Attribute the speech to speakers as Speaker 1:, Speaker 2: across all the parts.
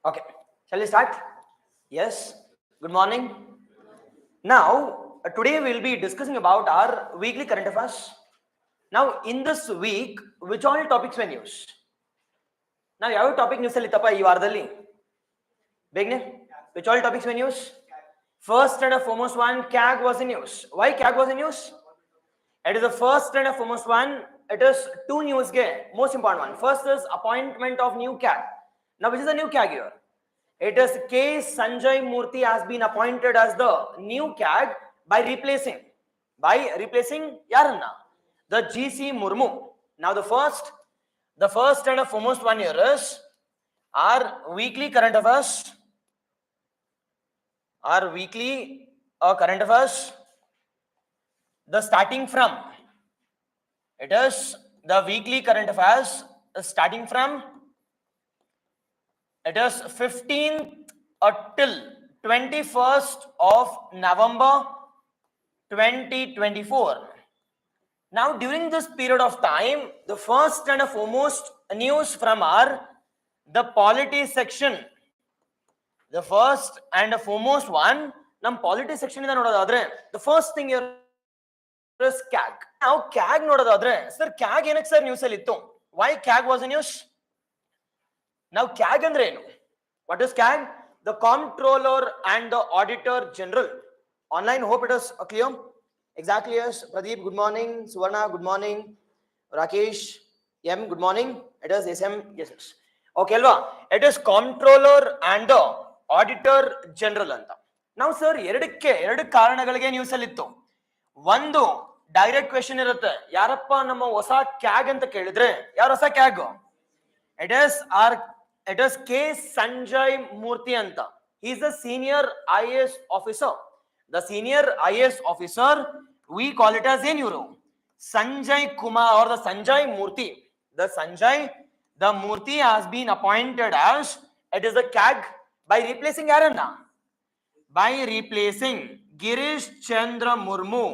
Speaker 1: Okay, shall we start? Yes, good morning. Now, today we'll be discussing about our weekly current affairs. Now, in this week, which all topics were news? Now, ಯಾವ topic news ಅಲ್ಲಿ ತಪ್ಪ ಈ ವಾರದಲ್ಲಿ ಬೇಗನೆ which all topics were news? First and foremost one, CAG was in news. Why CAG was in news? It is the first and foremost one. It is two news game. Most important one. First is appointment of new CAG. Now, which is the new CAG here? It is K. Sanjay Murthy has been appointed as the new CAG by replacing Yaranna, the GC Murmu. Now, the first and foremost one here is our weekly current affairs. Our weekly current affairs. The starting from, it is the weekly current affairs starting from, it is 15th till 21st of November 2024. Now, during this period of time, the first and foremost news from the polity section. The first and foremost one, ನಮ್ಮ polity section ಇಂದ ನೋಡೋದಾದ್ರೆ the first thing here is CAG. ನಾವು CAG ನೋಡೋದಾದ್ರೆ sir CAG ಏನಕ್ಕೆ sir news ಅಲ್ಲಿ ಇತ್ತು? Why CAG was in news? Now CAG ಅಂದ್ರೆ ಏನು? What is CAG? The Comptroller and the Auditor General. Online, hope it is clear. Exactly, yes. Pradeep, good morning. Suvarna, good morning. Rakesh, M, good morning. It is SM, yes, yes. Okay, alva. It is Comptroller and the Auditor General anta. Now, sir, ಎರಡು ಕಾರಣಗಳಿಗೆ news ಅಲ್ಲಿ ಇತ್ತು. ಒಂದು direct question ಇರುತ್ತೆ, ಯಾರಪ್ಪ ನಮ್ಮ ಹೊಸ CAG ಅಂತ ಕೇಳಿದ್ರೆ ಯಾರು ಹೊಸ CAG? It is K. Sanjay Murthy anta. He is the senior IAS officer. The senior IAS officer, we call it as Euro. Sanjay Kumar or the Sanjay Murthy. The Murthy has been appointed as, it is the CAG by replacing Yaranna. By replacing Girish Chandra Murmu.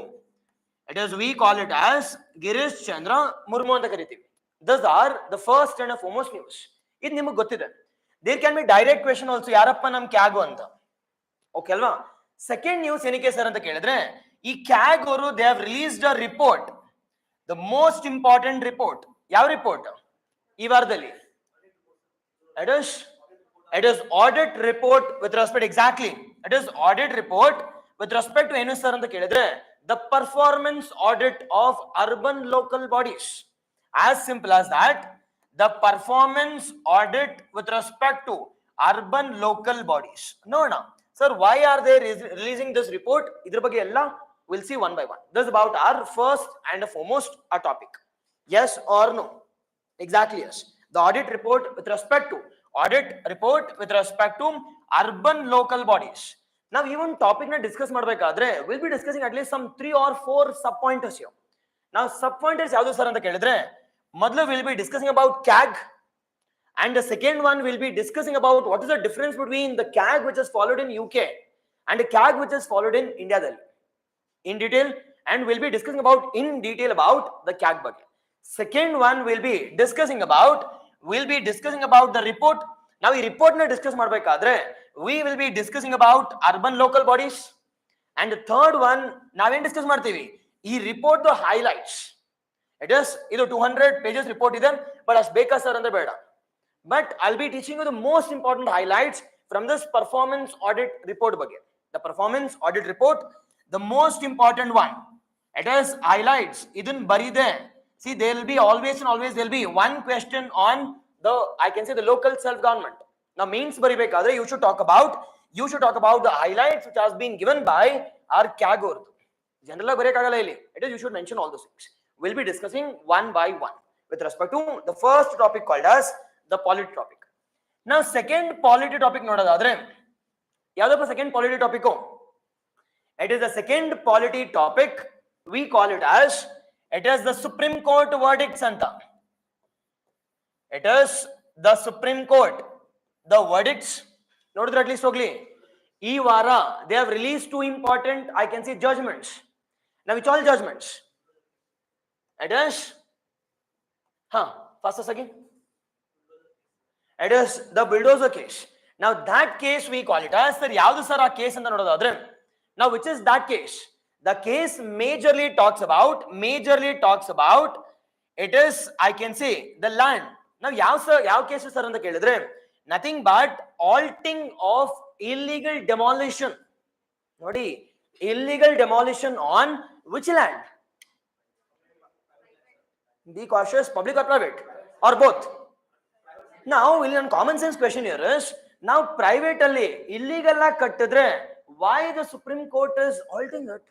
Speaker 1: It is, we call it as Girish Chandra Murmu anta karitivi. These are the first and foremost news. ಇದು ನಿಮಗೆ ಗೊತ್ತಿದೆ. There can be direct question also, ಯಾರಪ್ಪ ನಮ್ಮ ಕ್ಯಾಗು ಅಂತ. Okay ಅಲ್ವಾ? Second news ಏನಕ್ಕೆ sir ಅಂತ ಕೇಳಿದ್ರೆ, ಈ ಕ್ಯಾಗ್ ಅವರು they have released a report, the most important report. ಯಾವ ರಿಪೋರ್ಟ್ ಈ ವಾರದಲ್ಲಿ? It is audit report with respect, exactly. It is audit report with respect to ಏನು ಸರ್ ಅಂತ ಕೇಳಿದ್ರೆ, the performance audit of urban local bodies. As simple as that, the performance audit with respect to urban local bodies. No. Sir, why are they releasing this report? Idra ಬಗ್ಗೆ ಎಲ್ಲ we'll see one by one. This is about our first and foremost topic. Yes or no? Exactly, yes. The audit report with respect to urban local bodies. Now, even topic na discuss ಮಾಡಬೇಕಾದ್ರೆ we'll be discussing at least some 3 or 4 sub pointers here. Now, sub pointers ಯಾವುದು sir ಅಂತ ಕೇಳಿದ್ರೆ, ಮೊದಲು we'll be discussing about CAG, and the second one will be discussing about what is the difference between the CAG which is followed in UK and the CAG which is followed in India in detail, and we'll be discussing about in detail about the CAG ಬಗ್ಗೆ. Second one we'll be discussing about the report. Now ಈ report ನ discuss ಮಾಡಬೇಕಾದ್ರೆ we will be discussing about urban local bodies, and the third one ನಾವೇನ್ discuss ಮಾಡ್ತೀವಿ, ಈ report the highlights. It is ಇದು 200 pages report ಇದೆ, but as ಬೇಕಾ sir ಅಂದ್ರೆ ಬೇಡ. But I'll be teaching you the most important highlights from this performance audit report ಬಗ್ಗೆ. The performance audit report, the most important one. It is highlights. ಇದನ್ ಬರಿದೆ. See, there will be always there will be one question on the, I can say, the local self government. Now means ಬರಿಬೇಕಾದ್ರೆ you should talk about the highlights which has been given by our CAG ಅವ್ರದ್ದು. General ಆಗಿ ಬರೆಯಕ್ಕಾಗಲ್ಲ ಇಲ್ಲಿ. It is, you should mention all those things. We'll be discussing one by one with respect to the first topic called as the polity topic. Now second polity topic ನೋಡೋದಾದ್ರೆ ಯಾವ್ದಪ್ಪ second polity topic? It is the second polity topic, we call it as, it is the Supreme Court verdicts anta. It is the Supreme Court, the verdicts. ನೋಡಿದ್ರೆ at least ಹೋಗ್ಲಿ, ಈ ವಾರ they have released 2 important, I can say, judgments. Now which all judgments? It is fastest again. It is the bulldozer case. Now that case we call it as, sir ಯಾವುದು sir ಆ case ಅಂತ ನೋಡೋದಾದ್ರೆ, now which is that case? The case majorly talks about it is, I can say, the land. Now ಯಾವ case sir ಅಂತ ಕೇಳಿದ್ರೆ, nothing but halting of illegal demolition. ನೋಡಿ, illegal demolition on which land? Be cautious, public or private or both? Now one common sense question here is, now private alli illegal ಆಗಿ ಕಟ್ಟಿದ್ರೆ why the Supreme Court is halting it?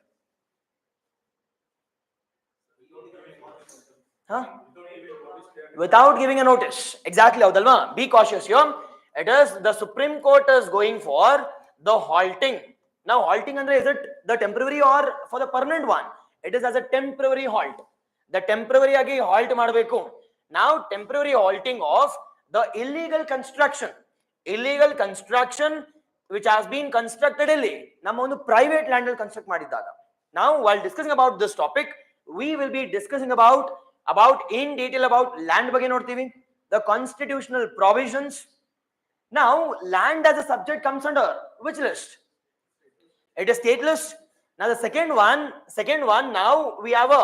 Speaker 1: Without giving a notice. Exactly, Audalma. Be cautious here. It is the Supreme Court is going for the halting. Now halting andre, is it the temporary or for the permanent one? It is as a temporary halt. The temporary agi halt ಮಾಡಬೇಕು. Now temporary halting of the illegal construction which has been constructed ಇಲ್ಲಿ ನಮ್ಮ ಒಂದು private land ಅಲ್ಲಿ construct ಮಾಡಿದ್ದಾಗ. Now while discussing about this topic, we will be discussing about in detail about land ಬಗ್ಗೆ ನೋಡ್ತೀವಿ, the constitutional provisions. Now land as a subject comes under which list? It is state list. Now the second one, now we have a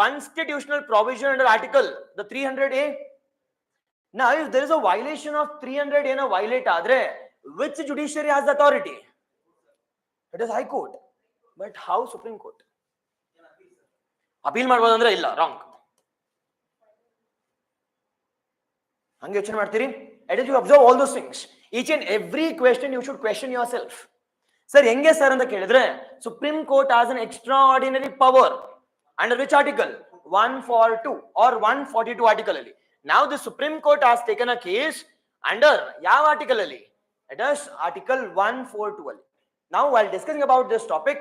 Speaker 1: constitutional provision under article the 300A. Now if there is a violation of 300A na violate adre, which judiciary has the authority? It is High Court. But how Supreme Court? Appeal ಮಾಡಬಹುದು ಅಂದ್ರೆ ಇಲ್ಲ, wrong. ಹಂಗೆ ಯೋಚನೆ ಮಾಡ್ತೀರಿ? It is you observe all those things. Each and every question you should question yourself. Sir ಹೆಂಗೆ sir ಅಂತ ಕೇಳಿದ್ರೆ, Supreme Court has an extraordinary power under which article? 142 or 142 article ಅಲ್ಲಿ. Now the Supreme Court has taken a case under ಯಾವ article ಅಲ್ಲಿ? It is article 142 ಅಲ್ಲಿ. Now while discussing about this topic,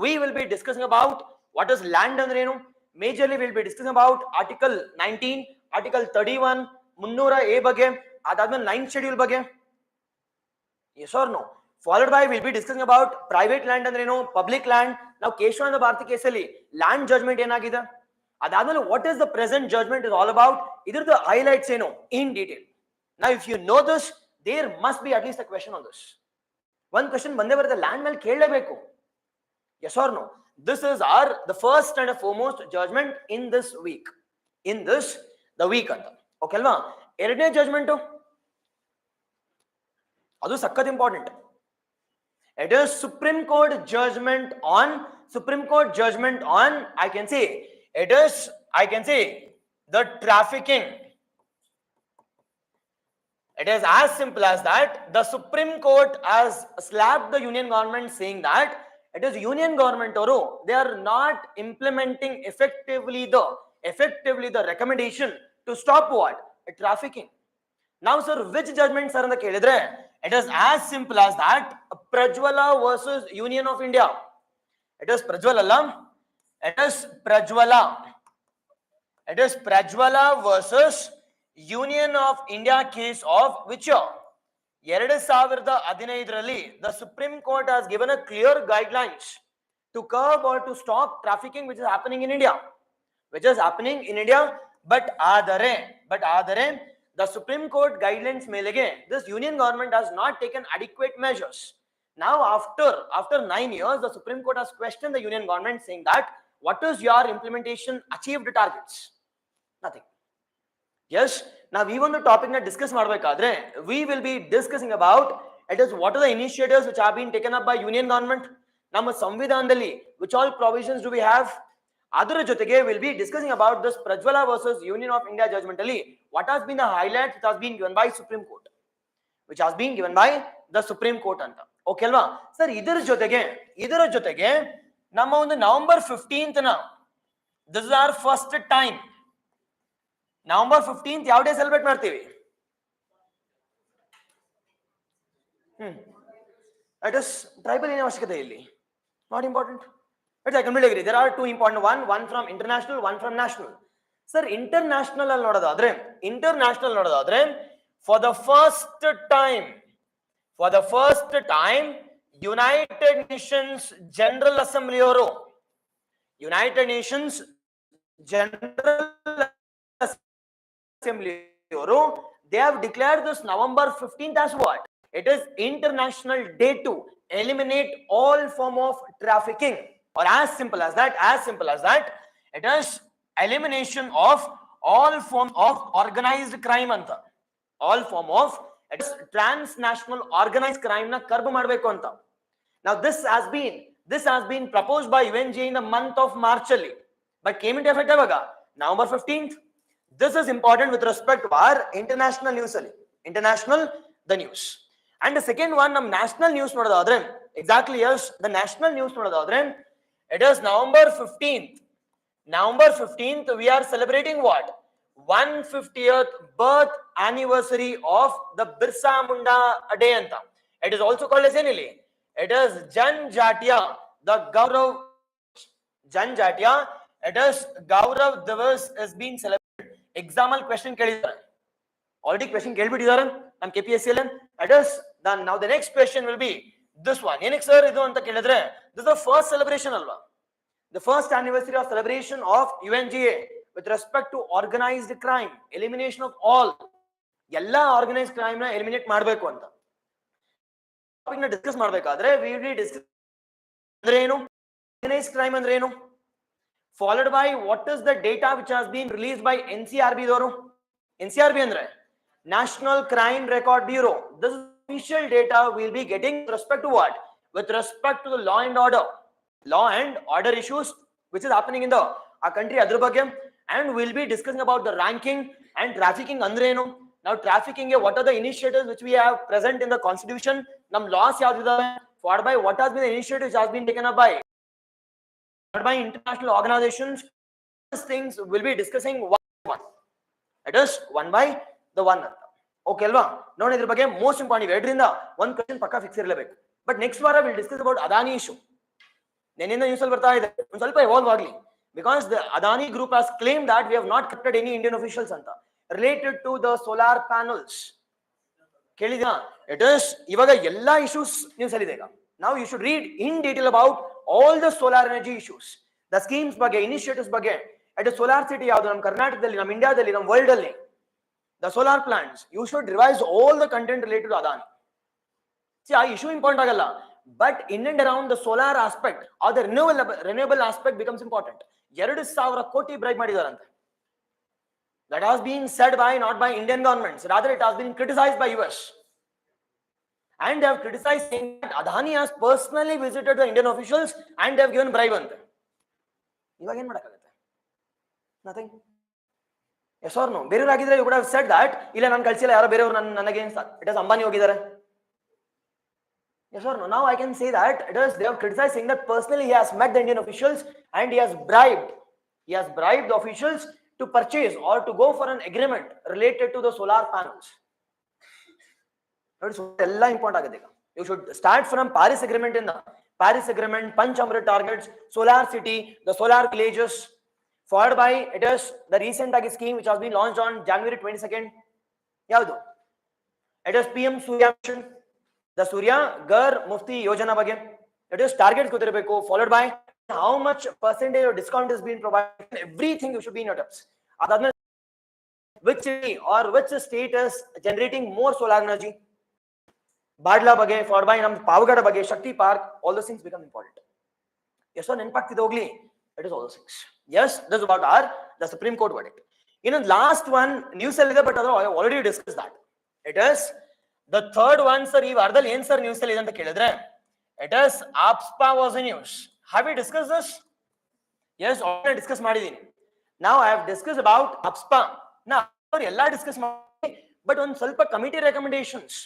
Speaker 1: we will be discussing about what is land ಅಂದ್ರೆ ಏನು. Majorly we will be discussing about article 19, article 31, 300A ಬಗ್ಗೆ, ಅದಾದ್ಮೇಲೆ 9th schedule ಬಗ್ಗೆ. Yes or no? Followed by we'll be discussing about private land ಅಂದ್ರೆ ಏನು, public land. Now Keshavananda Bharati ಕೇಸಲ್ಲಿ land judgment ಏನಾಗಿದೆ, ಅದಾದ್ಮೇಲೆ what is the present judgment is all about, ಇದ್ರದ್ದು highlights ಏನು in detail. Now if you know this, there must be at least a question on this. One question ಬಂದೇ ಬರುತ್ತೆ, land ಮೇಲೆ ಕೇಳಲೇಬೇಕು. Yes or no? This is the first and foremost judgment in this week. The week ಅಂತ. Okay ಅಲ್ವಾ? ಎರಡನೇ judgment ಅದು ಸಖತ್ important. It is Supreme Court judgment on I can say the trafficking. It is as simple as that. The Supreme Court has slapped the union government saying that it is union government ಅವರು they are not implementing effectively the recommendation to stop what? Trafficking. Now sir, which judgment sir ಅಂತ ಕೇಳಿದ್ರೆ, it is as simple as that. Prajwala versus Union of India. It is Prajwala versus Union of India case of which year? 2015 the Supreme Court has given a clear guidelines to curb or to stop trafficking which is happening in India. But ಆದರೆ the Supreme Court guidelines ಮೇಲೆಗೆ this union government has not taken adequate measures. Now after 9 years, the Supreme Court has questioned the union government saying that what is your implementation achieved targets? Nothing. Yes, now we want the topic na discuss ಮಾಡಬೇಕಾದ್ರೆ we will be discussing about it is what are the initiatives which have been taken up by union government. ನಮ್ಮ ಸಂವಿಧಾನದಲ್ಲಿ which all provisions do we have? ಅದರ ಜೊತೆಗೆ we'll be discussing about this Prajwala versus Union of India judgment ಅಲ್ಲಿ what has been the highlights which has been given by Supreme Court, the Supreme Court ಅಂತ. Okay ಅಲ್ವಾ sir? ಇದರ ಜೊತೆಗೆ ನಮ್ಮ ಒಂದು November 15th ನ this is our first time. November 15th ಯಾವ day celebrate ಮಾಡ್ತೀವಿ? It is tribal ಏನು ಅವಶ್ಯಕತೆ ಇಲ್ಲಿ? Not important. But I completely agree. There are two important one from international, one from national. Sir, international ಅಲ್ಲಿ ನೋಡೋದಾದ್ರೆ for the first time United Nations General Assembly ಅವರು they have declared this November 15th as what? It is International Day to eliminate all form of trafficking, or as simple as that, it is elimination of all form of organized crime anta. All form of it is transnational organized crime na curb ಮಾಡಬೇಕು ಅಂತ. Now this has been proposed by UNGA in the month of March ಅಲ್ಲಿ, but came into effect ಯಾವಾಗ? November 15th. This is important with respect to our international news ಅಲ್ಲಿ, international the news. And the second one, ನಮ್ಮ national news ನೋಡೋದಾದ್ರೆ, exactly yes, the national news ನೋಡೋದಾದ್ರೆ, it is November 15th. November 15th we are celebrating what? 150th birth anniversary of the Birsa Munda day anta. It is also called as ಏನili? It is Janjatiya, the Gaurav Janjatiya. It is Gaurav Divas is being celebrated. Example question ಕೇಳಿದ್ದಾರೆ. Already question ಕೇಳಿಬಿಟ್ಟಿದ್ದಾರೆ ನಮ್ಮ KPSC ಅಲ್ಲಿ. It is then now the next question will be this one. ಏನಕ್ಕೆ sir ಇದು ಅಂತ ಕೇಳಿದ್ರೆ, this is the first celebration ಅಲ್ವಾ? The first anniversary of celebration of UNGA with respect to organized crime, elimination of all ಎಲ್ಲ organized crime ನ eliminate ಮಾಡಬೇಕು ಅಂತ. Topic ನ ಡಿಸ್ಕಸ್ ಮಾಡಬೇಕಾದ್ರೆ we will discuss ಅಂದ್ರೆ ಏನು, organized crime ಅಂದ್ರೆ ಏನು, followed by what is the data which has been released by NCRB ದವರು. NCRB ಅಂದ್ರೆ National Crime Record Bureau. This is official data we will be getting with respect to what? With respect to the law and order issues which is happening in the our country adr ಬಗ್ಗೆ, and we'll be discussing about the ranking and trafficking andre enu. Now trafficking what are the initiatives which we have present in the constitution, nam laws yavu idave, followed by what has been the initiative which has been taken up by international organizations. These things we'll be discussing one by one. It is one by the one anta. Okay alva? ನೋಡಿ ಇದ್ರ ಬಗ್ಗೆ most important ಎರಡರಿಂದ ಒಂದು question ಪಕ್ಕ fix ಇರಲೇಬೇಕು. But next ವಾರ will discuss about Adani issue. ನೆನ್ನೆಯಿಂದ news ಅಲ್ಲಿ ಬರ್ತಾ ಇದೆ, ಒಂದು ಸ್ವಲ್ಪ ಎವಾಲ್ವ್ ಆಗಲಿ, because the Adani group has claimed that we have not captured any Indian officials anta related to the solar panels. ಕೇಳಿದಾ? It is ಇವಾಗ ಎಲ್ಲಾ issues ನ್ಯೂಸ್ ಅಲ್ಲಿ ಇದೆ ಈಗ. Now you should read in detail about all the solar energy issues, the schemes ಬಗ್ಗೆ, initiatives ಬಗ್ಗೆ. It is solar city ಯಾವುದು ನಮ್ಮ ಕರ್ನಾಟಕದಲ್ಲಿ, ನಮ್ಮ ಇಂಡಿಯಾದಲ್ಲಿ, ನಮ್ಮ ವರ್ಲ್ಡ್ ಅಲ್ಲಿ, the solar plants. You should revise all the content related to Adani. See, ಆ issue important ಆಗಲ್ಲ, but in and around the solar aspect or the renewable aspect becomes important. 2,000 ಕೋಟಿ bribe ಮಾಡಿದಾರಂತೆ. That has been said by not by Indian governments, rather it has been criticized by US, and they have criticized saying that Adani has personally visited the Indian officials and they have given bribe ante. ಇವಾಗ ಏನು ಮಾಡಕ್ಕಾಗುತ್ತೆ? Nothing. Yes or no? ಬೇರೆಯವರು ಆಗಿದ್ರೆ you could have said that ಇಲ್ಲ ನಾನು ಕಳಿಸಿಲ್ಲ, ಯಾರೋ ಬೇರೆಯವರು ನನಗೆ it is Ambani ಹೋಗಿದ್ದಾರೆ. Yes or no? Now I can say that it is they have criticized saying that personally he has met the Indian officials and he has bribed the officials to purchase or to go for an agreement related to the solar panels. That is ella important agade. You should start from Paris agreement in the Paris agreement, Panchamrit targets, solar city, the solar villages, followed by it is the recent scheme which has been launched on January 22nd. Yavadu? It is PM Surya mission, the Surya Ghar Mufti Yojana ಬಗ್ಗೆ. It is targets ಗೊತ್ತಿರಬೇಕು, followed by how much percentage of discount is being provided. Everything you should be in your tips. Adadme which city or which state is generating more solar energy. Badla ಬಗ್ಗೆ, followed by ನಮ್ಮ ಪಾವಗಡ ಬಗ್ಗೆ, Shakti park, all those things become important. Yes or ನೆನಪಾಗ್ತಿದೆ ಹೋಗ್ಲಿ? It is all those things. Yes, that's about the Supreme Court verdict. In the last one news allide, but I have already discussed that. It is the third one, sir. ಈ ವಾರದಲ್ಲಿ ಏನು sir news ಅಲ್ಲಿ ಇದೆ ಅಂತ ಕೇಳಿದ್ರೆ, it is AFSPA was in news. Have we discussed this? Yes, already discuss ಮಾಡಿದೀನಿ. Now I have discussed about AFSPA. Now ಎಲ್ಲ discuss ಮಾಡಿ, but ಒಂದು ಸ್ವಲ್ಪ committee recommendations.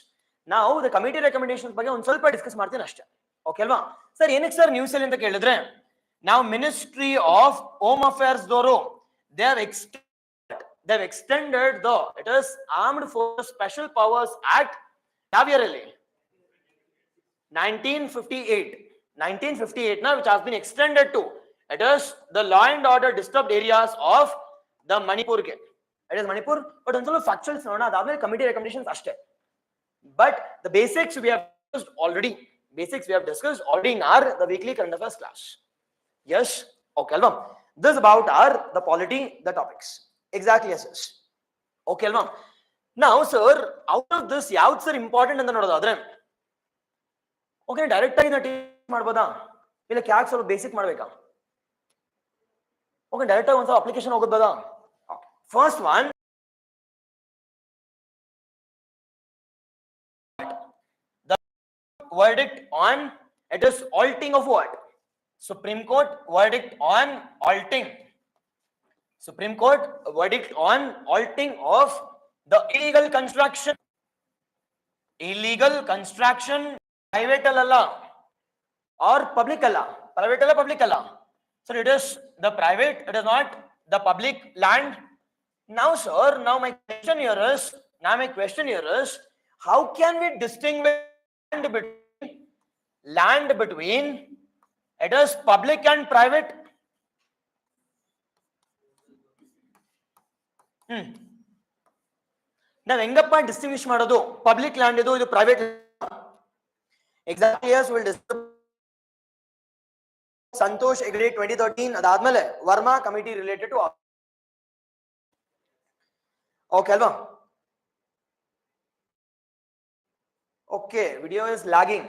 Speaker 1: Now the committee recommendations ಬಗ್ಗೆ ಒಂದು ಸ್ವಲ್ಪ ಡಿಸ್ಕಸ್ ಮಾಡ್ತೀನಿ ಅಷ್ಟೇ. ಓಕೆ ಅಲ್ವಾ ಸರ್? ಏನಕ್ಕೆ ಸರ್ ನ್ಯೂಸ್ ಅಲ್ಲಿ ಅಂತ ಕೇಳಿದ್ರೆ, ನಾವು ಮಿನಿಸ್ಟ್ರಿ ಆಫ್ ಹೋಮ್ ಅಫೇರ್ಸ್ ದವರು they have extended the it is Armed Forces Special Powers Act ಯಾವ ಇಯರ್ ಅಲ್ಲಿ? 1958 now, which has been extended to it is the law and order disturbed areas of the Manipur ಗೆ. It is Manipur, but ಒಂದು ಸ್ವಲ್ಪ factuals ನೋಡೋಣ, ಅದಾದ್ಮೇಲೆ committee recommendations ಅಷ್ಟೇ. But the basics we have discussed already. In our the weekly current affairs class. Yes, okay alva? This about our the polity, the topics. Exactly, yes. Okay alva? Now, sir, out of this, yaud sir important anta nododadre, okay, direct agi na teach ಮಾಡಬಹುದಾ ಇಲ್ಲ ಕ್ಯಾಕ್ ಸ್ವಲ್ಪ basic ಮಾಡಬೇಕಾ? Okay, direct agi ಒಂದ್ಸಲ application ಹೋಗಬಹುದಾ? First one, the verdict on it is halting of what? Supreme Court verdict on halting. Supreme Court verdict on halting of the illegal construction. Illegal construction, private alla or public alla? Private alla, public alla? So it is the private, it is not the public land. Now, sir, now my question here is, how can we distinguish land between it is public and private? Now, ಹೆಂಗಪ್ಪ distinguish ಮಾಡೋದು public land ಇದು private land? Exactly, yes, we'll discuss. Santosh agreed 2013 ಅದಾದ್ಮೇಲೆ Verma committee related to okay alva? Okay, video is lagging.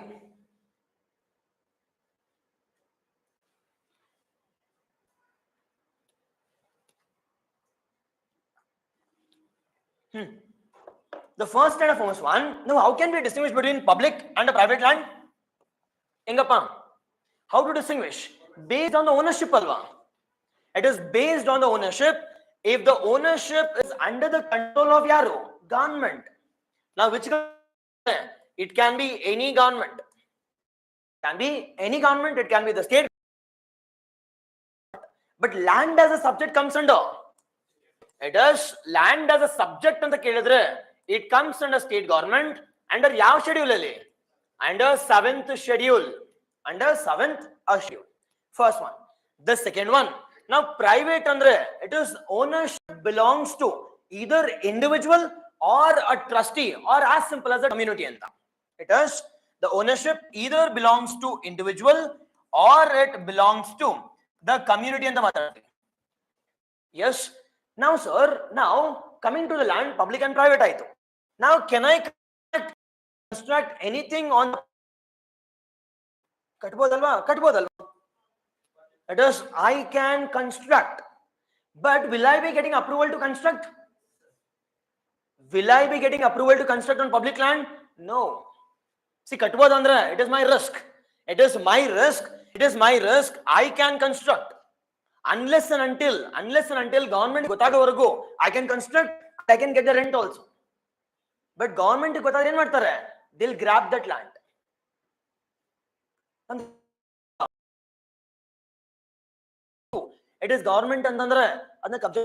Speaker 1: The first and the foremost one, now how can we distinguish between public and a private land? Engappa, how to distinguish? Based on the ownership alva. It is based on the ownership. If the ownership is under the control of yaru, government. Now which government? It can be any government. It can be any government, it can be the state. But land as a subject comes under. It is land as a subject anta kelidre, it comes under state government under yav schedule alli? Under 7th schedule. Under 7th schedule. First one. The second one, now private andre, it is ownership belongs to either individual or a trustee or as simple as a community anta. It is the ownership either belongs to individual or it belongs to the community anta matarate. Yes. Now, sir, now coming to the land, public and private aitu. Now, can I construct anything on katbodalva? It is I can construct, but will I be getting approval to construct? Will I be getting approval to construct on public land? No. See, katbodandra, it is my risk. It is my risk. It is my risk. I can construct. Unless and until government ಗೊತ್ತಾಗೋವರೆಗೂ I can construct, I can get the rent also. But government ಗೊತ್ತಾದ್ರೆ ಏನು ಮಾಡ್ತಾರೆ? They'll grab that land. It is government ಅಂತಂದ್ರೆ ಅದನ್ನ ಕಬ್ಜೆ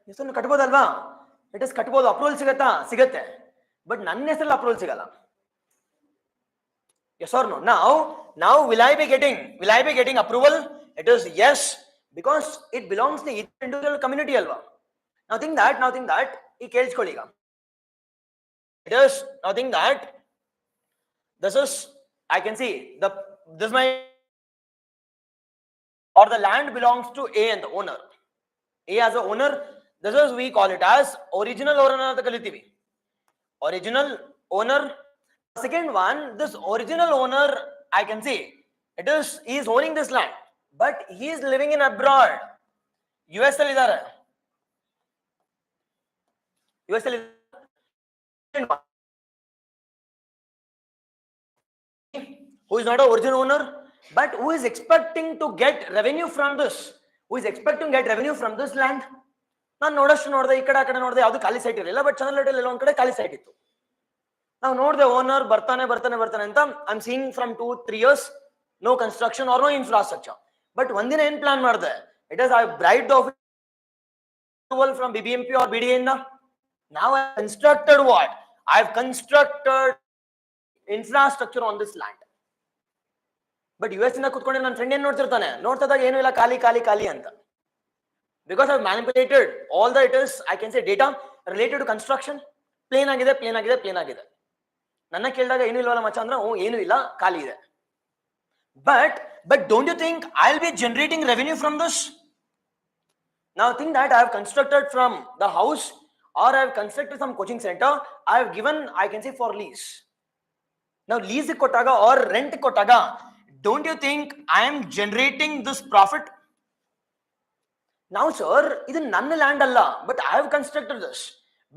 Speaker 1: ಹೆಸರನ್ನು ಕಟ್ಬೋದಲ್ವಾ? It is ಕಟ್ಬೋದು, approval ಸಿಗತ್ತೆ, but ನನ್ನ ಹೆಸರಲ್ಲಿ ಅಪ್ರೂವಲ್ ಸಿಗಲ್ಲ. Yes or no? Now will I be getting approval? It is yes, because it belongs to each individual community alva. Now think that ಈ ಕೇಳಿಸ್ಕೊಳ್ಳಿ ಈಗ. It is now think that this is, I can see this my, or the land belongs to A and the owner. A as a owner, this is we call it as original owner anta kaliತೀವಿ. Original owner. Second one, this original owner, I can see it is, he is owning this land, but he is living in abroad. US ಅಲ್ಲಿ ಇದ್ದಾರೆ. US ಅಲ್ಲಿ who is not an original owner, but who is expecting to get revenue from this. Who is expecting to get revenue from this land? ನಾನು ನೋಡಿದೆ, ಈ ಕಡೆ ಆ ಕಡೆ ನೋಡಿದೆ, ಯಾವುದು ಖಾಲಿ ಸೈಟ್ ಇರಲಿಲ್ಲ, ಬಟ್ ಚಂದ್ರಲೋಟಲ್ಲಿ ಎಲ್ಲ ಒಂದ್ ಕಡೆ ಖಾಲಿ ಸೈಟ್ ಇತ್ತು. ನಾವು ನೋಡಿದೆ ಓನರ್ ಬರ್ತಾನೆ ಅಂತ I am seeing from 2-3 years no construction or no infrastructure. But ಒಂದಿನ ಏನ್ ಪ್ಲಾನ್ ಮಾಡಿದೆ? It is I bright the approval from BBMP or BDA ಇಂದ. Now I constructed what? I have constructed infrastructure on this land. But US ಇಂದ ಕೂತ್ಕೊಂಡು ನನ್ನ friend ಏನ್ ನೋಡ್ತಿದ್ದಾಗ ಏನು ಇಲ್ಲ, ಖಾಲಿ ಅಂತ. Because I have manipulated all the, it is, I can say, data related to construction. Plain ಆಗಿದೆ. ನನ್ನ ಕೇಳಿದಾಗ ಏನು ಇಲ್ವಲ್ಲ ಮಚ್ಚ ಅಂದ್ರೆ ಏನು ಇಲ್ಲ, ಖಾಲಿ ಇದೆ. But don't you think I'll be generating revenue from this? Now think that I have constructed from the house or I have constructed some coaching center, I have given, I can say, for lease. Now lease kotaga or rent kotaga, don't you think I am generating this profit? Now sir, this is ನನ್ನ land alla, but I have constructed this.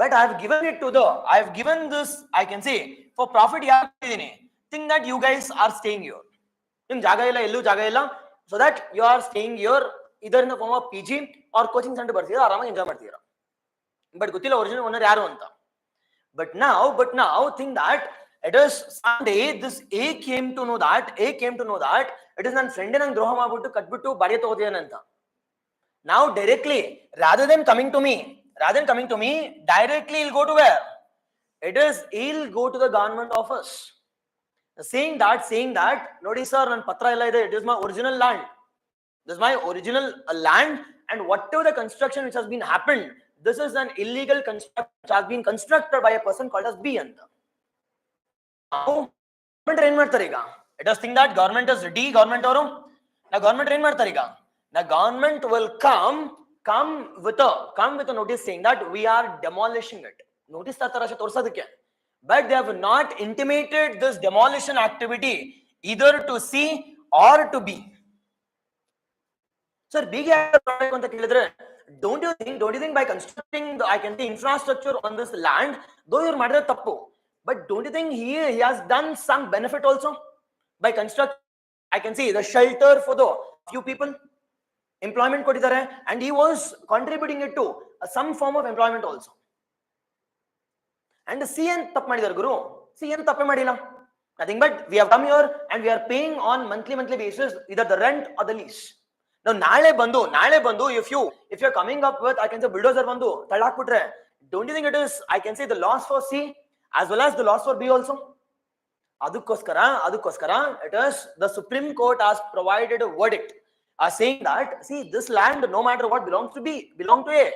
Speaker 1: But I have given it to I have given this, I can say, for profit. Think that you guys are staying here. ನಿಮ್ ಜಾಗ ಇಲ್ಲ, ಎಲ್ಲೂ ಜಾಗ ಇಲ್ಲ, so that you are staying here either in the form of PG or coaching center ಬರ್ತೀರಾ, ಆರಾಮಾಗಿ enjoy ಮಾಡ್ತೀರಾ. But ಗೊತ್ತಿಲ್ಲ ಒರಿಜಿನಲ್ ಓನರ್ ಯಾರು ಅಂತ. But now think that it is Sunday, this A came to know that it is ನನ್ನ friend ನಂಗೆ ದ್ರೋಹ ಮಾಡ್ಬಿಟ್ಟು ಕಟ್ಬಿಟ್ಟು ಬಾಡಿಗೆ ತಗೋತಿದ್ದಾನಂತ. Now directly, rather than coming to me, directly he'll go to where? He'll go to the government office. Saying that, nodi sir, nan patra illa ide, it is my original land. This is my original land, and whatever the construction which has been happened, this is an illegal construction which has been constructed by a person called as B anta. Now, government ಏನು ಮಾಡ್ತಾರೆ ಈಗ? It does think that government is ready, government ಅವರು. Now government ಏನು ಮಾಡ್ತಾರೆ ಈಗ? Now government will come with a notice saying that we are demolishing it. Notice ತರ ತೋರಿಸೋದಕ್ಕೆ. But they have not intimated this demolition activity either to C or to B. Sir, big anta kelidre, don't you think by constructing the, I can say, infrastructure on this land, though you're madre tappu, but don't you think he has done some benefit also by construct, I can say, the shelter for the few people, employment kodidare, and he was contributing it to some form of employment also. And C and tap madidare guru, C and tappe madila, nothing but we have come here and we are paying on monthly basis either the rent or the lease. Now naale bandu, if you're coming up with, I can say, bulldozer bandu talak putre, don't you think it is, I can say, the loss for C as well as the loss for B also? Adukoskara, it is the Supreme Court has provided a verdict saying that, see, this land, no matter what, belongs to B, belong to A.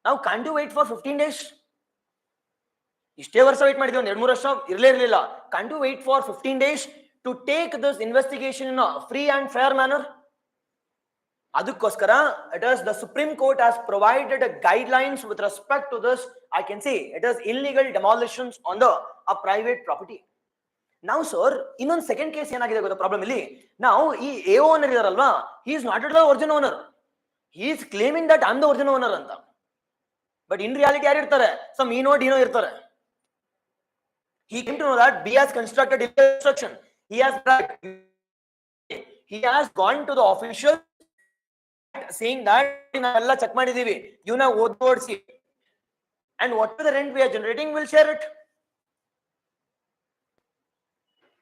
Speaker 1: Now can't you wait for 15 days? ಇಷ್ಟೇ ವರ್ಷ wait ಮಾಡಿದ್ವಿ, ಒಂದು 2-3 ವರ್ಷ ಇರಲಿಲ್ಲ. Can't you wait for 15 days to take this investigation in a free and fair manner? ಅದಕ್ಕೋಸ್ಕರ it is the Supreme Court has provided guidelines with respect to this, I can say, it is illegal demolitions on a private property. Now sir, ಇನ್ನೊಂದು second case ಏನಾಗಿದೆ ಗೊತ್ತಾ problem ಇಲ್ಲಿ? ನಾವು ಈ AO owner ಇದಾರಲ್ವಾ, he is not the original owner. He is claiming that I am the original owner ಅಂತ. But in reality ಯಾರು ಇರ್ತಾರೆ? Some Eno Dino ಇರ್ತಾರೆ. He came to know that B has constructed illegal construction. He has gone to the official saying that ನಾವೆಲ್ಲ check ಮಾಡಿದೀವಿ, ಇವನ್ನ ಓದಿಸಿ, and whatever the rent we are generating, we'll share it.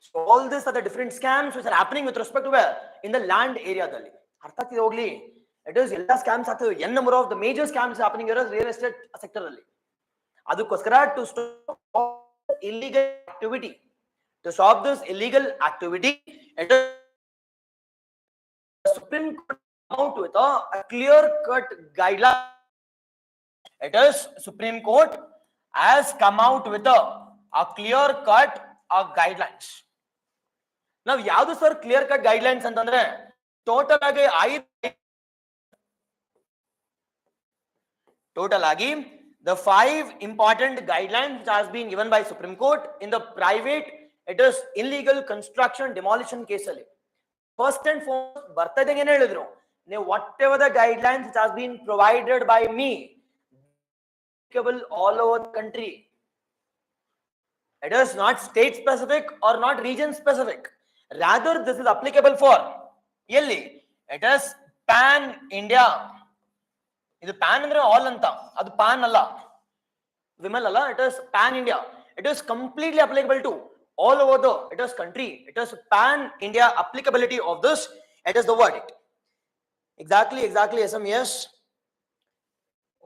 Speaker 1: So all these are the different scams which are happening with respect to where? In the land area dalli. ಅರ್ಥ ಆಗ್ತಿದೆ ಹೋಗ್ಲಿ? It is ಎಲ್ಲ scams ಆಗ್ತದೆ. N number of the major scams happening here is real estate sector ಅಲ್ಲಿ. ಅದಕ್ಕೋಸ್ಕರ to stop illegal activity, it is the Supreme Court out with a clear-cut guideline. It is Supreme Court has come out with a clear-cut guidelines. Now ಯಾವುದು sir clear-cut guidelines ಅಂತಂದ್ರೆ total ಆಗಿ the 5 important guidelines which has been given by Supreme Court in the private, it is illegal construction demolition case ಅಲ್ಲಿ. First and foremost ಬರ್ತದೆ ಏನು ಹೇಳಿದ್ರು, ನೀವು whatever the guidelines which has been provided by me, applicable all over the country. It is not state specific or not region specific. Rather this is applicable for ಎಲ್ಲಿ? It is pan India. ಇದು PAN ಅಂದ್ರೆ all ಅಂತ, ಅದು PAN ಅಲ್ಲ, ವಿಮಲ್ ಅಲ್ಲ, it is pan India. It is completely applicable to all over the country. It is pan India applicability of this. It is the verdict. Exactly SM, yes.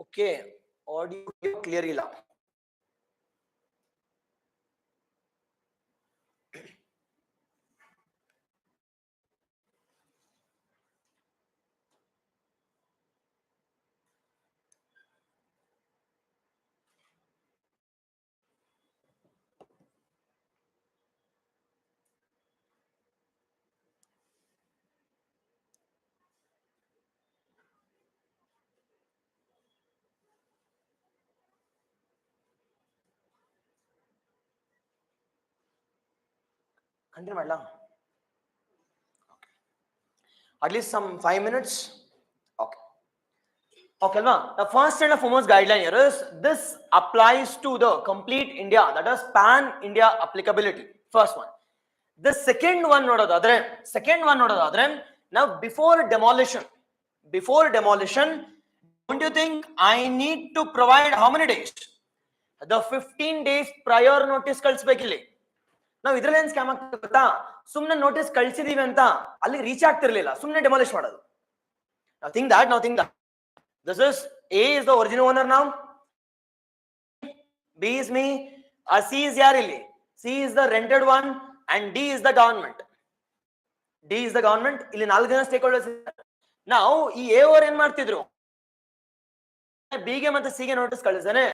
Speaker 1: Okay, audio clear ಇಲ್ಲ. Continue madla. Okay. At least some 5 minutes. Okay. Okay, the first and the foremost guideline here is this applies to the complete India, that is pan India applicability. First one. The second one nodadadre, now before demolition, don't you think I need to provide how many days? The 15 days prior notice ಕಳಿಸಬೇಕಿಲ್ಲಿ. ನಾವು ಇದರಲ್ಲಿ ಏನು scam ಆಗ್ತದೆ ಗೊತ್ತಾ? ಸುಮ್ಮನೆ notice ಕಳಿಸಿದೀವಿ ಅಂತ ಅಲ್ಲಿ reach ಆಗ್ತಿರ್ಲಿಲ್ಲ, ಸುಮ್ಮನೆ ಡೆಮಾಲಿಷ್ ಮಾಡೋದು. Now think that. This is A is the original owner now. B is me. C is yarilli. C is the rented one, and D is the government. ಇಲ್ಲಿ 4 ಜನ ಸ್ಟೇಕ್ಹೋಲ್ಡರ್ಸ್. ನಾವು ಈ A ಓವರ್ ಏನ್ ಮಾಡ್ತಿದ್ರು? B ಗೆ ಮತ್ತೆ C ಗೆ notice ಕಳಿಸ್ತಾನೆ.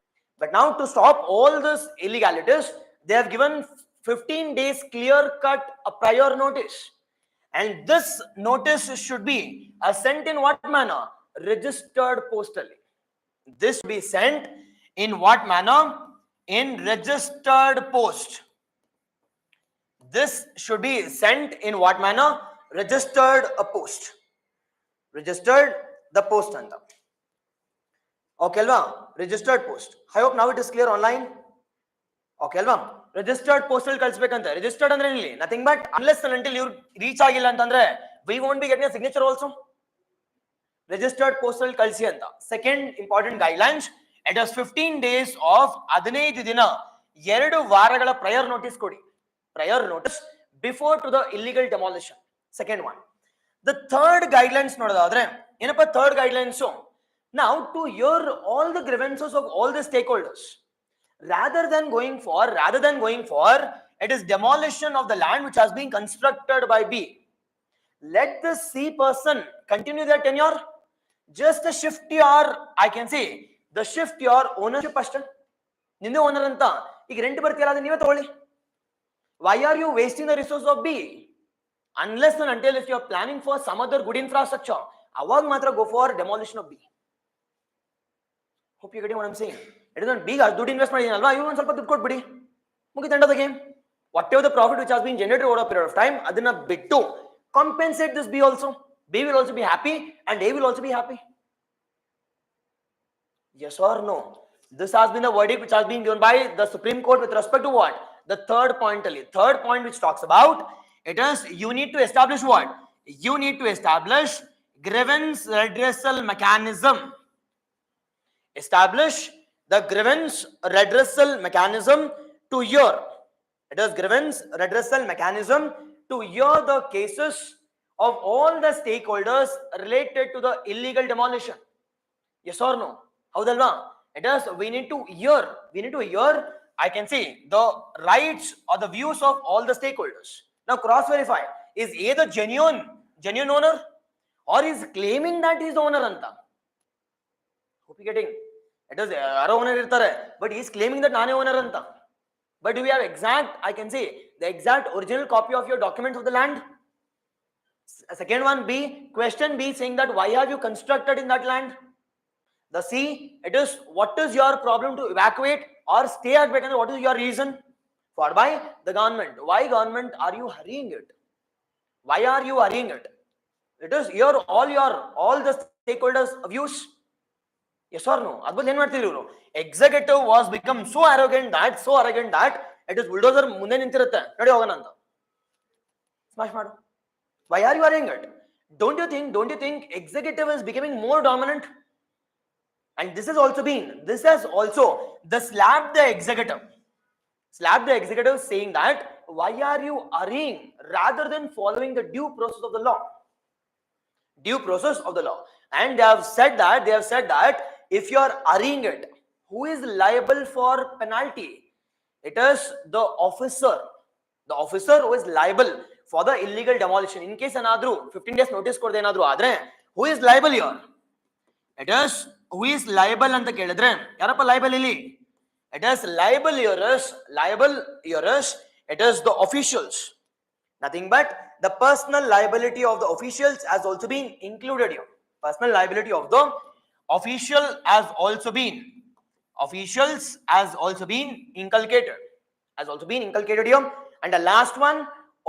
Speaker 1: But now to stop all this illegalities, they have given 15 days clear cut a prior notice, and this notice should be sent in what manner? Registered postally. This be sent in what manner? In registered post. This should be sent in what manner? Registered a post. Registered the post anta. Okay alva? Registered post. I hope now it is clear online. Okay alva? Registered postal ಕಳಿಸಬೇಕಂತೆ. Registered ಅಂದ್ರೆ ಇಲ್ಲಿ nothing but unless and until you reach ಆಗಿಲ್ಲ ಅಂತಂದ್ರೆ we won't be getting a signature also. Registered postal ಕಳಿಸಿ ಅಂತ. Second important guidelines, it is 15 days of 15 ದಿನ 2 ವಾರಗಳ prior notice ಕೊಡಿ. Prior notice before to the illegal demolition. Second one. The third guidelines ನೋಡೋದಾದ್ರೆ ಏನಪ್ಪ third guidelines? Now to hear all the grievances of all the stakeholders, rather than going for it is demolition of the land which has been constructed by B, let the C person continue their tenure. Just shift your, I can say, the shift your ownership ಅಷ್ಟೇ. ನಿಂದೆ owner ಅಂತ ಈಗ rent ಬರ್ತೀಯಲ್ಲ ಅದನ್ನ ನೀವೇ ತಗೊಳ್ಳಿ. Why are you wasting the resource of B? Unless and until if you are planning for some other good infrastructure, ಅವಾಗ ಮಾತ್ರ go for demolition of B. Hope you getting what I'm saying. It is not big ದುಡ್ಡು invest ಮಾಡಿದೀನಲ್ವಾ, ಇವಾಗ ಒಂದು ಸ್ವಲ್ಪ ದುಡ್ಡು ಕೊಟ್ಬಿಡಿ, ಮುಗಿತು end of the game. Whatever the profit which has been generated over a period of time, ಅದನ್ನ ಬಿಟ್ಟು compensate this B also. B will also be happy and A will also be happy. Yes or no? This has been the verdict which has been given by the Supreme Court with respect to what? The third point only. Third point which talks about, it is you need to establish what? You need to establish grievance redressal mechanism. Establish the grievance redressal mechanism to hear. It is grievance redressal mechanism to hear the cases of all the stakeholders related to the illegal demolition. Yes or no? Haudalva? It is we need to hear, I can say, the rights or the views of all the stakeholders. Now cross verify, is A the genuine owner, or is claiming that he is the owner anta? Hope you getting? It is yaro owner irtare, but he is claiming that nane owner anta. But do we have exact, I can say, the exact original copy of your documents of the land? Second one, B, question B saying that why have you constructed in that land? The C, it is what is your problem to evacuate or stay at Vachana? What is your reason? For by the government. Why government are you hurrying it? Why are you hurrying it? It is all the stakeholders' views. Yes or no? Adbal ಏನು ಮಾಡ್ತಿದ್ರು ಇವರು? Executive was become so arrogant that it is bulldozer ಮುಂದೆ ನಿಂತಿರುತ್ತೆ, ನಡಿ ಹೋಗೋಣ ಅಂತ smash ಮಾಡು. Why are you hurrying it? Don't you think executive is becoming more dominant? And this has also the slap the executive saying that why are you hurrying rather than following the due process of the law? And they have said that if you are hurrying it, who is liable for penalty? It is the officer who is liable for the illegal demolition. In case anadru 15 days notice kodde enadru adre, who is liable here? It is who is liable anta kelidre yarappa liable illi? It is liable here is it is the officials. Nothing but the personal liability of the officials has also been included here. Personal liability of the official has also been inculcated here. And the last one,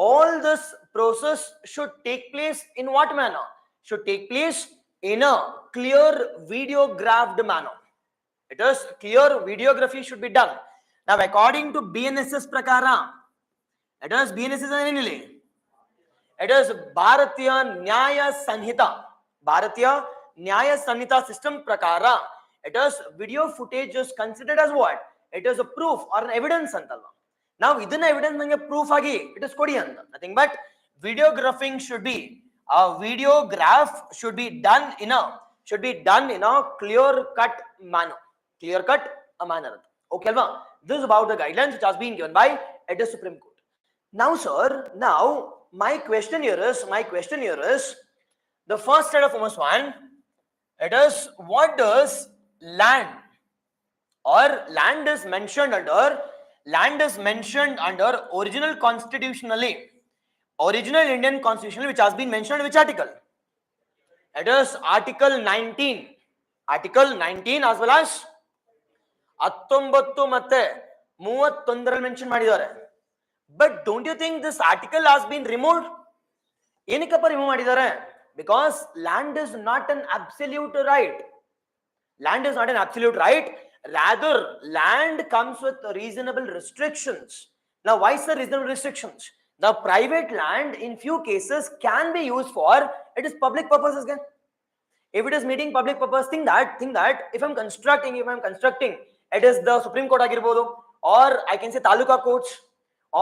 Speaker 1: all this process should take place in what manner? Should take place in a clear videographed manner. It is clear videography should be done. Now according to BNSS prakara, it is BNSS annually. It is Bharatiya Nyaya Sanhita. Bharatiya Nyaya Sanhita system prakara. It is video footage is considered as what? It is a proof or an evidence antalva. Now within evidence nange proof agi it is kodi anta. Nothing but videographing should be a videograph should be done in a clear cut manner. Clear cut a manner. Okay alva? This is about the guidelines which has been given by the Supreme Court. Now sir, now my question here is the first set of almost one. It is what does land or land is mentioned under original Indian constitutionally which has been mentioned which article? It is article 19 as well as 19 ಮತ್ತೆ 31 mention ಮಾಡಿದ್ದಾರೆ. But don't you think this article has been removed? ಏನಕ್ಕಪ್ಪ remove ಮಾಡಿದ್ದಾರೆ? Because land is not an absolute right. Land is not an absolute right. Rather, land comes with reasonable restrictions. Now, why is there reasonable restrictions? The private land in few cases can be used for it is public purposes again. If it is meeting public purpose, think that if I'm constructing, it is the Supreme Court agirbodu, or I can say taluka courts,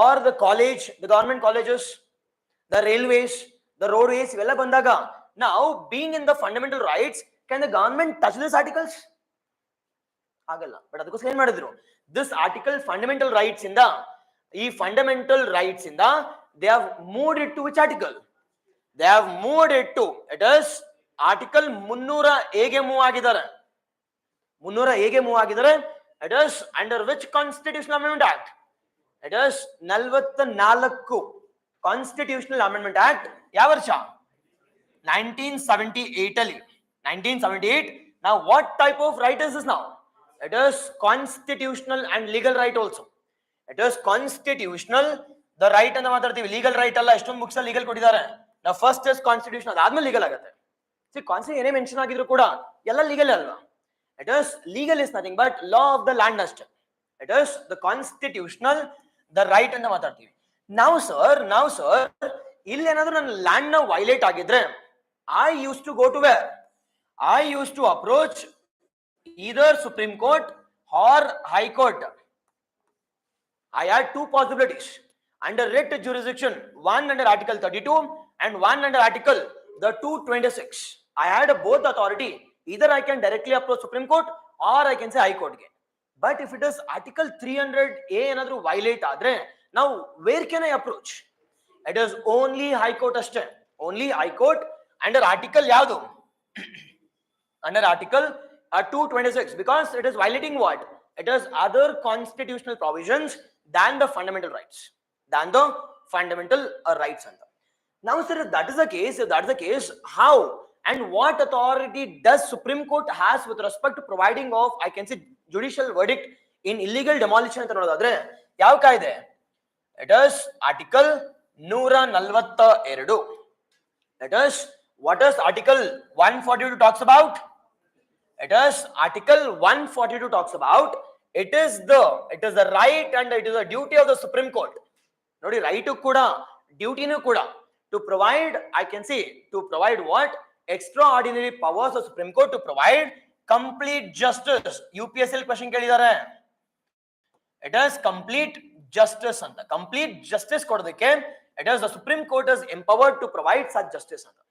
Speaker 1: or the college, the government colleges, the railways, the roadways, ivella bandaga. Now, being in the fundamental rights, can the government touch these articles? Agalla. But adukkoskara ಏನು ಮಾಡಿದ್ರು? This article fundamental rights inda they have moved it to which article? They have moved it to it is article 300 ಹೇಗೆ move ಆಗಿದ್ದಾರೆ? 300 ಹೇಗೆ move ಆಗಿದ್ದಾರೆ? It is under which constitutional amendment act? It is 44 Constitutional Amendment Act. ಯಾವ ವರ್ಷ? 1978 ಅಲ್ಲಿ. 1978. Now what type of right is this now? It is constitutional and legal right also. It is constitutional. The right ಅಂತ ಮಾತಾಡ್ತೀವಿ, legal right ಅಲ್ಲ. ಎಷ್ಟೊಂದು books ಅಲ್ಲಿ legal ಕೊಟ್ಟಿದ್ದಾರೆ. Now first is constitutional, ಅದಾದ್ಮೇಲೆ legal ಆಗುತ್ತೆ. See, constitution ಏನೇ mention ಆಗಿದ್ರು ಕೂಡ ಎಲ್ಲ legal ಅಲ್ವಾ? It is legal is nothing but law of the land ಅಷ್ಟೇ. It is the constitutional, the right ಅಂತ ಮಾತಾಡ್ತೀವಿ. Now sir, ಇಲ್ಲಿ ಏನಾದರೂ ನನ್ನ ಲ್ಯಾಂಡ್ ನ ವೈಲೇಟ್ ಆಗಿದ್ರೆ I used to go to where? I used to approach either Supreme Court or High Court. I had two possibilities under writ jurisdiction, one under Article 32 and one under Article 226. I had both authority. Either I can directly approach Supreme Court or I can say High Court again. But if it is Article 300A another violate adre, now where can I approach? It is only High Court ashte. Only High Court under Article yadu? Under Article 226, because it is violating what? It is other constitutional provisions than the fundamental rights. Now sir, if that is the case, how and what authority does Supreme Court has with respect to providing of, I can say, judicial verdict in illegal demolition ಅಂತ ನೋಡೋದಾದ್ರೆ ಯಾವ ಕಾಯ್ದೆ? It is Article 142. It is what does Article 142 talks about? It is Article 142 talks about it is the right and it is the duty of the Supreme Court. Nodi right kuda duty nu kuda to provide, I can say, to provide what? Extraordinary powers of Supreme Court to provide complete justice. UPSC question ಕೇಳಿದ್ದಾರೆ. It is complete justice anta. Complete justice ಕೊಡೋದಕ್ಕೆ it is the Supreme Court is empowered to provide such justice anta.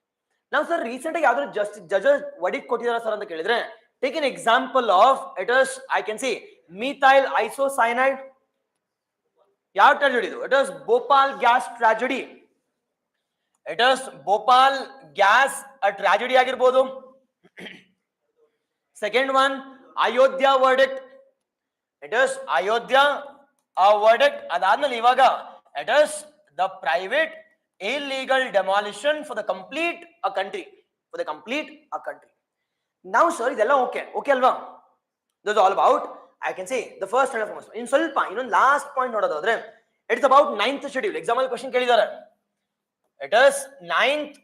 Speaker 1: Now sir, recent ಆಗಿ ಯಾವ್ದಾದ್ರು judges verdict ಕೊಟ್ಟಿದ್ದಾರೆ sir ಅಂತ ಕೇಳಿದ್ರೆ, take an example of it is, I can say, methyl isocyanide. ಯಾವ tragedy ಇದು? It is Bhopal gas tragedy. It is Bhopal gas a tragedy ಆಗಿರಬಹುದು. Second one, Ayodhya verdict. It is Ayodhya a verdict. ಅದಾದ್ಮೇಲೆ ಇವಾಗ it is the private illegal demolition for the complete a country. Now sir, ಇದೆಲ್ಲ okay ಅಲ್ವಾ? This is all about, I can say, the first and foremost. In ಸ್ವಲ್ಪ ಇನ್ನೊಂದು last point ನೋಡೋದಾದ್ರೆ, It's about 9th schedule. Example question ಕೇಳಿದ್ದಾರೆ. It is 9th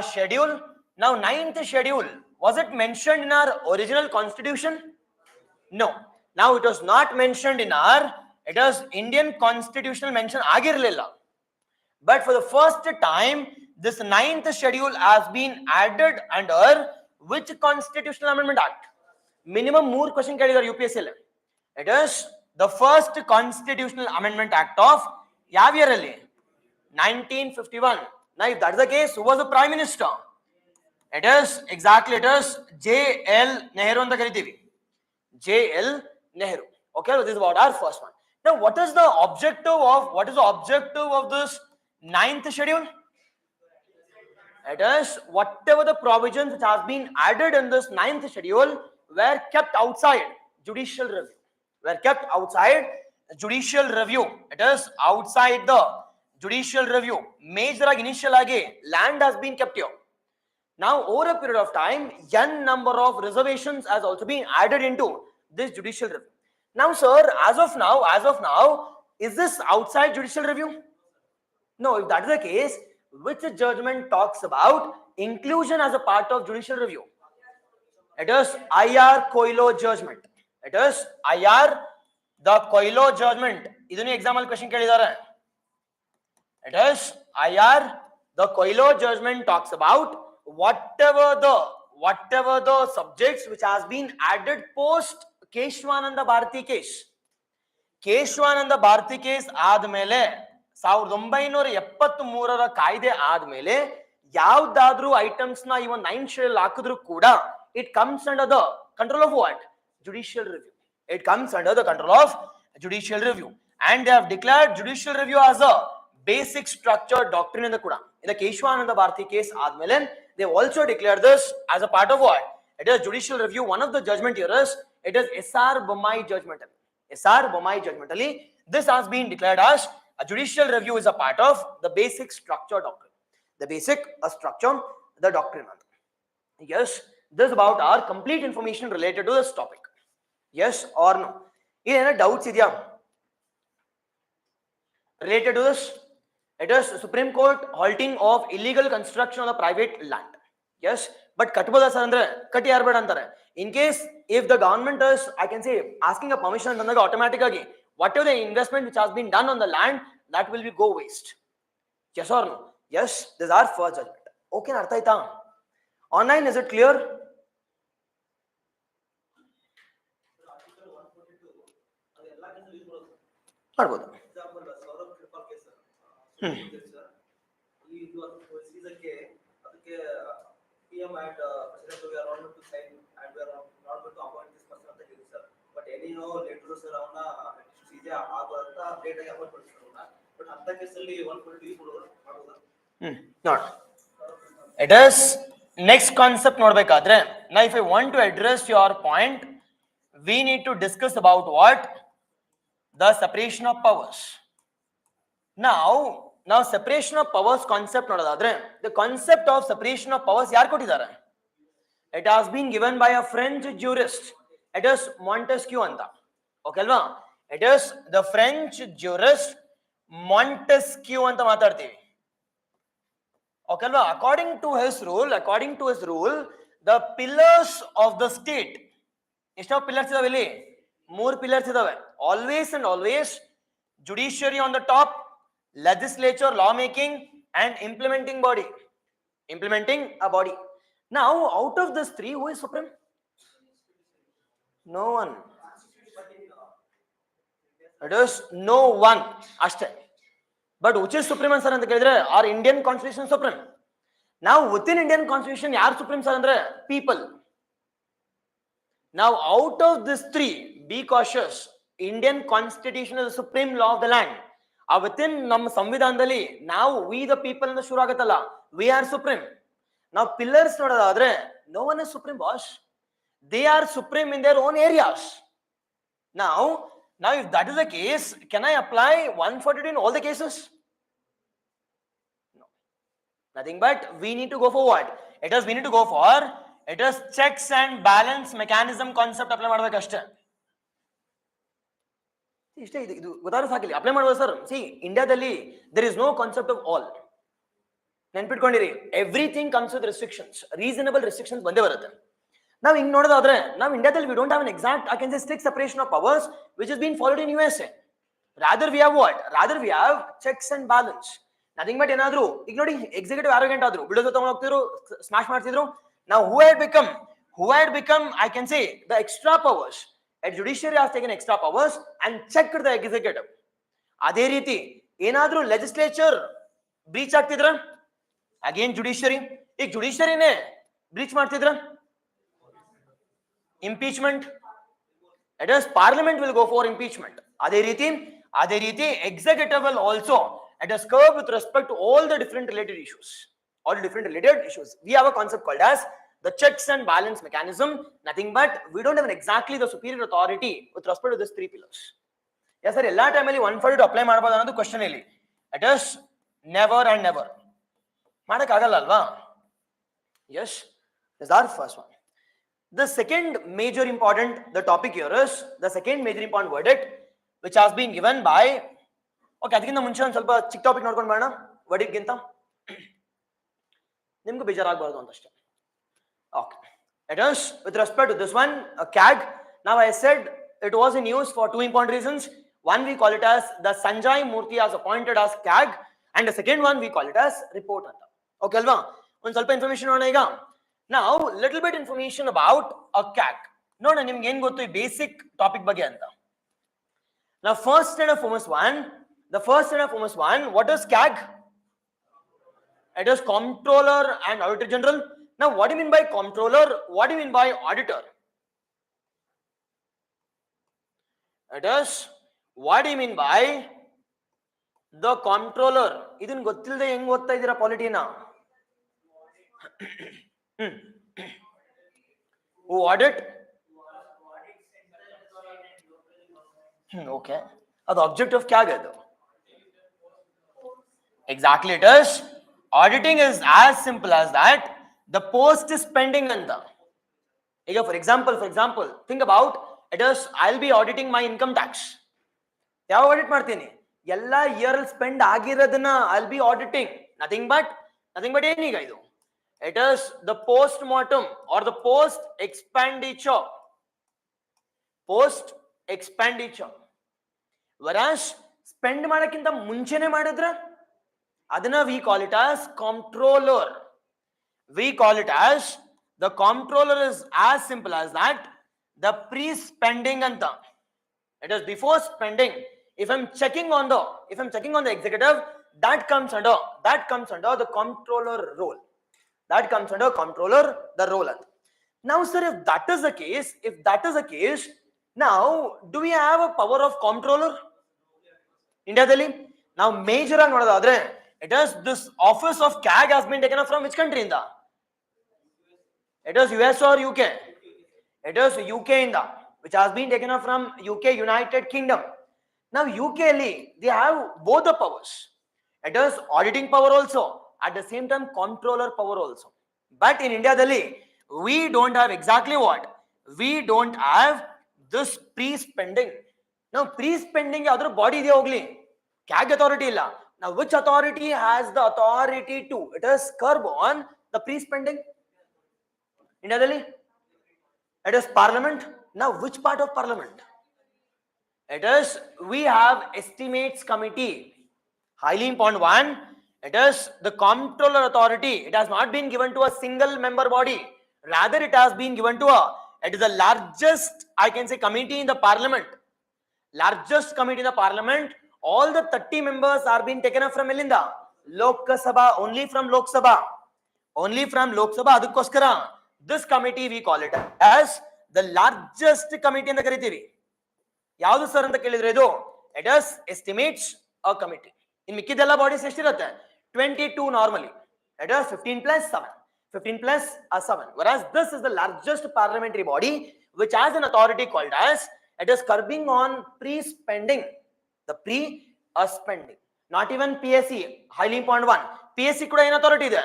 Speaker 1: schedule. Now 9th schedule, was it mentioned in our original constitution? No. Now it was not mentioned in our, it was Indian constitutional mention ಆಗಿರಲಿಲ್ಲ. But for the first time, this 9th schedule has been added under which constitutional amendment act? Minimum 3 question ಕೇಳಿದ್ದಾರೆ UPSC ಅಲ್ಲಿ. It is the first constitutional amendment act of ಯಾವ year ಅಲ್ಲಿ? 1951. Now if that's the case, who was the prime minister? It is exactly, it is J.L. Nehru ಅಂತ ಕರಿತೀವಿ. J.L. Nehru. Okay, so this is about our first one. Now what is the objective of this 9th schedule? It is whatever the provisions which have been added in this 9th schedule were kept outside judicial review. Were kept outside judicial review. It is outside the judicial review. Major initial agi land has been kept here. Now over a period of time, n number of reservations has also been added into this judicial review. Now sir, as of now, is this outside judicial review? No. If that is the case, which judgment talks about inclusion as a part of judicial review? It is IR Coelho judgment. It is IR the Coelho judgment. ಇದನ್ನು example question ಕೇಳಿದ್ದಾರೆ. It is IR the Coelho judgment talks about whatever the subjects which has been added post Keshwananda Bharati case. Keshwananda Bharati case ಆದ್ಮೇಲೆ 1973 ಕಾಯ್ದೆ ಆದ್ಮೇಲೆ ಯಾವ್ದಾದ್ರೂ items ನ ಇವನ್ 9th schedule ಹಾಕಿದ್ರು ಕೂಡ it comes under the control of what? Judicial review. It comes under the control of judicial review, and they have declared judicial review as a basic structure doctrine in the Kuda. In the Keshwananda Bharati case ಆದ್ಮೇಲೆ they also declared this as a part of what? It is judicial review. One of the judgment here is, it is SR Bommai judgment. SR Bommai judgment. This has been declared as a judicial review is a part of the basic structure doctrine. The basic structure, the doctrine. Yes, this is about our complete information related to this topic. Yes or no? Any doubts idya related to this? It is Supreme Court halting of illegal construction on the private land. Yes, but katboda sir andre kati yaar beda antare. In case if the government is, I can say, asking a permission andaga automatically whatever the investment which has been done on the land, that will be go waste. Yes or no? Yes, this is our first judgment. Okay, artha aita? Online, is it clear? ಮಾಡ್ಬೋದು. It is next concept ನೋಡ್ಬೇಕಾದ್ರೆ, now if I want to address your point, we need to discuss about what? The separation of powers. Now separation of powers concept ನೋಡೋದಾದ್ರೆ, the concept of separation of powers ಯಾರು ಕೊಟ್ಟಿದ್ದಾರೆ? It has been given by a French jurist. It is Montesquieu ಅಂತ. Okay ಅಲ್ವಾ? It is the French jurist Montesquieu ಅಂತ ಮಾತಾಡ್ತೀವಿ. Okay ಅಲ್ವಾ? According to his rule, the pillars of the state, ಎಷ್ಟು pillars ಇದಾವೆ ಇಲ್ಲಿ? 3 pillars ಇದಾವೆ. Always and always, judiciary on the top, legislature, lawmaking, and implementing a body. Now, out of this 3, who is supreme? No one. It is no one. Ashte. But which is supreme answer anta kelidre? Our Indian constitution supreme. Now, within Indian constitution, yaar supreme sir andre? People. Now, out of this 3, be cautious. Indian constitution is the supreme law of the land. Within ನಮ್ಮ ಸಂವಿಧಾನದಲ್ಲಿ ನಾವು we the people ಅಂತ ಶುರು ಆಗುತ್ತಲ್ಲ, we are supreme. Now pillars ನೋಡೋದಾದ್ರೆ, no one is supreme, boss. They are supreme in their own areas. Now if that is the case, can I apply 142 in all the cases? No. Nothing but we need to go for what? We need to go for checks and balance mechanism concept apply ಮಾಡಬೇಕಷ್ಟೇ. ಇಷ್ಟೇ ಇದು ಗೊತ್ತಾದ್ರೂ ಸಾಕಿಲ್ಲ apply ಮಾಡ್ಬೋದು sir. See ಇಂಡಿಯಾದಲ್ಲಿ there is no concept of all. ನೆನ್ಪಿಟ್ಕೊಂಡಿರಿ, everything comes with restrictions. Reasonable restrictions ಬಂದೇ ಬರುತ್ತೆ. ನಾವು ಹಿಂಗ್ ನೋಡೋದಾದ್ರೆ ನಾವು ಇಂಡಿಯಾದಲ್ಲಿ we don't have an exact I can say strict separation of powers which is been followed in USA. Rather we have what? Rather we have checks and balance. Nothing but ಏನಾದ್ರು ಈಗ ನೋಡಿ ಎಕ್ಸಿಕ್ಯೂಟಿವ್ ಆರೋಗ್ಯಂಟ್ ಆದ್ರು, ಬಿಡೋದು ತಗೊಂಡು ಹೋಗ್ತಿದ್ರು, smash ಮಾಡ್ತಿದ್ರು. ನಾವು who had become I can say the extra powers. At judiciary has taken extra powers and checked the executive. ಅದೇ ರೀತಿ ಏನಾದ್ರೂ ಲೆಜಿಸ್ಲೇಚರ್ ಬ್ರೀಚ್ ಆಗ್ತಿದ್ರ ಅಗೇನ್ ಜುಡಿಷಿಯರಿ. ಈಗ ಜುಡಿಷಿಯರಿನೇ ಬ್ರೀಚ್ ಮಾಡ್ತಿದ್ರ impeachment. It is parliament will go for impeachment. ಅದೇ ರೀತಿ executive will also it is curb with respect to all the different related issues. We have a concept called as the checks and balance mechanism. Nothing but we don't have exactly the superior authority with respect to these three pillars. Yes sir, ಎಲ್ಲ ಟೈಮಲ್ಲಿ 142 apply ಮಾಡಬಹುದು ಅನ್ನೋದು question ಇಲ್ಲಿ. It is never and never. ಮಾಡಕ್ ಆಗಲ್ಲ ಅಲ್ವಾ? Yes, this is our first one. The second major important the topic here is the second major important verdict which has been given by okay ಅದಕ್ಕಿಂತ ಮುಂಚೆ ಒಂದು ಸ್ವಲ್ಪ ಚಿಕ್ಕ topic ನೋಡ್ಕೊಂಡು ಬರೋಣ. verdict ಗಿಂತ ನಿಮ್ಗೂ ಬೇಜಾರಾಗಬಾರದು ಅಂತಷ್ಟೇ. Okay, it is with respect to this one CAG. Now I said it was in use for two important reasons. One, we call it as the Sanjay Murthy as appointed as CAG, and the second one we call it as report anta. Okay alva, ಒಂದು ಸ್ವಲ್ಪ information ನೋಡೋಣ ಈಗ. Now little bit information about a CAG. ನೋಡೋಣ ನಿಮ್ಗೆ ಏನು ಗೊತ್ತು ಈ basic topic ಬಗ್ಗೆ ಅಂತ. Now first and foremost one, what is CAG? It is Comptroller and Auditor General. Now what do you mean by Comptroller? What do you mean by Auditor? It is what do you mean by the Comptroller? ಇದನ್ನ ಗೊತ್ತಿಲ್ಲದೆ ಹೆಂಗ್ ಓದ್ತಾ ಇದ್ದೀರಾ ಪಾಲಿಟಿನ? Who audit? Okay, ಅದು object of CAG ಅದು. Exactly, it is. Auditing is as simple as that. The post is pending anta. ಈಗ for example think about it is I'll be auditing my income tax. ಯಾವ audit ಮಾಡ್ತೀನಿ? ಎಲ್ಲ year ಅಲ್ಲಿ spend ಆಗಿರೋದನ್ನ I'll be auditing. nothing but ಏನೀಗ ಇದು? It is the post mortem or the post expenditure. Whereas spend ಮಾಡಕ್ಕಿಂತ ಮುಂಚೆನೆ ಮಾಡಿದ್ರೆ ಅದನ್ನ we call it as comptroller. We call it as the comptroller is as simple as that. The pre-spending anta. It is before spending. If I'm checking on the executive, that comes under the comptroller role. The role. Now sir, if that is the case, now do we have a power of comptroller? Indiaದಲ್ಲಿ ನಾವು major ಆಗಿ ನೋಡೋದಾದ್ರೆ it is this office of CAG has been taken up from which country inda? It is US or UK? It is UK inda, which has been taken up from UK, United Kingdom. Now UK li they have both the powers. It is auditing power also, at the same time comptroller power also. But in India dali we don't have exactly what? We don't have this pre-spending. Now pre-spending adar body ide hogli, CAG authority illa. Now which authority has the authority to? It is curb on the pre-spending. Indiaದಲ್ಲಿ it is Parliament. Now which part of Parliament? It is we have estimates committee. Highly important one. It is the comptroller authority. It has not been given to a single member body. Rather it has been given to it is the largest I can say committee in the Parliament. All the 30 members are being taken up from Elinda. Lok Sabha, only from Lok Sabha. Adukoskara, this committee we call it as the largest committee in the Karitivi. Yadu sir anta kelidre idu? It is estimates a committee. In Mikidella bodies estirutte 22 normally. It is 15 plus 7. Whereas this is the largest parliamentary body which has an authority called as it is curbing on pre-spending. The pre-spending. Not even PSC. Highly important one. PSC kuda ಏನು authority ಇದೆ?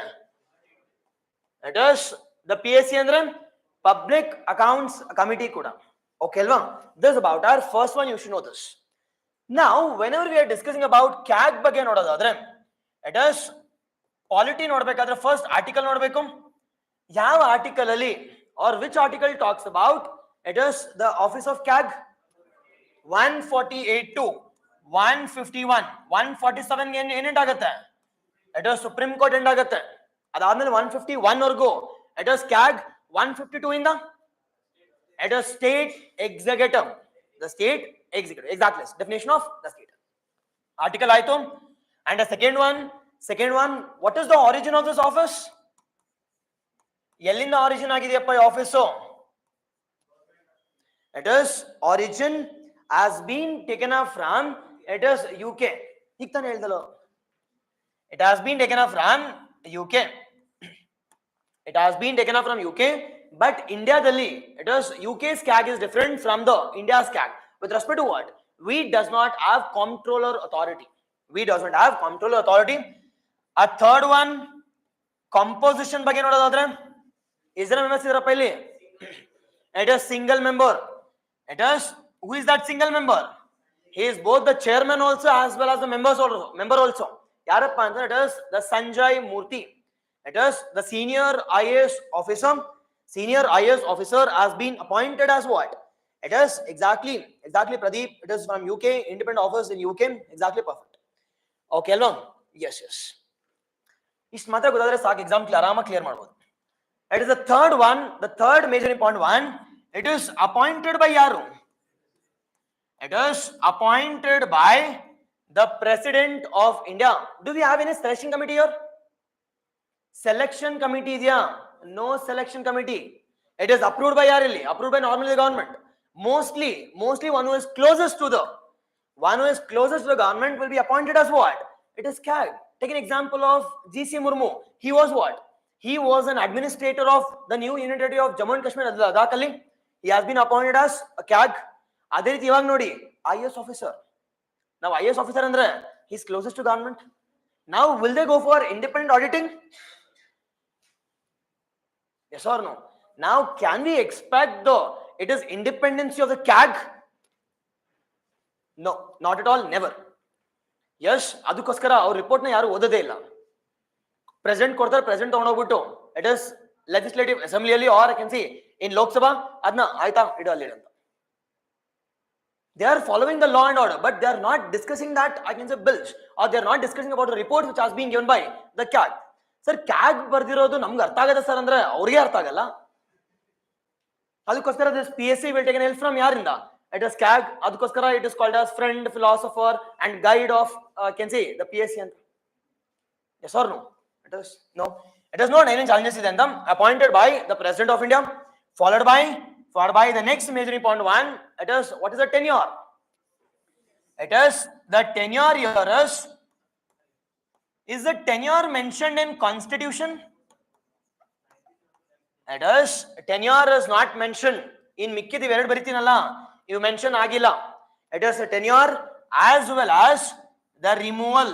Speaker 1: It is the PSC ಅಂದ್ರೆ Public Accounts Committee kuda. Okay alva? This is about our first one. You should know this. Now, whenever we are discussing about CAG ಬಗ್ಗೆ ನೋಡೋದಾದ್ರೆ, it is polity ನೋಡ್ಬೇಕಾದ್ರೆ first article ನೋಡ್ಬೇಕು. ಯಾವ article ಅಲ್ಲಿ or which article talks about it is the office of CAG? 148 to 151, 147 ಏನೇಂಟ್ ಆಗುತ್ತೆ? It is Supreme Court end ಆಗುತ್ತೆ. ಅದಾದ್ಮೇಲೆ 151 ವರೆಗೂ it is CAG. 152 ಇಂದ it is state executive. The state executive. Exactly. Definition of the state. Article ಆಯ್ತು. And the second one, what is the origin of this office? ಎಲ್ಲಿಂದ origin ಆಗಿದೆಯಪ್ಪ ಈ office? It is origin has been taken up from it is UK. ಈಗ ತಾನೇ ಹೇಳ್ದಲ್ಲ. It has been taken up from UK. It has been taken up from UK, but Indiaದಲ್ಲಿ it is UK's CAG is different from the India's CAG. With respect to what? We does not have comptroller authority. We does not have comptroller authority. A third one, composition ಬಗ್ಗೆ ನೋಡೋದಾದ್ರೆ ಇಸ್ರ members ಇದ್ರಪ್ಪ ಇಲ್ಲಿ. It is single member. It is, who is that single member? He is both the chairman also as well as the member also. ಯಾರಪ್ಪ ಅಂದ್ರೆ it is the Sanjay Murthy. It is the senior IAS officer. Senior IAS officer has been appointed as what? It is exactly Pradeep. It is from UK, independent office in UK. Exactly perfect. Okay along? Yes. ಇಷ್ಟು ಮಾತ್ರ ಗೊತ್ತಾದ್ರೆ ಸಾಕು, exam ಆರಾಮಾಗಿ clear ಮಾಡ್ಬೋದು. It is the third one, the third major important one. It is appointed by ಯಾರು? It is appointed by the President of India. Do we have any selection committee here? Selection committee ಇದೆಯಾ? No selection committee. It is approved by ಯಾರಲ್ಲಿ? Approved by normally the government. Mostly one who is closest to the government will be appointed as what? It is CAG. Take an example of G.C. Murmu. He was what? He was an administrator of the new union territory of Jammu and Kashmir, Ladakh ಅಲ್ಲಿ. He has been appointed as a CAG. ಅದೇ ರೀತಿ ಇವಾಗ ನೋಡಿ IAS officer. Now IAS officer ಅಂದ್ರೆ he is closest to government. Now will they go for independent auditing? Yes or no? Now can we expect it is independency of the CAG? No, not at all, never. Yes, ಅದಕ್ಕೋಸ್ಕರ ಅವ್ರ report ನ ಯಾರು ಓದೋದೇ ಇಲ್ಲ. Present ಕೊಡ್ತಾರೆ, present ತಗೊಂಡೋಗ್ಬಿಟ್ಟು it is legislative ಅಸೆಂಬ್ಲಿಯಲ್ಲಿ R I can see ಇನ್ ಲೋಕಸಭಾ ಅದನ್ನ ಆಯ್ತಾ ಇಡು ಅಲ್ಲಿ ಅಂತ. They are following the law and order, but they are not discussing that I can say bills, or they are not discussing about the report which has been given by the CAG. Sir, CAG ಬರ್ದಿರೋದು ನಮ್ಗೆ ಅರ್ಥ ಆಗತ್ತೆ sir ಅಂದ್ರೆ ಅವ್ರಿಗೆ ಅರ್ಥ ಆಗಲ್ಲ. ಅದಕ್ಕೋಸ್ಕರ this PSC will take an help from ಯಾರಿಂದ? It is CAG. ಅದಕ್ಕೋಸ್ಕರ it is called as friend, philosopher and guide of can say the PSC ಅಂತ. Yes or no? It is no. It is not any challenges ಇದೆ ಅಂತ. Appointed by the President of India, followed by the next major important one. It is, what is the tenure? It is the tenure here is the tenure mentioned in Constitution? It is, tenure is not mentioned in ಮಿಕ್ಕಿದ ಎರಡು ಬರಿತೀನಲ್ಲ you mention ಆಗಿಲ್ಲ. It is a tenure as well as the removal.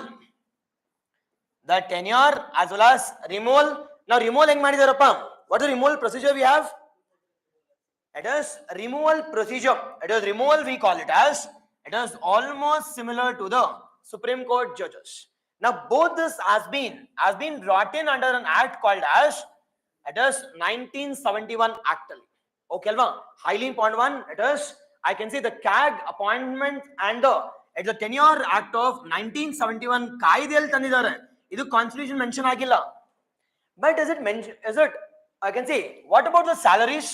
Speaker 1: The tenure as well as removal. Now removal ಹೆಂಗ್ ಮಾಡಿದಾರಪ್ಪ? What is the removal procedure we have? It is removal procedure. It is removal, we call it as, it is almost similar to the Supreme Court judges. Now both this has been brought in under an act called as, it is 1971 act. Okay alva? Highly important one. It is, I can say the CAG appointment and the tenure act of 1971 ಕಾಯ್ದೆಯಲ್ಲಿ ತಂದಿದ್ದಾರೆ. ಇದು constitution mention ಆಗಿಲ್ಲ. But is it I can say, what about the salaries?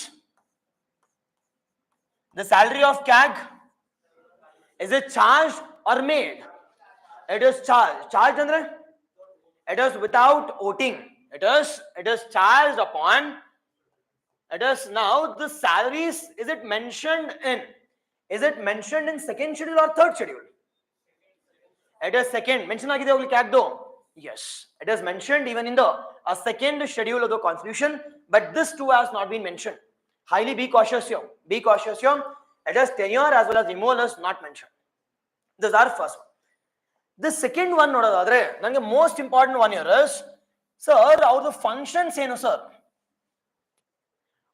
Speaker 1: The salary of CAG, is it charged or made? It is charged. Charged andre it is without voting. It is charged upon. It is now the salaries. Is it mentioned in second schedule or third schedule? It is second. Mention agide hogli CAG do. Yes, it is mentioned even in the second schedule of the Constitution, but this too has not been mentioned. Highly be cautious here. It is tenure as well as removal is not mentioned. This is our first one. The second one nodadadre nange most important one here is, sir, how the functions ಏನು sir?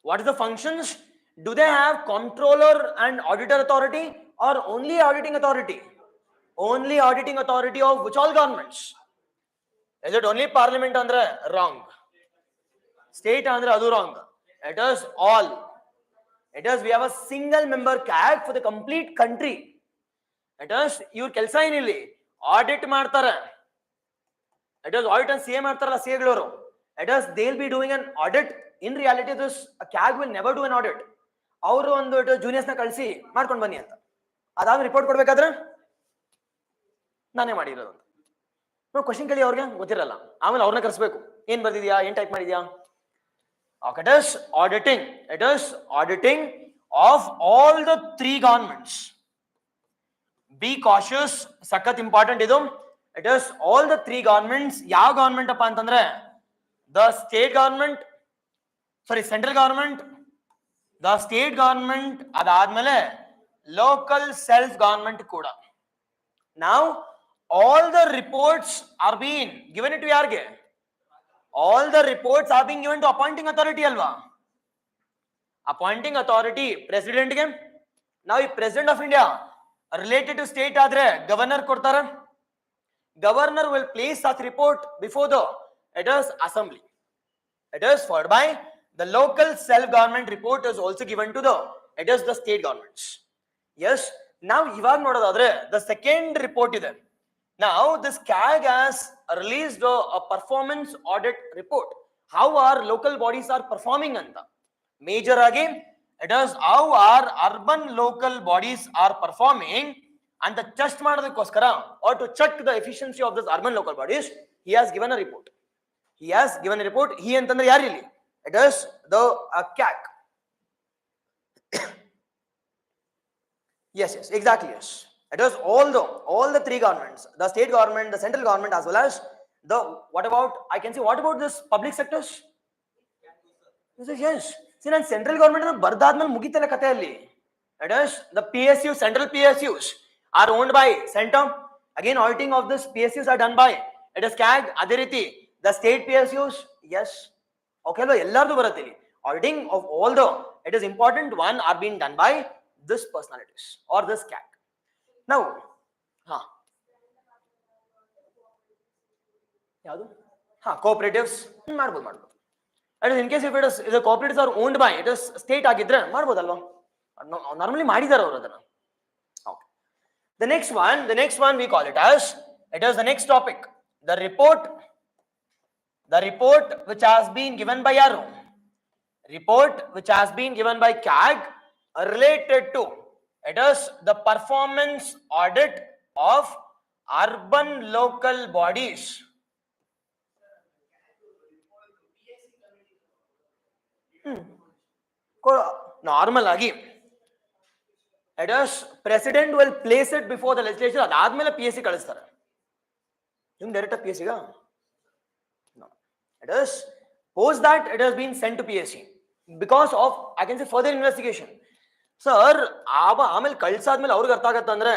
Speaker 1: What is the functions? Do they have controller and auditor authority or only auditing authority? only auditing authority of which all governments? Is it only parliament andre? Wrong. State andre adu wrong. It is all. It is, we have a single member CAG for the complete country. It is, your kelsa ಏನili audit ಮಾಡ್ತಾರೆ. It is audit and CA ಮಾಡ್ತಾರಲ್ಲ CA ಗಳವರು. It is, they'll be doing an audit. In reality, this CAG will never do an audit. ಅವರು ಒಂದು juniors ನ ಕಳಿಸಿ ಮಾಡ್ಕೊಂಡು ಬನ್ನಿ ಅಂತ. ಅದಾದ್ಮೇಲೆ ರಿಪೋರ್ಟ್ ಕೊಡ್ಬೇಕಾದ್ರೆ ನಾನೇ ಮಾಡಿರೋದು ಅಂತ. ನಾವು ಕ್ವಶನ್ ಕೇಳಿ ಅವ್ರಿಗೆ ಗೊತ್ತಿರಲ್ಲ, ಆಮೇಲೆ ಅವ್ರನ್ನ ಕರೆಸ್ಬೇಕು. ಏನ್ ಬರ್ದಿದ್ಯಾ, ಏನ್ ಟೈಪ್ ಮಾಡಿದ್ಯಾ. It is auditing. It is auditing of all the three governments. Be cautious. Sakat important idu. It is all the three governments. Yav government appa antandre the state government, sorry, central government, the state government, adadmele local self government kuda. Now all the reports are being given it to yarge. All the reports are being given to appointing authority alva. Appointing authority president ge. Now if president of India related to state adre governor kodtara. Governor will place such report before the assembly. It is followed by the local self government report is also given to the state governments. Yes. Now ivaga nododadre the second report ide. Now this CAG has released a performance audit report. How our local bodies are performing anta. Major again, it is how our urban local bodies are performing, and the just madadakkoskara or to check the efficiency of this urban local bodies, he has given a report. He has given a report. He antandre yaru illi? It is the CAG. Yes, exactly, yes. It is all the three governments, the state government, the central government, as well as the, what about this public sectors? Yes. See, and central government bardadmal mugitala kate alli. It is the PSU, central PSUs are owned by center. Again, auditing of this PSUs are done by, it is CAG. Adiriti, the state PSUs, yes. Okay, ellardu baratte illi. Auditing of all the, it is important one, are being done by this personalities or this CAG. Now, cooperatives, ಮಾಡ್ಬೋದು. It is in case if it is, if the cooperatives are owned by, it is state ಆಗಿದ್ರೆ ಮಾಡ್ಬೋದಲ್ವಾ. Normally ಮಾಡಿದಾರೆ ಅವರು ಅದನ್ನ. Okay. The next one we call it as, it is the next topic. The report which has been given by yaru? Report which has been given by CAG related to, it is the performance audit of urban local bodies. Normal agi, it is president will place it before the legislature. Adadmele PSC ಕಳಿಸ್ತಾರೆ. ನಿಮ್ಗೆ direct PSC ga? No. It is post that it has been sent to PSC because of, I can say, further investigation. Sir ಆಮೇಲೆ ಕಳ್ಸಾದ್ಮೇಲೆ ಅವ್ರಿಗೆ ಅರ್ಥ ಆಗತ್ತ ಅಂದ್ರೆ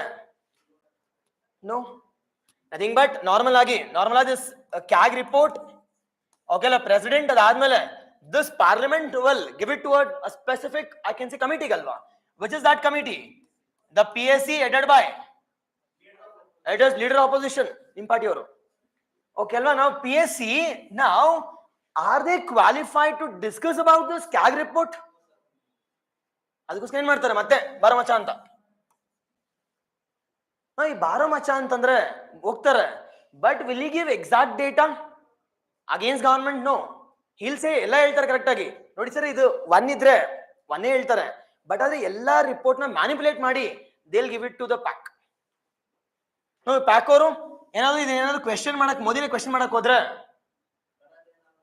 Speaker 1: no, nothing but normal ಆಗಿ this CAG report. Okay ಅಲ್ಲ, president ಅದಾದ್ಮೇಲೆ this parliament will give it to a specific, I can say, committee galva. Which is that committee? The PSC headed by, it is leader opposition in party ಅವರು. Okay alva, now PSC, now are they qualified to discuss about this CAG report? ಅದಕ್ಕೋಸ್ಕರ ಏನ್ ಮಾಡ್ತಾರೆ, ಮತ್ತೆ ಬಾರೋ ಮಚ್ಚ ಅಂತ. ಈ ಬಾರೋ ಮಚ್ಚ ಅಂತಂದ್ರೆ ಹೋಗ್ತಾರೆ, but will he give exact data against government? No. He'll say ಎಲ್ಲ ಹೇಳ್ತಾರೆ ಕರೆಕ್ಟ್ ಆಗಿ. ನೋಡಿ ಸರ್, ಇದು ಒನ್ ಇದ್ರೆ ಒನ್ನೇ ಹೇಳ್ತಾರೆ, ಬಟ್ ಆದ್ರೆ ಎಲ್ಲಾ ರಿಪೋರ್ಟ್ ನ ಮ್ಯಾನಿಪುಲೇಟ್ ಮಾಡಿ they'll give it to the PAC. PAC ಅವರು ಏನಾದ್ರು ಕ್ವೆಶ್ಚನ್ ಮಾಡಕ್, ಮೋದಿನೇ ಕ್ವೆಶ್ಚನ್ ಮಾಡಕ್ ಹೋದ್ರೆ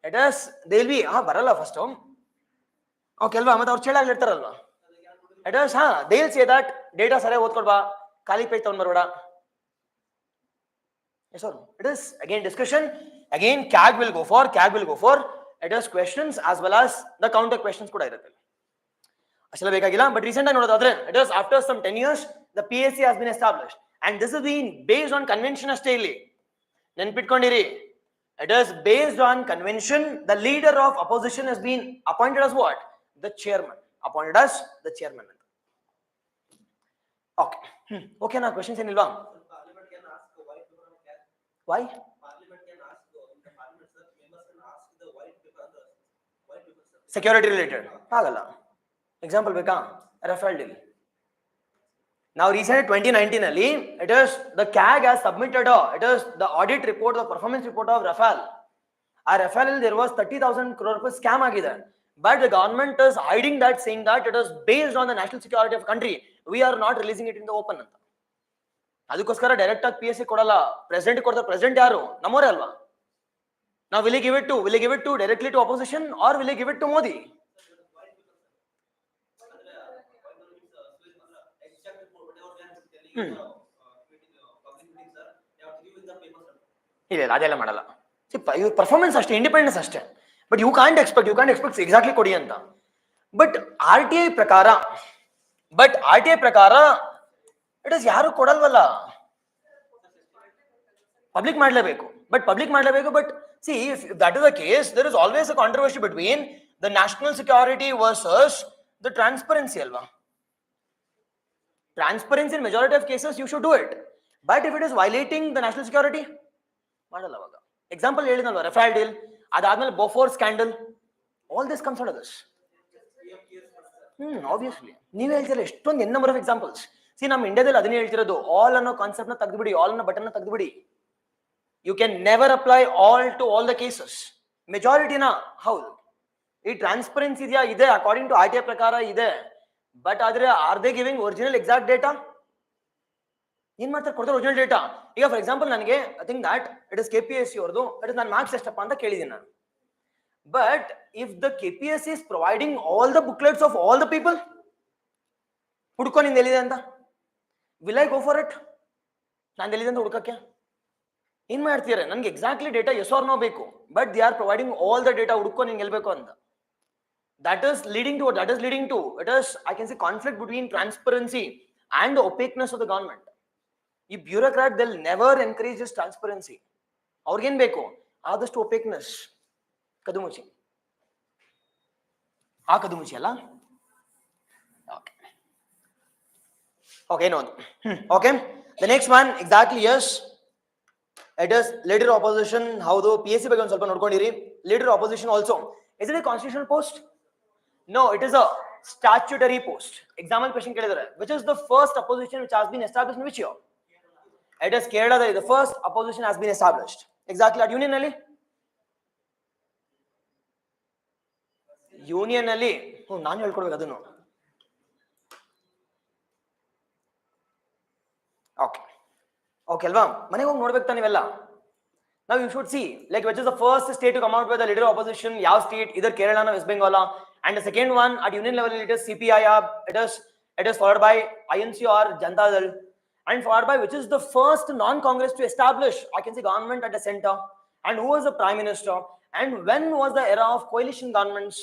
Speaker 1: ಇಟ್ ಇಸ್ ದೇಲ್ ಬಿ ಬರಲ್ಲ ಫಸ್ಟ್. ಓಕೆ ಅಲ್ವಾ, ಮತ್ತೆ ಅವ್ರು ಚೇಳಾಗ್ಲಿರ್ತಾರಲ್ವಾ. It is, they'll say that data ಸರಿಯಾಗಿ ಓದ್ಕೊಡ್ಬಾ, ಖಾಲಿ ಪೇಜ್ ತಗೊಂಡ್ ಬರಬೇಡ. Yes or no? It is again discussion. Again CAG will go for it is questions as well as the counter questions ಕೂಡ ಇರುತ್ತೆ. ಅಷ್ಟೆಲ್ಲ ಬೇಕಾಗಿಲ್ಲ. ಬಟ್ ರೀಸೆಂಟ್ ಆಗಿ ನೋಡೋದಾದ್ರೆ, it is after some 10 years the PSC has been established, and this is being based on convention ಅಷ್ಟೇ ಇಲ್ಲಿ. ನೆನ್ಪಿಟ್ಕೊಂಡಿರಿ, it is based on convention. The leader of opposition has been appointed as what? The chairman. Appointed as the chairman. Okay. Okay, now questions ಏನಿಲ್ವಾ? Why? Security related ಆಗಲ್ಲ. Example ಬೇಕಾ? Rafale deal. Now recently 2019 ಅಲ್ಲಿ it is the CAG has submitted it is the audit report, the performance report of Rafale. A Rafale there was 30,000 crore rupees scam ಆಗಿದೆ. But the government is hiding that, saying that it is based on the national security of country. We are not releasing it in the open ಅಂತ. ಅದಕ್ಕೋಸ್ಕರ direct ಆಗಿ PSC ಕೊಡಲ್ಲ, president ಕೊಡ್ತಾರೆ. President ಯಾರು? ನಮ್ಮೋರೇ ಅಲ್ವಾ? Now will he give it to directly to opposition or will he give it to Modi? ಇಲ್ಲ ಅದೆಲ್ಲ ಮಾಡಲ್ಲ. ಇವ್ರ ಪರ್ಫಾರ್ಮೆನ್ಸ್ ಅಷ್ಟೇ, ಇಂಡಿಪೆಂಡೆನ್ಸ್ ಅಷ್ಟೇ. But you can't expect exactly ಕೊಡಿ ಅಂತ. ಬಟ್ ಆರ್ ಟಿ ಐ ಪ್ರಕಾರ ಇಟ್ ಇಸ್ ಯಾರು ಕೊಡಲ್ವಲ್ಲ. ಪಬ್ಲಿಕ್ ಮಾಡಲೇಬೇಕು. But see, if that is the case, there is always a controversy between the national security versus the transparency alva. Transparency in majority of cases you should do it, but if it is violating the national security ಮಾಡಲ್ಲ ಅವಾಗ. Example ಹೇಳಿದ್ನಲ್ವಾ, Rafale deal, ಅದಾದ್ಮೇಲೆ Bofors scandal, all this comes out of this. Obviously ನೀವೇ ಹೇಳ್ತೀರ ಎಷ್ಟೊಂದು n number of examples. See ನಮ್ಮ ಇಂಡಿಯಾದಲ್ಲಿ ಅದನ್ನೇ ಹೇಳ್ತಿರೋದು, ಆಲ್ ಅನ್ನೋ ಕಾನ್ಸೆಪ್ಟ್ ನ ತೆಗೆದುಬಿಡಿ, ಆಲ್ ಅನ್ನೋ ಬಟನ್ ನ ತೆಗೆದುಬಿಡಿ. You can never apply all to all the cases. Majority na ಹೌದು, ಈ ಟ್ರಾನ್ಸ್ಪರೆನ್ಸಿ ಇದೆಯಾ? ಇದೆ, ಅಕಾರ್ಡಿಂಗ್ ಟು RTI ಪ್ರಕಾರ ಇದೆ. ಬಟ್ ಆದ್ರೆ are they giving original exact data? ಏನ್ ಮಾಡ್ತಾರೆ? ಕೊಡ್ತಾರೆ ಒರಿಜಿನಲ್ ಡೇಟಾ. ಈಗ ಫಾರ್ ಎಕ್ಸಾಂಪಲ್ ನನಗೆ I think that it is KPSC ಅವ್ರದ್ದು, ಇಟ್ ಇಸ್ ನನ್ನ ಮಾರ್ಕ್ಸ್ ಎಷ್ಟಪ್ಪ ಅಂತ ಕೇಳಿದ್ದೀನಿ ನಾನು. But if the KPSC is providing all the booklets of all the people, ಹುಡ್ಕೊ ನಿಂದ ಎಲ್ಲಿದೆ ಅಂತ, will I go for it? ನಾನು ಎಲ್ಲಿದೆ ಅಂತ ಹುಡ್ಕಕ್ಕೆ ಏನ್ ಮಾಡ್ತೀರಾ? ನನ್ಗೆ exactly data yes or no ಬೇಕು, but they are providing all the data, ಹುಡ್ಕೊ ನಿಂಗೆ ಗೆಲ್ಬೇಕು ಅಂತ. That is leading to it is, I can say, conflict between transparency and the opaqueness of the government. ಈ bureaucrat they'll never encourage this transparency. ಅವ್ರಿಗೇನ್ ಬೇಕು? ಆದಷ್ಟು opaqueness. ಕದುಮುಚಿ ಅಲ್ಲ? Okay, no. Okay, the next one exactly, yes, it is leader opposition. ಹೌದು, PSC ಬಗ್ಗೆ ಒಂದು ಸ್ವಲ್ಪ ನೋಡ್ಕೊಂಡಿರಿ. Leader opposition also, is it a constitutional post? No, it is a statutory post. Example question ಕೇಳಿದರೆ, which is the first opposition which has been established in which year? It is Kerala. The first opposition has been established exactly at union ಅಲ್ಲಿ. ನಾನು ಹೇಳ್ಕೊಡ್ಬೇಕು ಅದನ್ನು. Okay ಅಲ್ವಾ? ಮನೆಗೆ ಹೋಗಿ ನೋಡ್ಬೇಕು ತಾನೆ ಇವೆಲ್ಲ. Now you should see, like, which is the first state to come out with the leader opposition. ಯಾವ state? either Kerala or West Bengal. And the second one at union level, it is CPIR. It is followed by INC or Janata Dal, and followed by which is the first non-Congress to establish, I can say, government at the center, and who was the prime minister, and when was the era of coalition governments.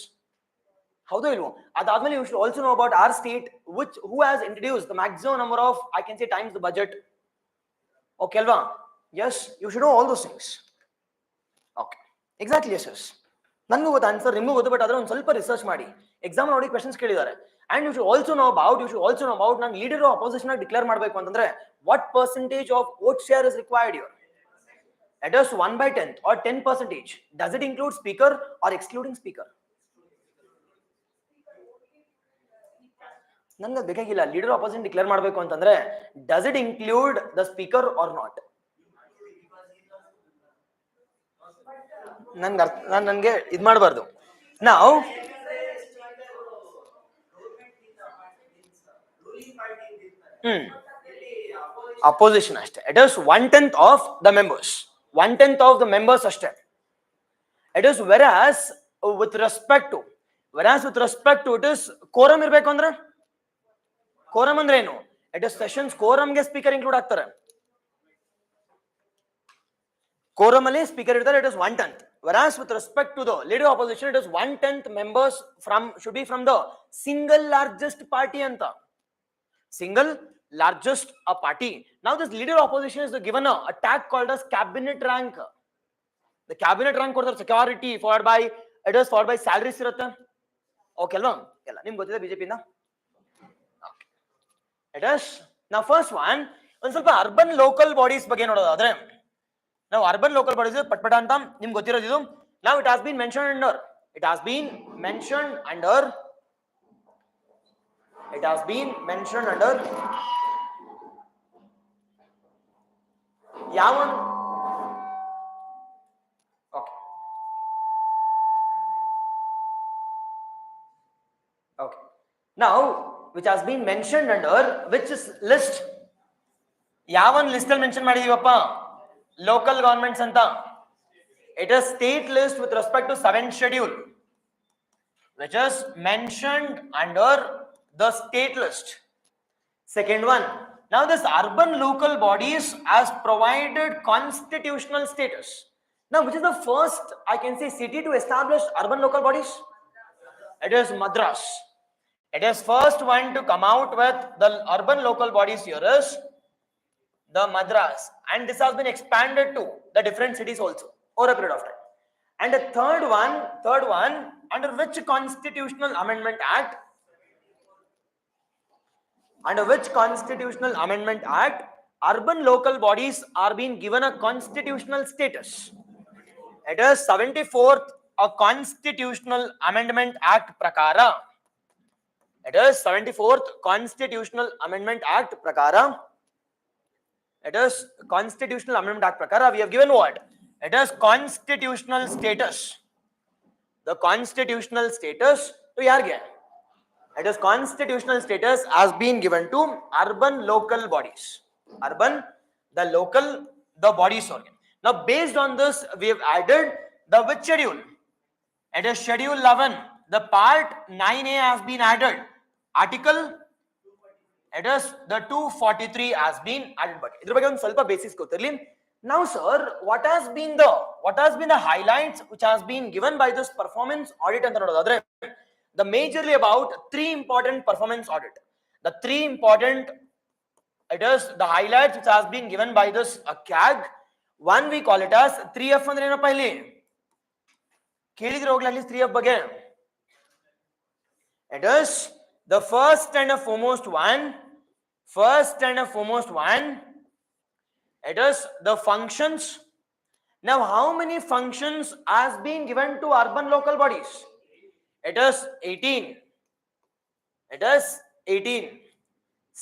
Speaker 1: ಹೌದು ಇಲ್ವೋ? ಅದಾದ್ಮೇಲೆ you should also know about our state, who has introduced the maximum number of, I can say, times the budget. Okay alva? Yes, you should know all those things. Okay, exactly, yes. ನನಗೂ ಗೊತ್ತು answer, ನಿಮಗೂ ಗೊತ್ತು, but ಅದರ ಒಂದು ಸ್ವಲ್ಪ research ಮಾಡಿ. Exam ನೋಡಿ questions ಕೇಳಿದ್ದಾರೆ. And you should also know about ನಾನು ಲೀಡರ್ ಅಪೋಸಿಷನ್ ಆಗಿ ಡಿಕ್ಲೇರ್ ಮಾಡಬೇಕು ಅಂತಂದ್ರೆ what percentage of vote share is required your? It is 1/10 or 10%. Does it include speaker or excluding speaker? ನನ್ಗೆ ಬೇಕಾಗಿಲ್ಲ. ಲೀಡರ್ ಅಪೋಸಿಷನ್ ಡಿಕ್ಲೇರ್ ಮಾಡಬೇಕು ಅಂತಂದ್ರೆ does it include the speaker or not? ನನ್ಗೆ ಇದ್ ಮಾಡಬಾರ್ದು. ನಾವು ಅಪೋಸಿಷನ್ ಅಷ್ಟೇ. It is 1/10 of the members, 1/10 of the members ಅಷ್ಟೇ. It is whereas with respect to it is quorum ಇರ್ಬೇಕು ಅಂದ್ರೆ, quorum ಅಂದ್ರೆ ಏನು? ಇಟ್ ಇಸ್ ಸೆಷನ್ಸ್, quorumಗೆ ಸ್ಪೀಕರ್ ಇನ್ಕ್ಲೂಡ್ ಆಗ್ತಾರೆ. quorum ಅಲ್ಲಿ ಸ್ಪೀಕರ್ ಇರ್ತಾರೆ. It is 1/10. Whereas with respect to the leader opposition, it is 1/10 members should be from the single largest party anta. Single largest a party. Now this leader opposition is given a tag called as cabinet rank. The cabinet rank ಕೊಡ್ತಾರೆ security followed by salaries ಇರುತ್ತೆ. Okay ಅಲ್ವಾ? ಎಲ್ಲ ನಿಮ್ಗೆ ಗೊತ್ತಿದೆ BJP ಇಂದ. Okay, it is now first one ಒಂದು ಸ್ವಲ್ಪ urban local bodies ಬಗ್ಗೆ ನೋಡೋದಾದ್ರೆ, Now urban local bodies patpata anta nimge gottirodu idu. Now it has been mentioned under yavan. Okay. Okay. Now which has been mentioned under which is list? Yavan list al mention madidivappa local governments anta. It is state list with respect to 7th schedule, which is mentioned under the state list. Second one, now this urban local bodies has provided constitutional status. Now which is the first, I can say, city to establish urban local bodies? It is Madras. It is first one to come out with the urban local bodies here is the Madras, and this has been expanded to the different cities also over a period of time. And the third one, under which constitutional amendment act? Under which constitutional amendment act urban local bodies are being given a constitutional status? It is 74th a constitutional amendment act prakara. It is 74th constitutional amendment act prakara. It is constitutional amendment act prakara. We have given what? It is constitutional status. The constitutional status to yarge. It is constitutional status has been given to urban local bodies. The bodies organ. Now based on this we have added the which schedule? It is schedule 11. The part 9A has been added. Article, it is the 243 has been added. But idra ಬಗ್ಗೆ ಒಂದು ಸ್ವಲ್ಪ basics ಗೊತ್ತಿರಲಿ. Now sir, what has been the highlights which has been given by this performance audit ಅಂತ ನೋಡೋದಾದ್ರೆ the majorly about 3 important performance audit. The 3 important, it is the highlights which has been given by this CAG. One we call it as 3F ಅಂದ್ರೆ ಏನಪ್ಪ ಇಲ್ಲಿ ಕೇಳಿದ್ರೆ ಹೋಗ್ಲಿ at least 3F ಬಗ್ಗೆ. It is the first and foremost one, it is the functions. Now how many functions has been given to urban local bodies? It is 18.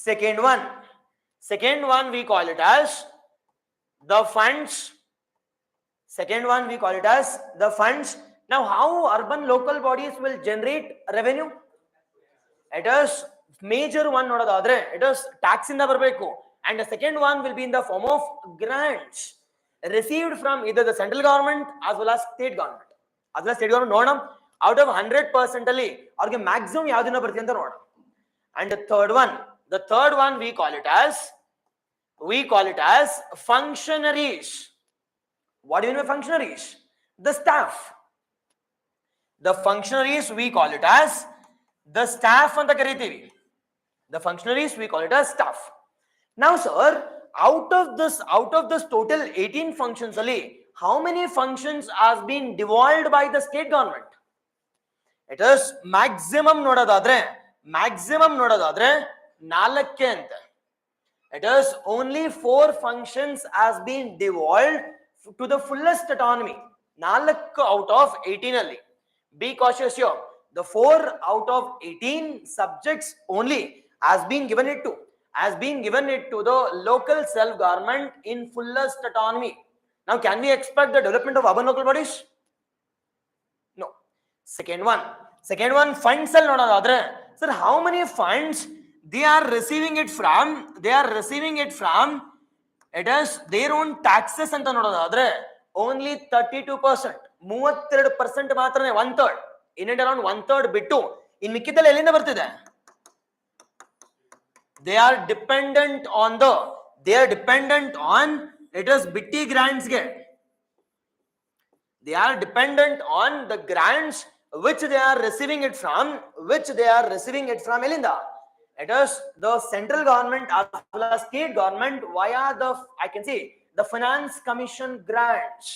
Speaker 1: Second one we call it as the funds. Now how urban local bodies will generate revenue? It is major one nodadadre, it is tax inda barbeku, and the second one will be in the form of grants received from either the central government as well as state government. ನೋಡೋಣ out of 100% ಅಲ್ಲಿ ಅವ್ರಿಗೆ maximum ಯಾವ್ದನ್ನ ಬರುತ್ತೆ ಅಂತ ನೋಡೋಣ. And the third one we call it as functionaries. What do you mean by functionaries? The staff. The functionaries we call it as the staff anta ಕರೀತೀವಿ. The functionaries we call it as staff. Now sir, out of this total 18 functions ali, how many functions has been devolved by the state government? It is maximum ನೋಡೋದಾದ್ರೆ 4 ಅಂತ. It is only 4 functions has been devolved to the fullest autonomy. 4 out of 18 ಅಲ್ಲಿ. Be cautious here. The 4 out of 18 subjects only has been given it to the local self government in fullest autonomy. Now can we expect the development of urban local bodies? No. Second one funds al nodadadre, sir, how many funds they are receiving it from? It is their own taxes anta nodadadre only 32%. 32% ಮಾತ್ರನೇ, 1/3 in and around 1/3 ಬಿಟ್ಟು ಇನ್ನು ಮಿಕ್ಕಿದೆಲ್ಲ ಎಲ್ಲಿಂದ ಬರ್ತಿದೆ? They are dependent on it is bitti grants ge. They are dependent on the grants which they are receiving it from elinda. It is the central government as well as state government via the, I can say, the finance commission grants.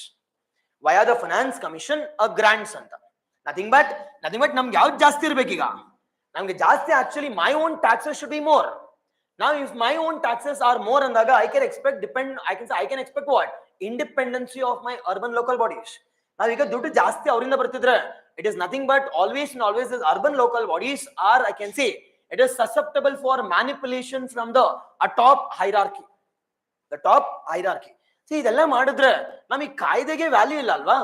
Speaker 1: Via the finance commission grants anta. Nothing but namge yav ಜಾಸ್ತಿ ಇರಬೇಕೀಗ? ನಮಗೆ ಜಾಸ್ತಿ actually my own taxes should be more. Now if my own taxes are more andaga I can expect what? Independency of my urban local bodies. Now ಈಗ ದುಡ್ಡು ಜಾಸ್ತಿ ಅವರಿಂದ ಬರ್ತಿದ್ರೆ it is nothing but always and always the urban local bodies are, I can say, it is susceptible for manipulation from the top hierarchy. The top hierarchy. See, ಇದೆಲ್ಲ ಮಾಡಿದ್ರೆ ನಮಗೆ ಕಾಯ್ದೆಗೆ value ಇಲ್ಲ ಅಲ್ವಾ?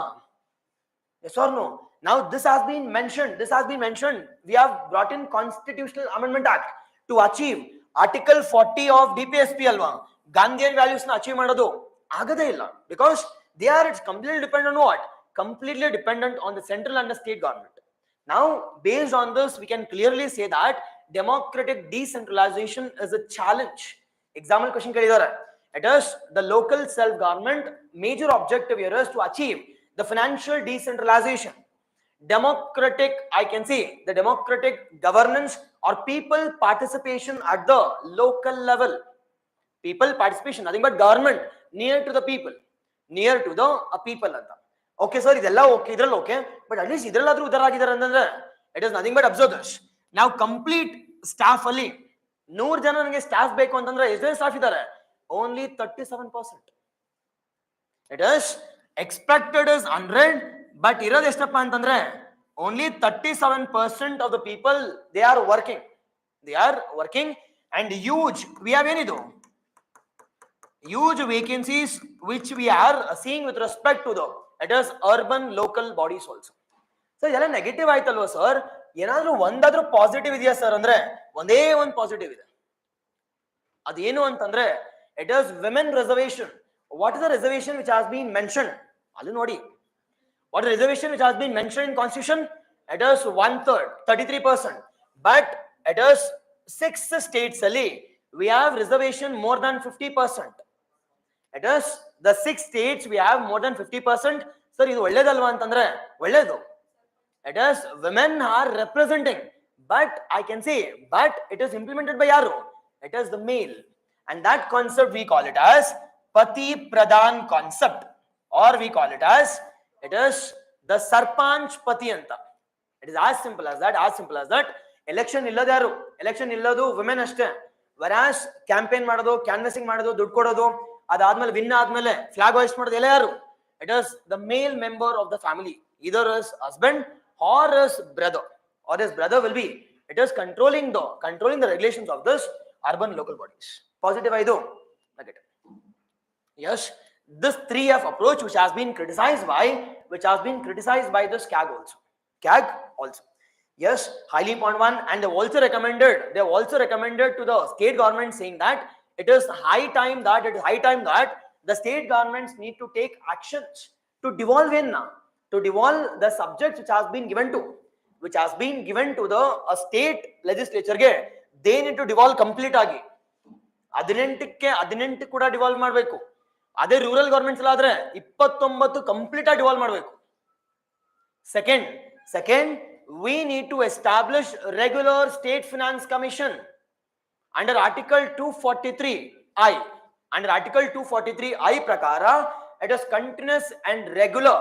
Speaker 1: Yes or no? Now this has been mentioned. We have brought in Constitutional Amendment Act to achieve Article 40 of DPSP alva. Gandhian values na achieve ಮಾಡೋದು ಆಗದೇ ಇಲ್ಲ, because it's completely dependent on what? Completely dependent on the central and the state government. Now, based on this, we can clearly say that democratic decentralization is a challenge. Example question ಕೇಳಿದ್ದಾರೆ. It is the local self-government major objective here is to achieve the financial decentralization. Democratic, I can say, the democratic governance or people participation at the local level. People participation, nothing but government near to the people. Near to the people. Okay, sir, idella okay, idral okay, but at least idraladru udar agidare antandre it is nothing but observe this. Now complete staff ಅಲ್ಲಿ 100 ಜನ ನನಗೆ staff ಬೇಕು ಅಂತಂದ್ರೆ ಎಷ್ಟು ಜನ staff ಇದ್ದಾರೆ? Only 37%. It is expected is 100, but ಇರೋದು ಎಷ್ಟಪ್ಪ ಅಂತಂದ್ರೆ only 37% of the people they are working. They are working, and huge, we have ಏನಿದು huge vacancies which we are seeing with respect to the it is urban local bodies also. So ಇದೆಲ್ಲ negative ಆಯ್ತಲ್ವಾ sir? ಏನಾದ್ರೂ ಒಂದಾದ್ರೂ positive ಇದೆಯಾ sir ಅಂದ್ರೆ ಒಂದೇ ಒಂದು positive ಇದೆ. ಅದೇನು ಅಂತಂದ್ರೆ it is women reservation. What is the reservation which has been mentioned? ಅಲ್ಲಿ ನೋಡಿ, what is the reservation which has been mentioned in constitution? It is 1/3, 33%, but it is 6 states ಅಲ್ಲಿ we have reservation more than 50%. It is the 6 states we have more than 50%. Sir, ಇದು ಒಳ್ಳೇದಲ್ವಾ ಅಂತಂದ್ರೆ ಒಳ್ಳೇದು. It is women are representing, but I can say, but it is implemented by yaru? It is the male, and that concept we call it as Pati Pradhan concept, or we call it as it is the Sarpanch Pati anta. It is as simple as that, as simple as that. Election illadu yaru? Election illadu women ashte. Whereas campaign ಮಾಡೋದು, canvassing ಮಾಡೋದು, ದುಡ್ಡು ಕೊಡೋದು, ಅದಾದ್ಮೇಲೆ win ಆದ್ಮೇಲೆ flag ಹೋಯಿಸ್ಟ್ ಮಾಡೋದು ಎಲ್ಲ ಯಾರು? It is the male member of the family, either his husband or his brother, or his brother will be, it is controlling the regulations of this urban local bodies. Positive aidu, negative. Yes, this 3F approach which has been criticized by this CAG also. Yes, highly important one, and they also recommended to the state government saying that it is high time that the state governments need to take actions to devolve the subjects which has been given to the state legislature ge, they need to devolve complete agi 18 ಕೂಡ devolve ಮಾಡಬೇಕು. ಅದೇ rural governments ಎಲ್ಲ ಆದ್ರೆ 29 complete ಆಗಿ devolve ಮಾಡಬೇಕು. Second, we need to establish regular state finance commission under Article 243I. Under Article 243I prakara, it is continuous and regular.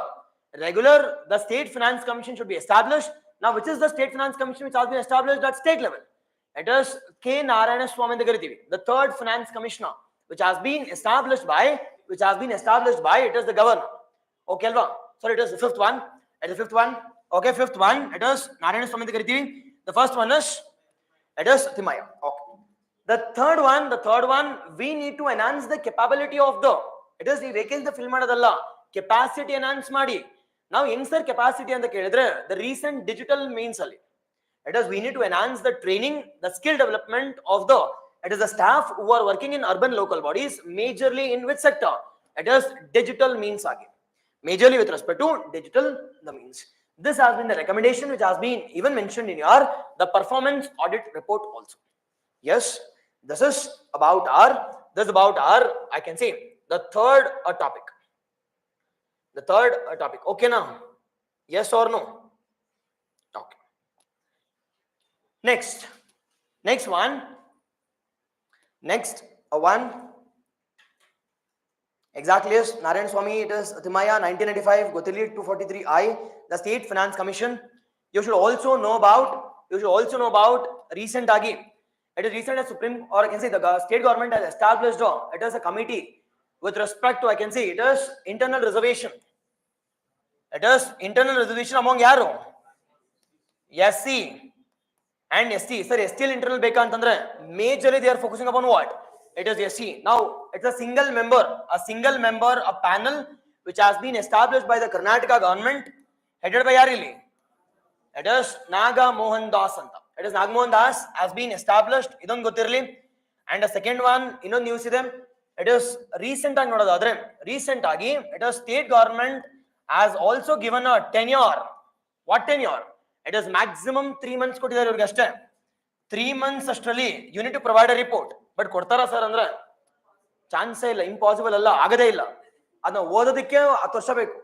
Speaker 1: The state finance commission should be established. Now, which is the state finance commission which has been established at state level? It is K. Narayana Swamy Garitivi, the third finance commissioner, which has been established by it is the governor. Okay, alva. So it is the fifth one. Okay, fifth one. It is Narayana Swamy Garitivi. The first one is it is Thimaya. Okay. The third one, we need to enhance the capability of the. It is the vacancy the film madadalla. Capacity enhance ಮಾಡಿ. Now, ಹೆಂಗ್ sir capacity ಅಂತ ಕೇಳಿದ್ರೆ the recent digital means ಅಲ್ಲಿ. It is we need to enhance the training, the skill development of the. It is the staff who are working in urban local bodies, majorly in which sector? It is digital means again. Majorly with respect to digital the means. This has been the recommendation which has been even mentioned in your the performance audit report also. Yes, this is about our I can say the third topic. The third topic. Okay now? Yes or no? Okay. Next one. Exactly, yes. Narayan Swamy, it is Thimaya, 1995, Gotili 243I, the State Finance Commission. You should also know about recent agi. It is recent as Supreme, or I can say the state government has established it as a committee with respect to, I can see it is internal reservation. It is internal reservation among yaru SC and ST. Sir, ST internal beka antandre majorly they are focusing upon what? It is SC. Now it's a single member, a panel which has been established by the Karnataka government, headed by Yarili. It is Naga Mohan Das anta. It is Naga Mohan Das has been established. Idon gotirli. And the second one, news ide. It is recent agi nodadadre. Recent agi, it is state government has also given a tenure. What tenure? It is maximum 3 months ಕೊಟ್ಟಿದ್ದಾರೆ ಇವರಿಗೆ ಅಷ್ಟೇ. 3 months ಅಷ್ಟರಲ್ಲಿ you need to provide a report. But ಕೊಡ್ತಾರಾ sir ಅಂದ್ರೆ ಚಾನ್ಸೇ ಇಲ್ಲ, impossible ಅಲ್ಲ, ಆಗದೇ ಇಲ್ಲ. ಅದನ್ನ ಓದೋದಕ್ಕೆ 10 ವರ್ಷ ಬೇಕು.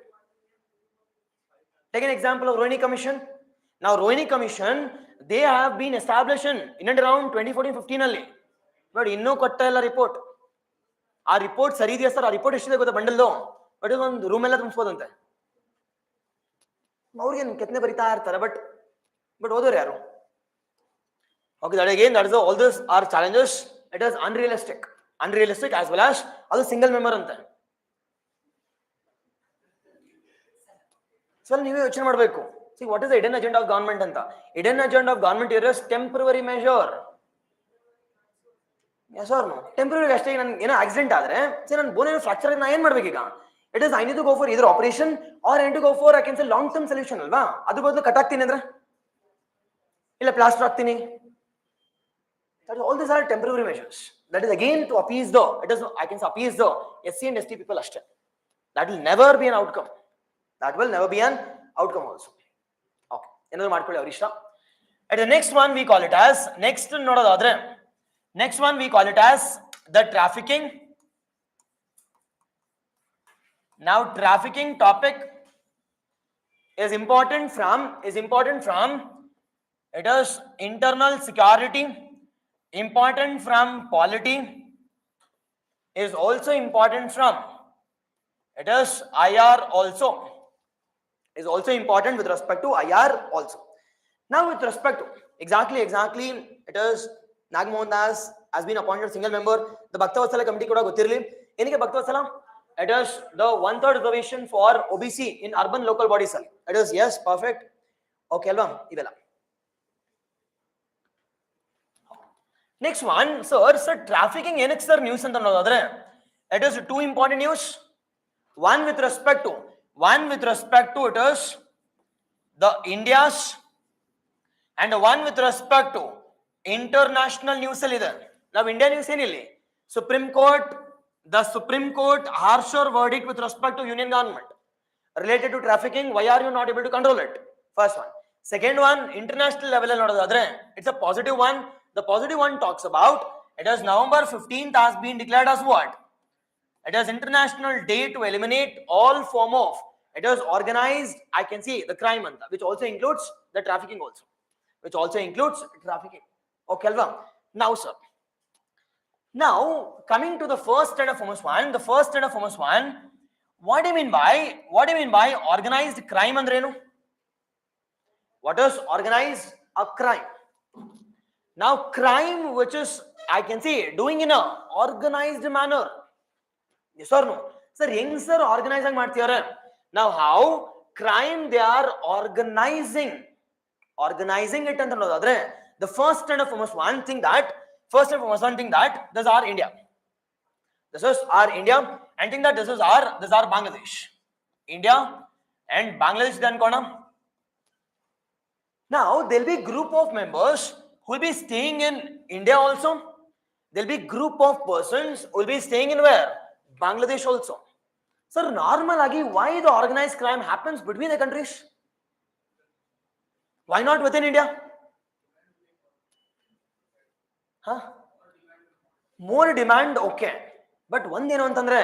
Speaker 1: Take an example of Rohini Commission. Now Rohini Commission, they have been established in and around 2014-15 ಅಲ್ಲಿ. ಬಟ್ ಇನ್ನೂ ಕೊಟ್ಟ ಇಲ್ಲ ರಿಪೋರ್ಟ್. ಆ ರಿಪೋರ್ಟ್ ಸರಿ ಇದೆಯಾ ಸರ್? ಆ ರಿಪೋರ್ಟ್ ಎಷ್ಟಿದೆ ಗೊತ್ತಾ ಬಂಡಲ್ದು? ಬಟ್ ಒಂದು ರೂಮ್ ಎಲ್ಲ ತುಂಬಿಸ್ಬೋದಂತೆ. ಅವ್ರಿಗೆ ಕೆತ್ತನೆ ಬರಿತಾ ಇರ್ತಾರೆ, ಬಟ್ ಓದೋರು ಯಾರು? Okay, that again, that is all these are challenges. It is unrealistic as well as ಅದು ಸಿಂಗಲ್ ಮೆಂಬರ್ ಅಂತ. ಸೊ ನೀವೇ ಯೋಚನೆ ಮಾಡಬೇಕು. See, what is the hidden agenda of government ಅಂತ? Hidden agenda of government is temporary measure. Yes or no? Temporary ಅಷ್ಟೇ. ನನ್ಗೆ ಏನೋ accident ಆದ್ರೆ ನನ್ನ ಬೋನ್ ಏನೋ ಫ್ರಾಕ್ಚರ್ ಆಗಿ ನಾ ಏನ್ ಮಾಡ್ಬೇಕೀಗ? It is I need to go for either operation or I need to go for, I can say, long term solution ಅಲ್ವಾ? ಅದ್ರ ಬದಲು ಕಟ್ ಆಗ್ತೀನಿ ಅಂದ್ರೆ ಇಲ್ಲ ಪ್ಲಾಸ್ಟರ್ ಆಗ್ತೀನಿ. That is, all these are temporary measures. That is again to appease the, it is, I can say, appease the SC and ST people ashte. That will never be an outcome. That will never be an outcome also. Okay. Another ಮಾಡ್ಕೊಳ್ಳಿ ಅವರ ಇಷ್ಟ. And the next one we call it as, next ನೋಡೋದಾದ್ರೆ next one we call it as the trafficking. Now trafficking topic is important from it is internal security, important from polity, is also important from it is IR also, is also important with respect to IR also. Now with respect to exactly it is Naga Mohan Das has been appointed single member. The Bhaktavatsala committee kuda ಗೊತ್ತಿರಲಿ. ಏನಕ್ಕೆ Bhaktavatsala? It is the 1/3 reservation for OBC in urban local bodies. It is, yes, perfect. Okay alva ಇದೆಲ್ಲ. Next one, sir trafficking ಏನಕ್ಕೆ sir news ಅಂತ ನೋಡೋದಾದ್ರೆ it is two important news. One with respect to it is the India's, and one with respect to international news ಅಲ್ಲಿ ಇದೆ. ನಾವು India news ಏನಿಲ್ಲ. The Supreme Court harsher verdict with respect to union government related to trafficking. Why are you not able to control it? First one. Second one, international level ಅಲ್ಲಿ ನೋಡೋದಾದ್ರೆ it's a positive one. The positive one talks about it is November 15th has been declared as what? It is International Day to eliminate all form of, it is organized, I can see, the crime anta, which also includes the trafficking also, Okay alva? Now sir, now coming to the first and foremost one, what do you mean by organized crime andrenu? What is organized a crime? Now crime which is, I can see, doing in a organized manner. Yes or no? Sir, ಹೆಂಗ್ sir organize ಆಗಿ ಮಾಡ್ತಿದ್ದಾರೆ? Now how crime they are organizing it ಅಂತ ನೋಡೋದಾದ್ರೆ the first and foremost one thing that this is our India. And think that this is our Bangladesh. India and Bangladesh then kona. Now there will be group of members who will be staying in India also. There will be group of persons who will be staying in where? Bangladesh also. Sir, normal agi why the organized crime happens between the countries? Why not within India? More demand, okay. But one ಏನು ಅಂತಂದ್ರೆ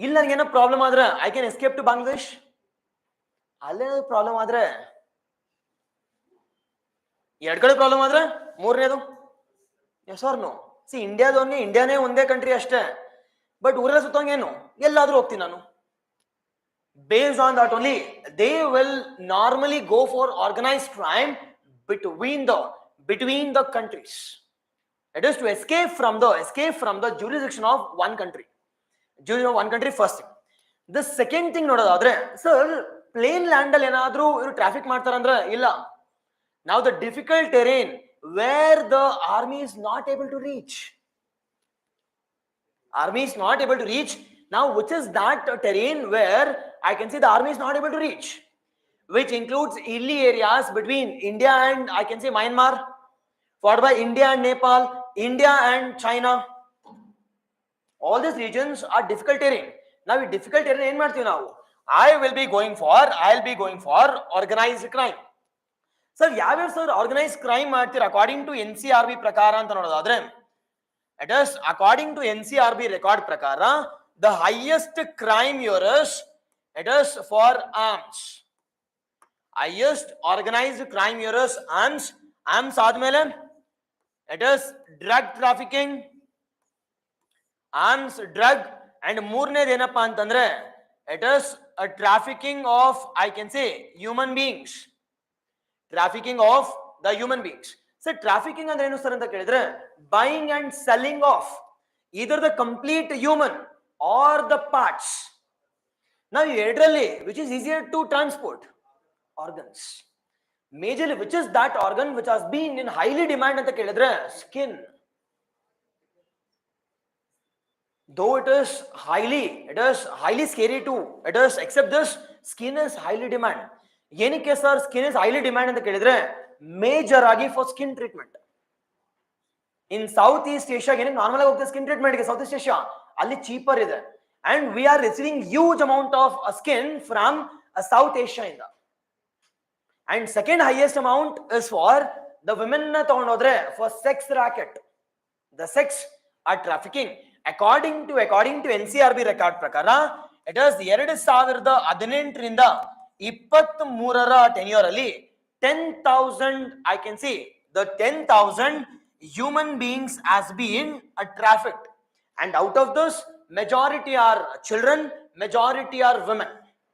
Speaker 1: ಇಲ್ಲ ನನಗೇನೋ problem ಆದ್ರೆ I can escape to Bangladesh. ಅಲ್ಲೇ problem ಆದ್ರೆ ಎರಡು ಕಡೆ problem ಆದ್ರೆ ಮೂರನೇದು. Yes or no? See, ಇಂಡಿಯಾನೇ ಒಂದೇ ಕಂಟ್ರಿ ಅಷ್ಟೇ. ಬಟ್ ಊರೆಲ್ಲ ಸುತ್ತಂಗೇನು ಎಲ್ಲಾದ್ರೂ ಹೋಗ್ತೀನಿ ನಾನು. Based on that only, they will normally go for organized crime between the countries. It is to escape from the jurisdiction of one country. one country first thing. The second thing ನೋಡೋದಾದ್ರೆ sir plane land ಅಲ್ಲಿ ಏನಾದ್ರೂ ಇವರು traffic ಮಾಡ್ತಾರಂದ್ರೆ ಇಲ್ಲ. Now the difficult terrain where the army is not able to reach. Army is not able to reach. Now which is that terrain where I can say the army is not able to reach, which includes hilly areas between India and I can say Myanmar, followed by India and Nepal, India and China. All these regions are difficult terrain. Now in difficult terrain ಏನು ಮಾಡ್ತೀವಿ ನಾವು? I'll be going for organized crime. Sir, ಯಾವ್ಯಾವ sir organise crime ಮಾಡ್ತೀರಾ according to NCRB ಪ್ರಕಾರ ಅಂತ ನೋಡೋದಾದ್ರೆ, it is according to NCRB record ಪ್ರಕಾರ the highest crime years it is for arms. Highest organized crime years arms ಆದ್ಮೇಲೆ it is drug trafficking, arms, drug, and ಮೂರನೇದು ಏನಪ್ಪಾ ಅಂತಂದ್ರೆ it is a trafficking of I can say human beings. Trafficking of the human beings. So trafficking ಅಂದ್ರೆ ಏನು sir ಅಂತ ಕೇಳಿದ್ರೆ buying and selling of either the complete human or the parts. Now ಎರಡರಲ್ಲಿ which is easier to transport? Organs. Majorly which is that organ which has been in highly demand ಅಂತ ಕೇಳಿದ್ರೆ skin. Though it is highly scary too, it is except this skin is highly demand. ಏನಕ್ಕೆ sir skin is highly demand ಅಂತ ಕೇಳಿದ್ರೆ major ಆಗಿ for skin treatment. In south east Asia ಏನಕ್ಕೆ normal ಆಗಿ ಹೋಗ್ತದೆ skin ಟ್ರೀಟ್ಮೆಂಟ್ಗೆ, ಸೌತ್ ಈಸ್ಟ್ ಏಷ್ಯಾ ಅಲ್ಲಿ cheaper ಇದೆ. And we are receiving huge amount of skin from south Asia ಇಂದ. And second highest amount is for the women ತಗೊಂಡೋದ್ರೆ for sex racket, the sex or trafficking. According to NCRB record ಪ್ರಕಾರ it is 2018ರಿಂದ 23ರ tenure ಅಲ್ಲಿ 10,000 I can say the 10,000 human beings has been trafficked, and out of this majority are children, majority are women.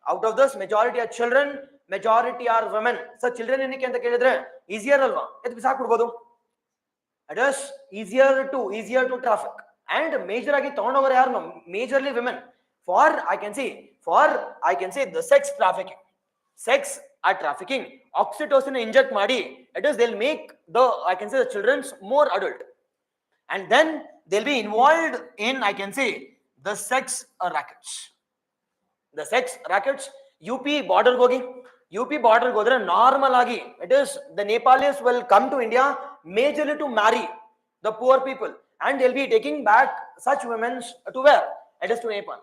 Speaker 1: Out of this majority are children, majority are women. So children ಏನಕ್ಕೆ ಅಂತ ಕೇಳಿದ್ರೆ easier ಅಲ್ವಾ, ಎದ್ದು ಬಿಸಾಕ್ಬಿಡ್ಬೋದು. It is easier to traffic, and major ಆಗಿ ತಗೊಂಡೋಗೋರು ಯಾರು? Majorly women. For I can say the sex trafficking. Sex are trafficking. Oxytocin inject ಮಾಡಿ it is they'll make the I can say the children's more adult, and then they'll be involved in I can say the sex rackets. The sex rackets UP border ಹೋದ್ರೆ normal ಆಗಿ it is the Nepalis will come to India majorly to marry the poor people, and they'll be taking back such women to where? It is to Nepal.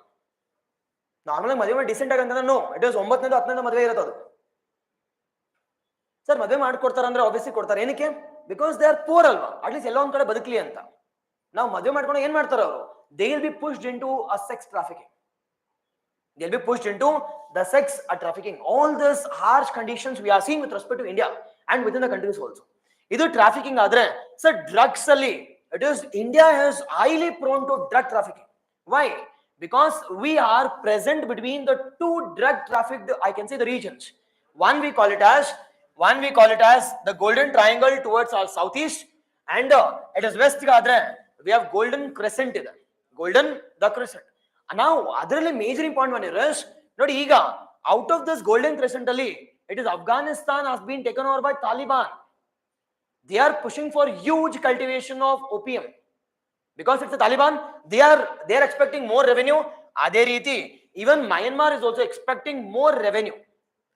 Speaker 1: Normal ಆಗಿ ಮದುವೆ decent ಆಗಿ ಅಂತಂದ್ರೆ no, it is 9ನೇದು 10ನೇದು ಮದುವೆ ಇರುತ್ತೆ ಅದು. Sir ಮದುವೆ ಮಾಡ್ಕೊಡ್ತಾರೆ ಅಂದ್ರೆ ಆಬ್ವಿಯಸ್ಲಿ ಕೊಡ್ತಾರೆ. ಏನಕ್ಕೆ? ಬಿಕಾಸ್ ದೇ ಆರ್ ಪೂರ್ ಅಲ್ವಾ, ಅಟ್ಲೀಸ್ಟ್ ಎಲ್ಲ ಒಂದ್ ಕಡೆ ಬದುಕಲಿ ಅಂತ. ನಾವು ಮದುವೆ ಮಾಡ್ಕೊಂಡು ಏನ್ ಮಾಡ್ತಾರೆ ಅವರು? They will be pushed into a sex trafficking. They will be pushed into the sex trafficking. All this harsh conditions we are seeing with respect to India and with in the countries also. ಇದು trafficking ಆದ್ರೆ sir drugs ಅಲ್ಲಿ it is India is highly prone to drug trafficking. Why? Because we are present between the two drug trafficked I can say the regions. One we call it as the golden triangle towards our southeast, and it is west gadre we have golden crescent ide, golden the crescent. Now adralli major important one is nodi iga out of this golden crescent alli it is Afghanistan has been taken over by Taliban. They are pushing for huge cultivation of opium. Because it's the Taliban, they are expecting more revenue. Ade reeti even Myanmar is also expecting more revenue.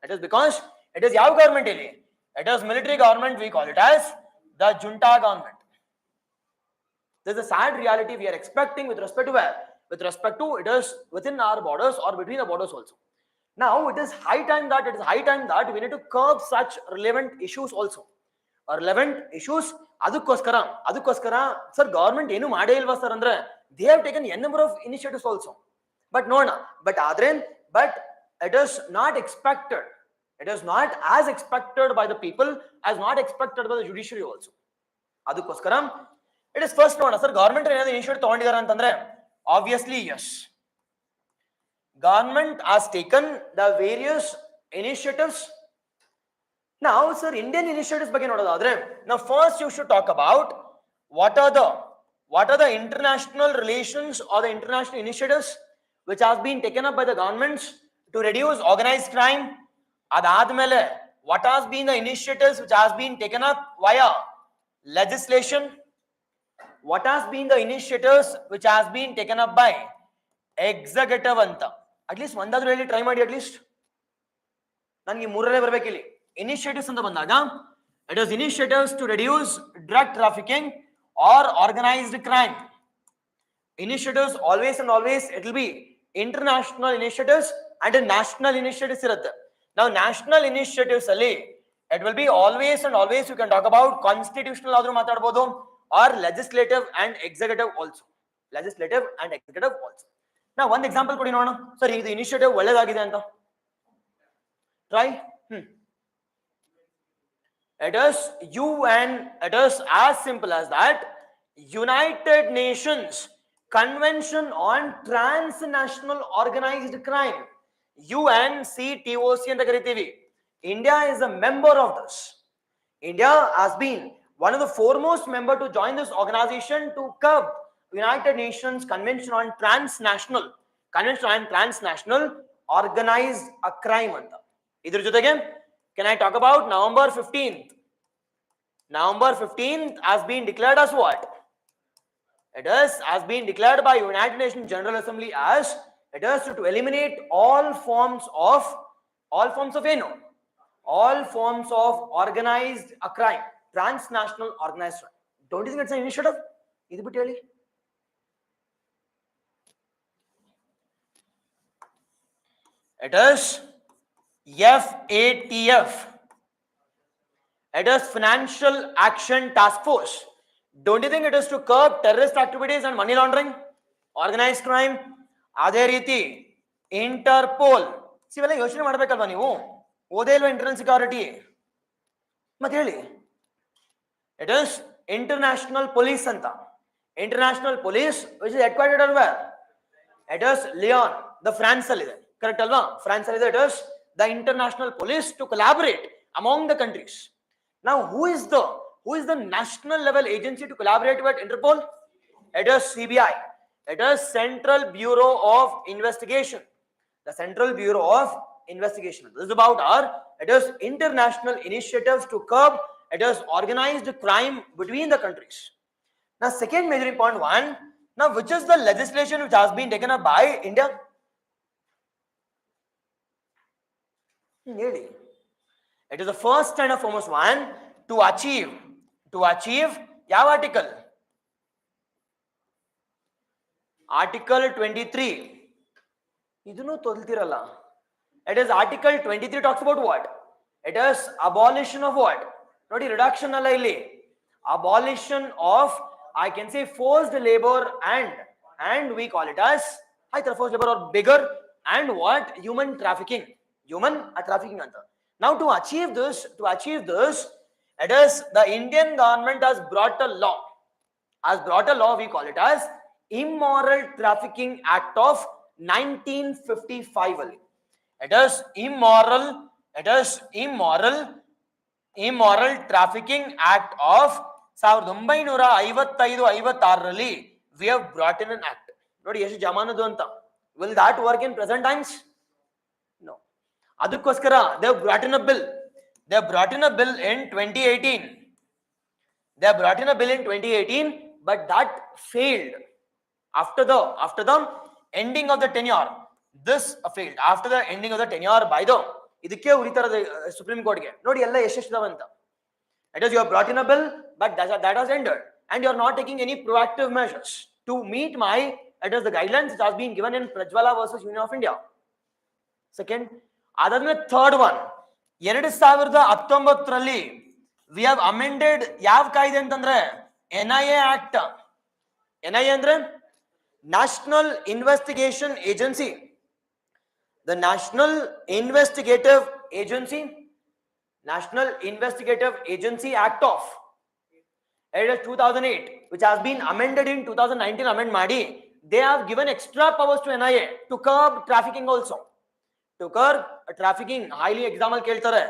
Speaker 1: It is because it is yav government illi, it is military government, we call it as the junta government. This is a sad reality we are expecting with respect to where? With respect to it is within our borders or between the borders also. Now it is high time that we need to curb such relevant issues also. Relevant issues. ಅದಕ್ಕೋಸ್ಕರ sir government ಏನು ಮಾಡೇ ಇಲ್ವಾ sir ಅಂದ್ರೆ they have taken an number of initiatives also. But ನೋಡೋಣ, but it is not expected, it is not as expected by the people, as not expected by the judiciary also. ಅದಕ್ಕೋಸ್ಕರ it is first ನೋಡೋಣ sir government ಏನಾದ್ರು initiative ತಗೊಂಡಿದ್ದಾರೆ ಅಂತಂದ್ರೆ obviously yes, government has taken the various initiatives. Now sir Indian initiatives ಬಗ್ಗೆ ನೋಡೋದಾದ್ರೆ now first you should talk about what are the international relations or the international initiatives which has been taken up by the governments to reduce organized crime. Adadmele, what has been the initiatives which has been taken up via legislation? What has been the initiatives which has been taken up by executive anta? At least ಒಂದಾದ್ರೂ ಹೇಳಿ try ಮಾಡಿ. at least ನನಗೆ ಮೂರನೇ ಬರಬೇಕಿಲ್ಲಿ. initiatives ಅಂತ ಬಂದಾಗ it is initiatives to reduce drug trafficking or organized crime. Initiatives always and always it will be international initiatives and national initiatives irutte. Now national initiatives alli it will be always and always you can talk about constitutional adru matadbodu or legislative and executive also. Legislative and executive also. Now one example kodi nodona. Sir idu initiative ಒಳ್ಳೆದಾಗಿದೆ ಅಂತ. Try. It is UN. It is as simple as that. United Nations Convention on Transnational Organized Crime. UNCTOC ಅಂತ ಕರಿತೀವಿ. India is a member of this. India has been one of the foremost member to join this organization to curb United Nations Convention on Transnational Organized Crime ಅಂತ. ಇದ್ರ ಜೊತೆಗೆ can I talk about November 15th? November 15th has been declared as what? It is has been declared by United Nations General Assembly as it is to eliminate all forms of organized crime, transnational organized crime. Don't you think it's an initiative? Idu biಟ್ಟು ಹೇಳಿ. It is FATF. It is Financial Action Task Force. Don't you think it is to curb terrorist activities and money laundering, organized crime? ಅದೇ ರೀತಿ Interpol. ಇವೆಲ್ಲ ಯೋಚನೆ ಮಾಡ್ಬೇಕಲ್ವಾ ನೀವು? ಓದೇ ಇಲ್ವಾ internal security? ಮತ್ತೆ ಹೇಳಿ. It is international police ಅಂತ. International police which is headquartered where? It is Lyon, the France ಅಲ್ಲಿ ಇದೆ. ಕರೆಕ್ಟ್ ಅಲ್ವಾ? ಫ್ರಾನ್ಸ್ ಅಲ್ಲಿ ಇದೆ. It is the international police to collaborate among the countries. Now who is the national level agency to collaborate with Interpol? It is CBI. It is Central Bureau of Investigation. The Central Bureau of Investigation. This is about it is international initiatives to curb it is organized crime between the countries. Now second major important one. Now which is the legislation which has been taken up by India? It is the first and foremost one to achieve ಯಾವ article? Article 23. ಇದನ್ನು ತೊಲ್ತಿರಲ್ಲ. It is Article 23 talks about what? It is abolition of what? ನೋಡಿ reduction ಅಲ್ಲ ಇಲ್ಲಿ. Abolition of I can say forced labor and we call it as forced labor or bigger and what? Human trafficking ಅಂತ. Now to achieve this it is the Indian government has brought a law we call it as Immoral Trafficking Act of 1955 ಅಲ್ಲಿ. It is immoral Trafficking Act of 1955 we have brought in an act. ನೋಡಿ ಎಷ್ಟು ಜಮಾನದು ಅಂತ. Will that work in present times? No. ಅದಕ್ಕೋಸ್ಕರ they have brought in a bill. They have brought in a bill in 2018. But that failed after the ending of the tenure. This failed after the ending of the tenure by the ಇದಕ್ಕೆ ಉರಿತಾರದ supreme court ಗೆ. ನೋಡಿ ಎಲ್ಲ ಯಶಸ್ವಿದಾವಂತ. It is you have brought in a bill but that has ended and you are not taking any proactive measures to meet it is the guidelines which has been given in Prajwala versus Union of India. Second, ಅದಾದ್ಮೇಲೆ third one 2019 we have amended ಯಾವ ಕಾಯ್ದೆ ಅಂತಂದ್ರೆ NIA Act. NIA ಅಂದ್ರೆ National Investigation Agency. The National Investigative Agency Act of 2008 which has been amended in 2019 amend ಮಾಡಿ they have given extra powers to NIA to curb trafficking also. To curb trafficking, highly example ಕೇಳ್ತಾರೆ.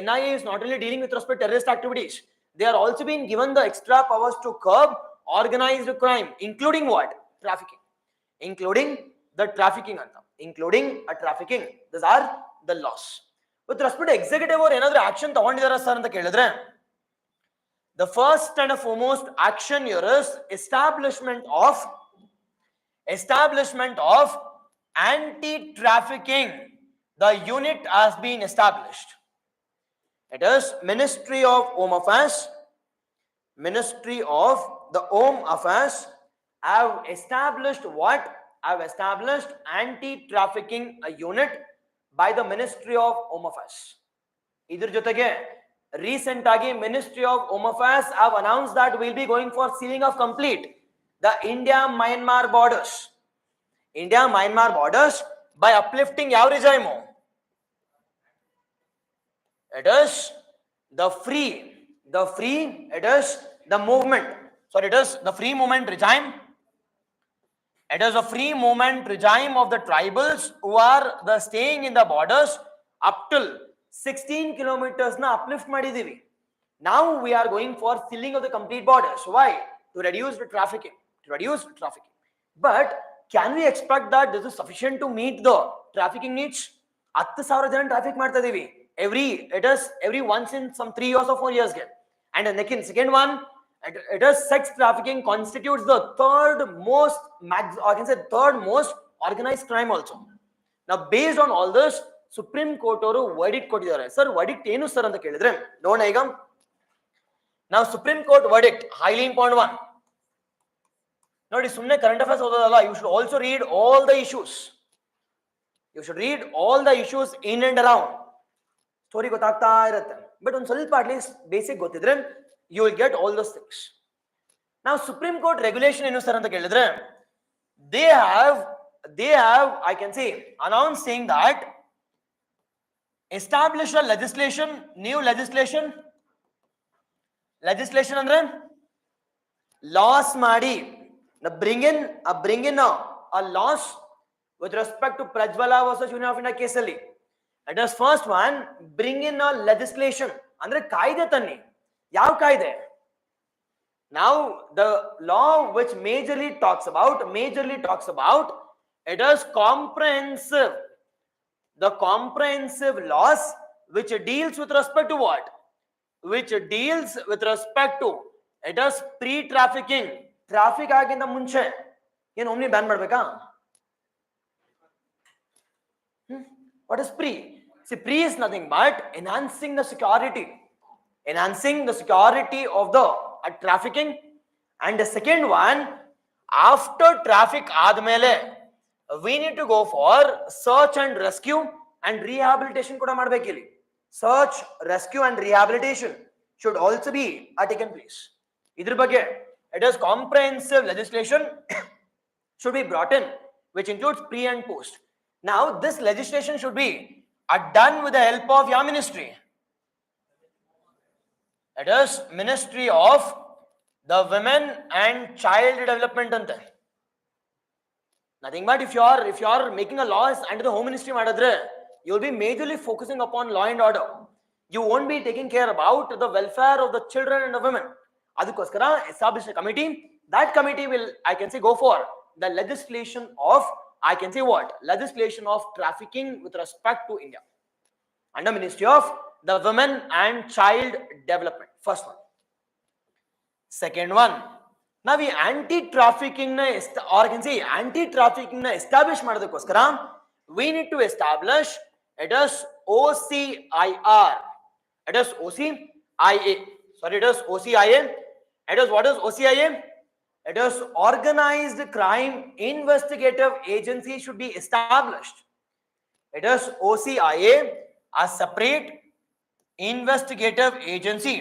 Speaker 1: NIA is not only dealing with respect to terrorist activities, they are also being given the extra powers to curb organized crime, including what? Trafficking, including the trafficking anta, including a trafficking. These are the laws. With respect to executive or another action ತಗೊಂಡಿದಾರ sir ಅಂತ ಕೇಳಿದ್ರೆ, the first and foremost action here is establishment of anti-trafficking. The unit has been established. It is Ministry of Home Affairs. Ministry of the Home Affairs have established what? Have established anti-trafficking unit by the Ministry of Home Affairs. Idr jotege recent agi Ministry of Home Affairs have announced that we'll be going for sealing of complete the India-Myanmar borders. India-Myanmar borders by uplifting yav regime. It is the free, it is the movement. Sorry, it is the free movement regime. It is a free movement regime of the tribals who are the staying in the borders up till 16 kilometers na uplift ಮಾಡಿದೀವಿ. Now we are going for sealing of the complete borders. Why? To reduce the trafficking. But can we expect that this is sufficient to meet the trafficking needs? 10,000 ಜನ traffic ಮಾಡ್ತಾ ಇದೀವಿ. Every once in some 3 years or 4 years. And the second one, it is sex trafficking constitutes the third most organized crime also. Now based on all this, Supreme Court ಅವರು verdict ಕೊಟ್ಟಿದ್ದಾರೆ. Sir, verdict ಏನು sir ಅಂತ ಕೇಳಿದ್ರೆ ನೋಡೋಣ ಈಗ. Now Supreme Court verdict, highly important one. ನೋಡಿ ಸುಮ್ಮನೆ current affairs ಓದೋದಲ್ಲ, you should also read all the issues. You should read all the issues in and around. Story ಗೊತ್ತಾಗ್ತಾ ಇರುತ್ತೆ. But ಒಂದು ಸ್ವಲ್ಪ at least basic ಗೊತ್ತಿದ್ರೆ you will get all those things. Now Supreme Court regulation ಏನು sir ಅಂತ ಕೇಳಿದ್ರೆ they have I can say announced saying that establish a legislation, new legislation ಅಂದ್ರೆ laws ಮಾಡಿ, bring in a laws with respect to Prajwala versus Union of India case ಅಲ್ಲಿ. It is first one, bring in a legislation ಅಂದ್ರೆ ಕಾಯ್ದೆ ತನ್ನಿ. ಯಾವ ಕಾಯ್ದೆ? Now the law which majorly talks about it is comprehensive. The comprehensive laws which deals with respect to what? Which deals with respect to it is pre-trafficking. Traffic ಆಗಿಂದ ಮುಂಚೆ ಏನು ಒಮ್ಮೆ ban ಮಾಡಬೇಕಾ? What is pre? See, pre is nothing but enhancing the security of the trafficking. And the second one, after traffic ಆದ್ಮೇಲೆ we need to go for search and rescue and rehabilitation ಕೂಡ ಮಾಡಬೇಕಿಲ್ಲಿ. Search, rescue and rehabilitation should also be taken place. ಇದ್ರ ಬಗ್ಗೆ it is comprehensive legislation should be brought in which includes pre and post. Now this legislation should be done with the help of your ministry. It is Ministry of the Women and Child Development ante. Nothing but if you are making a laws under the Home Ministry madadre, you will be majorly focusing upon law and order. You won't be taking care about the welfare of the children and the women. Adukoskara establish a committee. That committee will, I can say, go for the legislation of, I can say what? Legislation of trafficking with respect to India. Under Ministry of the Women and Child Development. First one. Second one. Now we anti-trafficking or I can say anti-trafficking establish ಮಾಡೋದಕ್ಕೋಸ್ಕರ we need to establish it is OCIR. It is OCIA. Sorry, it is OCIA. It is what is OCIA? It is Organized Crime Investigative Agency should be established. It is OCIA, a separate investigative agency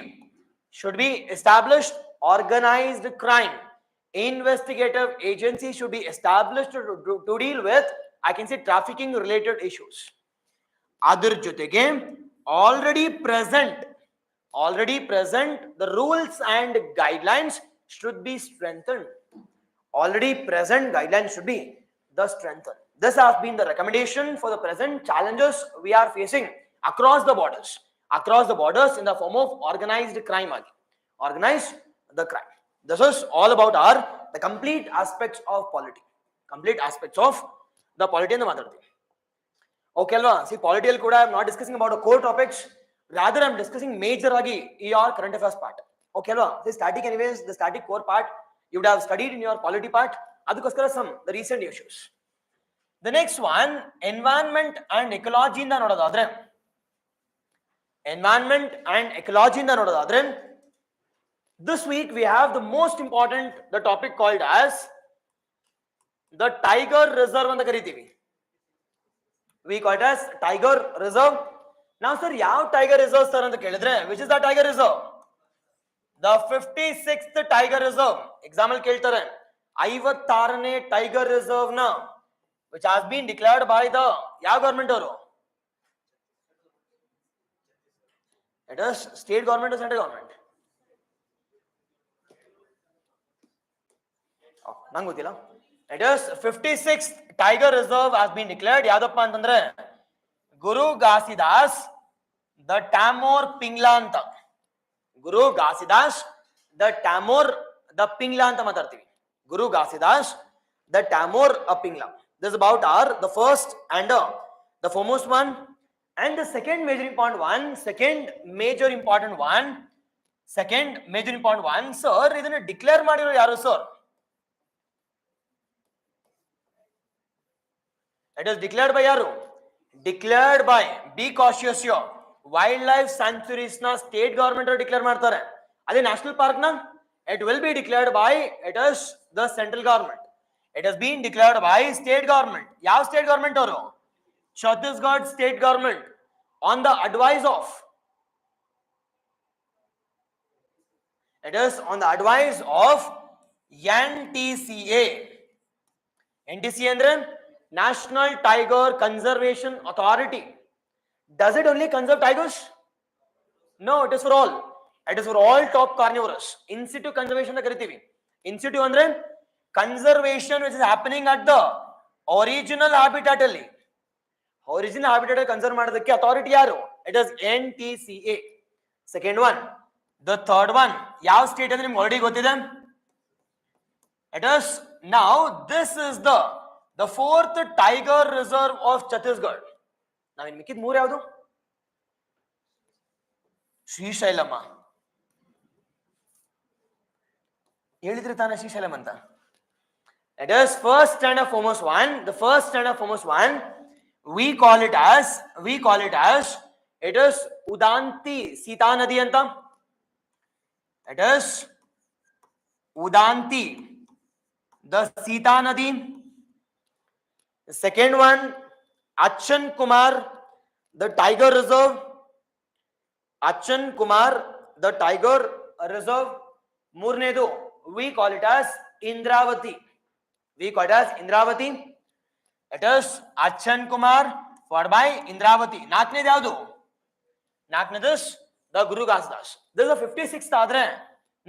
Speaker 1: should be established. Organized crime investigative agency should be established to deal with, I can say, trafficking related issues. Adar jotege already present the rules and guidelines should be strengthened. Already present guidelines should be strengthened. This has been the recommendation for the present challenges we are facing across the borders in the form of organized crime. Organized the crime. This is all about the complete aspects of polity, complete aspects of the polity and the mathematics. Okay alva, see polity kuda I am not discussing about a core topics, rather I am discussing major agi your current affairs part. Okay alva, see static anyways, the static core part you would have studied in your polity part, adukoskara some the recent issues. The next one, environment and ecology ಇಂದ ನೋಡೋದಾದ್ರೆ, environment and ecology ಇಂದ ನೋಡೋದಾದ್ರೆ, this week we have the most important the topic called as the tiger reserve ಅಂತ ಕರಿತೀವಿ. We call it as tiger reserve. Now sir, ಯಾವ tiger reserve sir ಅಂತ ಕೇಳಿದ್ರೆ, which is the tiger reserve? The 56th tiger reserve. Example ಕೇಳ್ತಾರೆ, 56ನೇ tiger reserve ನ which has been declared by the ಯಾವ government ಅವರು? It is state government or central government? ನಂಗೆ ಗೊತ್ತಿಲ್ಲ. It is 56th tiger reserve has been declared. ಯಾವ್ದಪ್ಪ ಅಂತಂದ್ರೆ ಗುರು Ghasidas the Tamor ಪಿಂಗ್ಲಾ ಅಂತ. ಗುರು Ghasidas the ಟ್ಯಾಮೋರ್ the ಪಿಂಗ್ಲಾ ಅಂತ ಮಾತಾಡ್ತೀವಿ. ಗುರು Ghasidas the Tamor ಪಿಂಗ್ಲಾ. This is about our the first and the foremost one, and the second major important one. Sir, ಇದನ್ನ declare ಮಾಡಿರೋ ಯಾರು sir? It is declared by yaru? Declared by, be cautious here, wildlife sanctuaries na state government declare ಮಾಡ್ತಾರೆ. ಅದೇ national park na it will be declared by, it is the central government. It has been declared by state government. ಯಾವ state government ಅವರು? Chhattisgarh state government on the advice of, it is on the advice of NTCA. NTCA ಅಂದ್ರೆ National Tiger Conservation Authority. Does it only conserve tigers? No, it is for all. It is for all top carnivorous. In situ conservation na kariತೀವಿ. In situ ಅಂದ್ರೆ conservation which is happening at the original habitat ಅಲ್ಲಿ. Original habitat conserve ಮಾಡೋದಕ್ಕೆ authority ಯಾರು? It is NTCA. Second one. The third one, ಯಾವ state ಅಂದ್ರೆ ನಿಮ್ಗೆ already ಗೊತ್ತಿದೆ? It is now, this is the fourth tiger reserve of Chhattisgarh. Now in ಮಿಕ್ಕಿದ ಮೂರು ಯಾವುದು? ಶ್ರೀಶೈಲಮ್ಮ. ಹೇಳಿದ್ರೆ ತಾನೇ ಶ್ರೀಶೈಲಂ ಅಂತ. It is first and foremost one. The first and foremost one, we call it as it is Udanti Sita Nadi anta. It is Udanti, the Sita Nadi. The second one, Achan Kumar, the tiger reserve. Achan Kumar, the tiger reserve. Murnedu, we call it as Indravati. We call it as Indravati. It is Achan Kumar followed by Indravati. Nakne ಯಾವುದು? Nakne is the Guru Ghasidas. This is the 56th ಆದ್ರೆ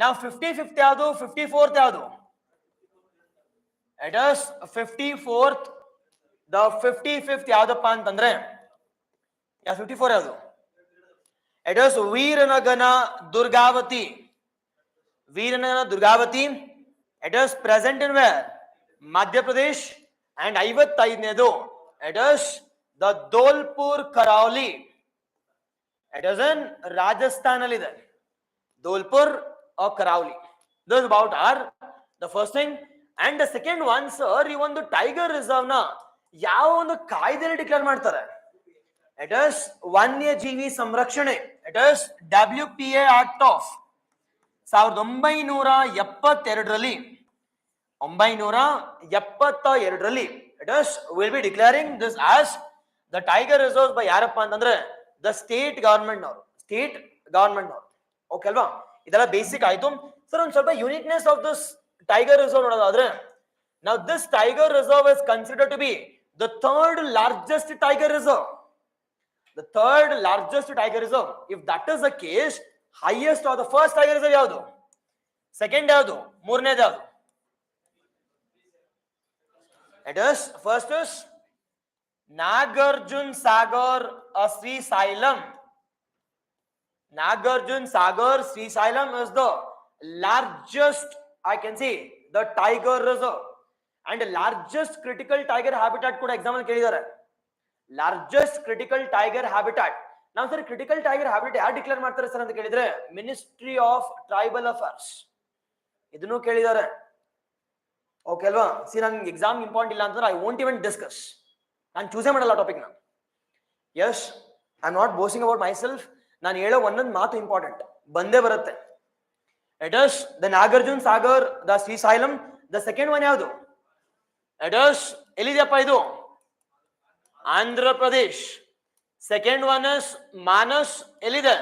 Speaker 1: now 55th ಯಾವುದು? 54th ಯಾವುದು? It is 54th. The 55th ಯಾವ್ದಪ್ಪ ಅಂತಂದ್ರೆ 54 ಯಾವುದು? It is Veeranagana Durgavati. Veeranagana Durgavati. It is present in where? Madhya Pradesh. And 55ನೇದು it is the Dholpur Karauli. It is in Rajasthan ಅಲ್ಲಿ ಇದೆ. Dholpur or Karauli. This is about our the first thing. And the second one, sir, ಈ ಒಂದು tiger reserve ನ ಯಾವ ಒಂದು ಕಾಯ್ದೆಯಲ್ಲಿ declare ಮಾಡ್ತಾರೆ? It is ವನ್ಯಜೀವಿ ಸಂರಕ್ಷಣೆ. It is WPA Act of 1972ರಲ್ಲಿ. 1972ರಲ್ಲಿ it is will be declaring this as the tiger reserves by ಯಾರಪ್ಪ ಅಂತಂದ್ರೆ the state government ನವರು. State government ನವರು. ಓಕೆ ಅಲ್ವಾ? ಇದೆಲ್ಲ ಬೇಸಿಕ್ ಆಯ್ತು. ಸರ್ ಒಂದು ಸ್ವಲ್ಪ uniqueness of this tiger reserve ನೋಡೋದಾದ್ರೆ, now this tiger reserve is considered to be the third largest tiger reserve. The third largest tiger reserve. If that is the case, highest or the first tiger reserve ಯಾವುದು? Second ಯಾವುದು? ಮೂರನೇದು ಯಾವುದು? It is first is Nagarjun Sagar Srisailam. Nagarjun Sagar Srisailam is the largest, I can say, the tiger reserve. And largest critical tiger habitat ಕೂಡ exam ಅಲ್ಲಿ ಕೇಳಿದ್ದಾರೆ. Largest critical tiger habitat. ನಾವು sir critical tiger habitat ಯಾರು declare ಮಾಡ್ತಾರೆ sir ಅಂತ ಕೇಳಿದ್ರೆ ministry of tribal affairs. ಇದನ್ನು ಕೇಳಿದ್ದಾರೆ. ಓಕೆ ಅಲ್ವಾ? ಸಿ ನಂಗೆ ಎಕ್ಸಾಮ್ ಇಂಪಾರ್ಟೆಂಟ್ ಇಲ್ಲ ಅಂತಂದ್ರೆ ಐ ವೋಂಟ್ ಇವನ್ ಡಿಸ್ಕಸ್. ನಾನು ಚೂಸೇ ಮಾಡಲ್ಲ ಟಾಪಿಕ್. ನಾನು yes I am not boasting about myself. ನಾನು ಹೇಳೋ ಒಂದೊಂದು ಮಾತು ಇಂಪಾರ್ಟೆಂಟ್ ಬಂದೇ ಬರುತ್ತೆ. It is the Nagarjun Sagar, the Srisailam. The second one ಯಾವುದು? ಇಟ್ ಇಸ್ ಎಲ್ಲಿದೆಯಪ್ಪ ಇದು? Andhra Pradesh. Second one is Manas, ಎಲ್ಲಿದೆ?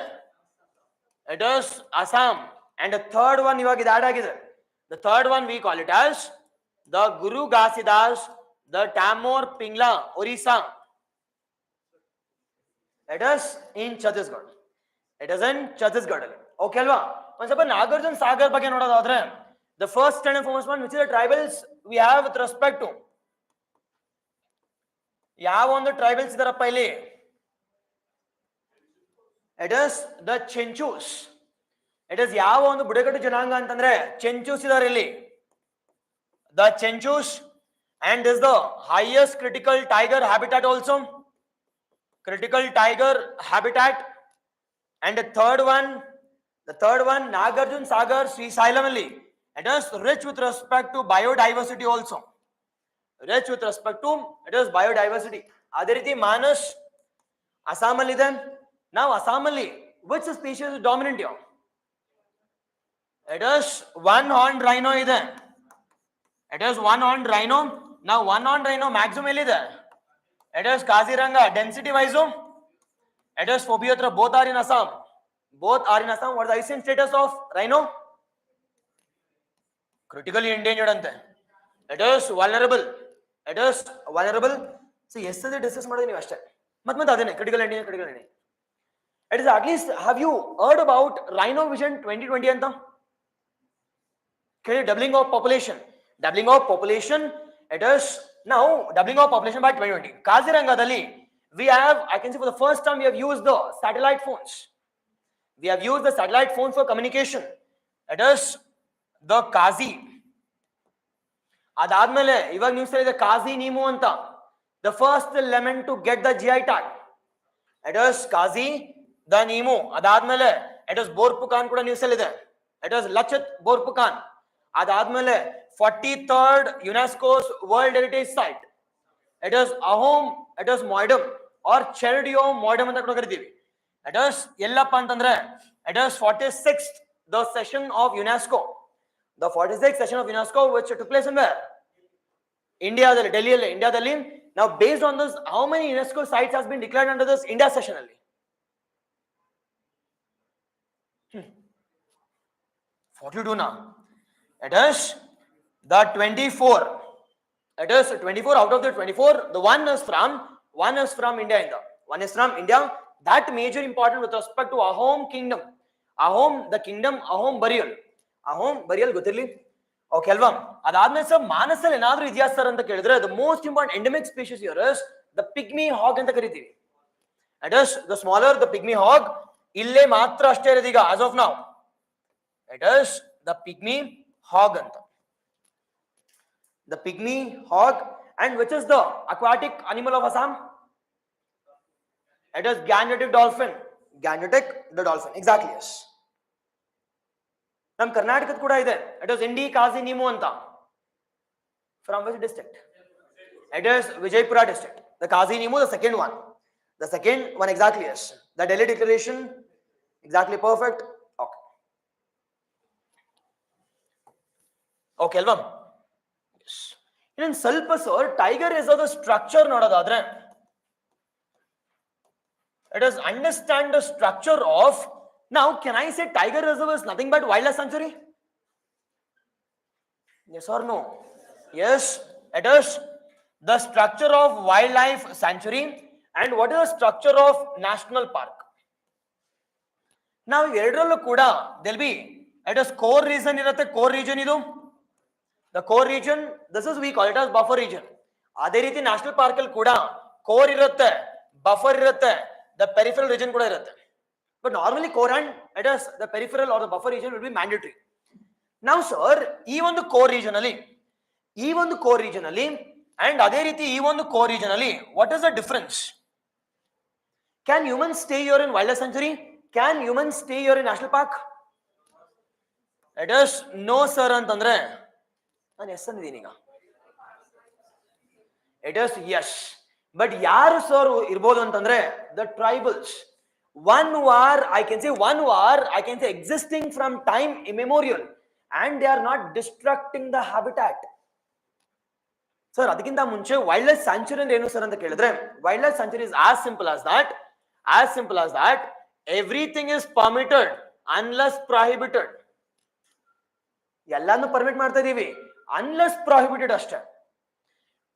Speaker 1: It is Assam. And third one ಇವಾಗ ಇದು ಆಡ್ ಆಗಿದೆ. The third one we call it as the Guru Ghasidas, the Tamor Pingla, Orissa. It is in Chhattisgarh. It is in Chhattisgarh ಅಲ್ಲಿ. Okay ಅಲ್ವಾ? ಒಂದ್ ಸ್ವಲ್ಪ ನಾಗಾರ್ಜುನ್ ಸಾಗರ್ ಬಗ್ಗೆ ನೋಡೋದಾದ್ರೆ the first and foremost one which is the tribals we have with respect to. ಯಾವ ಒಂದು tribals ಇದಾರಪ್ಪ ಇಲ್ಲಿ? It is the Chenchus. It is ಯಾವ ಒಂದು ಬುಡಕಟ್ಟು ಜನಾಂಗ ಅಂತಂದ್ರೆ ಚೆಂಚೂಸ್ ಇದಾರೆ ಇಲ್ಲಿ. The Chenchus. And is the highest critical tiger habitat also. Critical tiger habitat. And the third one Nagarjun Sagar Srisailam ಅಲ್ಲಿ. It is rich with respect to biodiversity also. Rich with respect to it is biodiversity. ಅದೇ ರೀತಿ ಮಾನಸ್ ಅಸ್ಸಾಂ ಅಲ್ಲಿ ಇದೆ. ನಾವು ಅಸ್ಸಾಂ ಅಲ್ಲಿ which species is dominant here? It is one horned rhino ಇದೆ. It is one horned rhino. Now one horned rhino maximum ಎಲ್ಲಿದೆ? It is Kaziranga. Density wise it is Phobiotra. Both are in Assam. Both are in Assam. What is the recent status of rhino? Critically endangered ante. It is vulnerable. It is vulnerable. So yesterday discuss ಮಾಡಿದ್ವಿ ನೀವು ಅಷ್ಟೇ. ಮತ್ತೆ ಅದೇನೆ critical endangered. It is at least, have you heard about Rhino Vision 2020 ಅಂತ? Doubling of population. Doubling of population. It is now doubling of population by 2020. Kazirangadali we have, I can say for the first time we have used the satellite phones. We have used the satellite phones for communication. It is the Kazi. ಅದಾದ್ಮೇಲೆ ಇವಾಗ news ಇದೆ ಕಾಜಿ ನೀಮು ಅಂತ. The first lemon to get the GI tag. It is Kazi the Nemo. ಅದಾದ್ಮೇಲೆ it is Borpukan ಕೂಡ news ಅಲ್ಲಿ ಇದೆ. It is Lachit Borpukan. ಅದಾದ್ಮೇಲೆ 43rd UNESCO's World Heritage Site. It is Ahom, it is Moidum or Cherdio Moidum ಅಂತ ಕೂಡ ಕರಿತೀವಿ. It is ಎಲ್ಲಪ್ಪ ಅಂತಂದ್ರೆ it is 46th the session of UNESCO. The 46th session of UNESCO which took place in where? Indiaದಲ್ಲಿ, ಡೆಲ್ಲಿಯಲ್ಲಿ, ಇಂಡಿಯಾದಲ್ಲಿ. Now based on this, how many UNESCO sites has been declared under this India session ಅಲ್ಲಿ? What you do now? It is the 24. It is 24 out of the 24. The one is from India. One is from India. That major important with respect to Ahom kingdom. Ahom, the kingdom, Ahom burial. Ahom burial ಗೊತ್ತಿರಲಿ. Okay ಅಲ್ವಾ? ಅದಾದ್ಮೇಲೆ sir ಮಾನಸಲ್ಲಿ ಏನಾದ್ರೂ ಇದೆಯಾ sir ಅಂತ ಕೇಳಿದ್ರೆ the most important endemic species here is the pygmy hog ಅಂತ ಕರಿತೀವಿ. It is the smaller the pygmy hog. ಇಲ್ಲೇ ಮಾತ್ರ ಅಷ್ಟೇ ಇರೋದು ಈಗ as of now. It is the pygmy hog ಅಂತ. The pygmy hog. And which is the aquatic animal of Assam? It is Gangetic dolphin. Gangetic the dolphin. Exactly, yes. ನಮ್ಮ ಕರ್ನಾಟಕದ ಕೂಡ ಇದೆ. It is Indi Kazi Nemo ಅಂತ. From which district? It is Vijaypura district. The Kazi Nemo, the second one. The second one, exactly, yes. The Delhi Declaration, exactly perfect. Okay. Okay, ಅಲ್ವಾ? Yes. ಇನ್ನೊಂದು ಸ್ವಲ್ಪ sir tiger reserve structure ನೋಡೋದಾದ್ರೆ it is understand the structure of. Now can I say tiger reserve is nothing but wildlife sanctuary? Yes or no? Yes, it is the structure of wildlife sanctuary. And what is the structure of national park? Now ಎರಡರಲ್ಲೂ ಕೂಡ there'll be it is core region ಇರುತ್ತೆ. core region ಇದು the core region, this is we call it as buffer region. ಅದೇ ರೀತಿ national park ಅಲ್ಲಿ ಕೂಡ core ಇರುತ್ತೆ, buffer ಇರುತ್ತೆ, the peripheral region ಕೂಡ ಇರುತ್ತೆ. But normally core and it is the peripheral or the buffer region will be mandatory. Now sir, ಈ ಒಂದು core region ಅಲ್ಲಿ ಈ ಒಂದು ಕೋ ರೀಜನ್ ಅಲ್ಲಿ ಅಂಡ್ ಅದೇ ರೀತಿ ಈ ಒಂದು ಕೋ ರೀಜನ್ ಅಲ್ಲಿ what is the difference? Can humans stay here in wildlife sanctuary? Can humans stay here in national park? It is no sir ಅಂತಂದ್ರೆ ನಾನು ಎಸ್ ಅಂದಿದ್ದೀನಿ ಈಗ. It is yes. ಬಟ್ ಯಾರು ಸರ್ ಇರ್ಬೋದು ಅಂತಂದ್ರೆ the tribals. One war, I can say existing from time immemorial, and they are not destructing the habitat. Sir ಅದಕ್ಕಿಂತ ಮುಂಚೆ wild life sanctuary ಅಂದ್ರೆ ಏನು ಸರ್ ಅಂತ ಕೇಳಿದ್ರೆ, wild life sanctuary is as simple as that everything is permitted unless prohibited. ಎಲ್ಲಾನು permit ಮಾಡ್ತಾ ಇದೀವಿ unless prohibited ಅಷ್ಟೇ.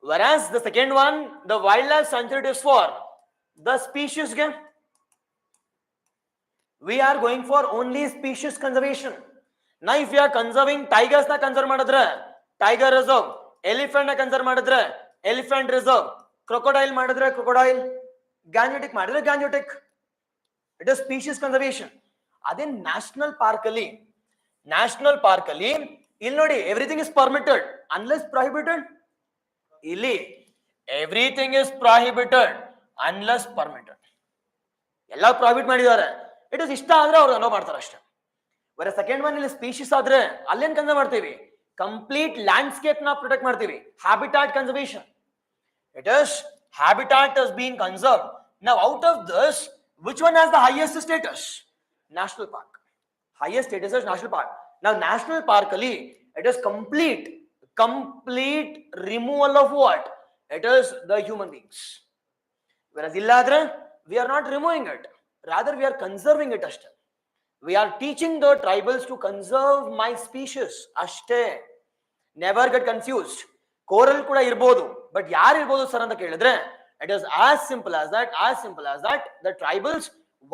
Speaker 1: whereas the second one, the wildlife sanctuary is for the species game. We are going for only species conservation. Now if you are conserving tigers na conserve madidre tiger reserve, elephant na conserve madidre elephant reserve, crocodile madidre crocodile, gangetic madidre gangetic. It is species conservation. Ade national park ali ಇಲ್ಲಿ ನೋಡಿ everything is permitted unless prohibited. ಇಲ್ಲಿ everything is prohibited unless permitted. ಎಲ್ಲ ಪ್ರಾಹಿಬಿಟ್ ಮಾಡಿದ್ದಾರೆ. It is ಇಷ್ಟ ಆದ್ರೆ ಅವ್ರು hello ಮಾಡ್ತಾರೆ ಅಷ್ಟೇ. ಬರೀ ಸೆಕೆಂಡ್ ಒನ್ ಇಲ್ಲಿ ಸ್ಪೀಶೀಸ್ ಆದ್ರೆ ಅಲ್ಲೇನ್ ಕನ್ಸರ್ವ್ ಮಾಡ್ತೀವಿ? ಕಂಪ್ಲೀಟ್ ಲ್ಯಾಂಡ್ಸ್ಕೇಪ್ ನ ಪ್ರೊಟೆಕ್ಟ್ ಮಾಡ್ತೀವಿ. Habitat conservation. It is habitat is being conserve. Now out of this which one has the highest status? National park. Highest status is national park. ನಾವು national park ಅಲ್ಲಿ it is complete removal of what? It is the human beings. whereas ಇಲ್ಲಾದ್ರೆ we are not removing it, rather we are conserving it ashte. We are teaching the tribals to conserve my species ashte. Never get confused. Coral kuda irbodu, but yaar irbodu sir anta kelidre it is as simple as that the tribals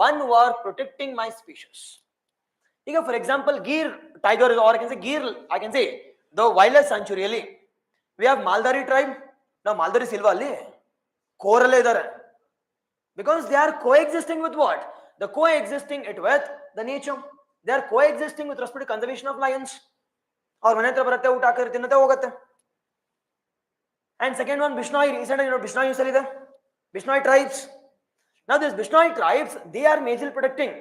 Speaker 1: one who are protecting my species. Ega for example Gir tiger, or I can say the wildlife sanctuary ali we have Maldari tribe. Now Maldari silva alli coral idare. Because they are coexisting with what? The coexisting it with the nature. They are coexisting with respect to conservation of lions. Or mane hatra baratte ಊಟ ಹಾಕಿದ್ರೆ ತಿನ್ನತ್ತೆ ಹೋಗುತ್ತೆ. And second one Bishnoi, recent Bishnoi usal ಇದೆ. Bishnoi tribes. Now this Bishnoi tribes, they are majorly protecting.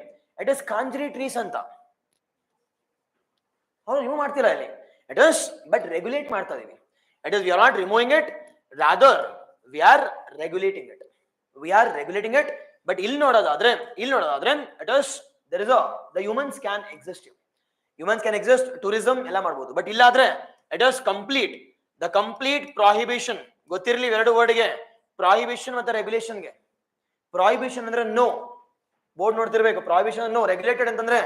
Speaker 1: It is kanjri trees anta. ಅವ್ರು remove ಮಾಡ್ತಿಲ್ಲ ಇಲ್ಲಿ. It is but regulate ಮಾಡ್ತಾ ಇದೀವಿ. It is we are not removing it, rather we are regulating it. But ಇಲ್ಲಿ ನೋಡೋದಾದ್ರೆ it is there is the humans can exist, tourism ಎಲ್ಲ ಮಾಡಬಹುದು. But ಇಲ್ಲಾದ್ರೆ it is the complete prohibition. ಗೊತ್ತಿರಲಿ ಎರಡು ವರ್ಡ್ಗೆ, prohibition ಮತ್ತೆ regulation ಗೆ. prohibition ಅಂದ್ರೆ no, ಬೋರ್ಡ್ ನೋಡ್ತಿರ್ಬೇಕು. prohibition no, regulated ಅಂತಂದ್ರೆ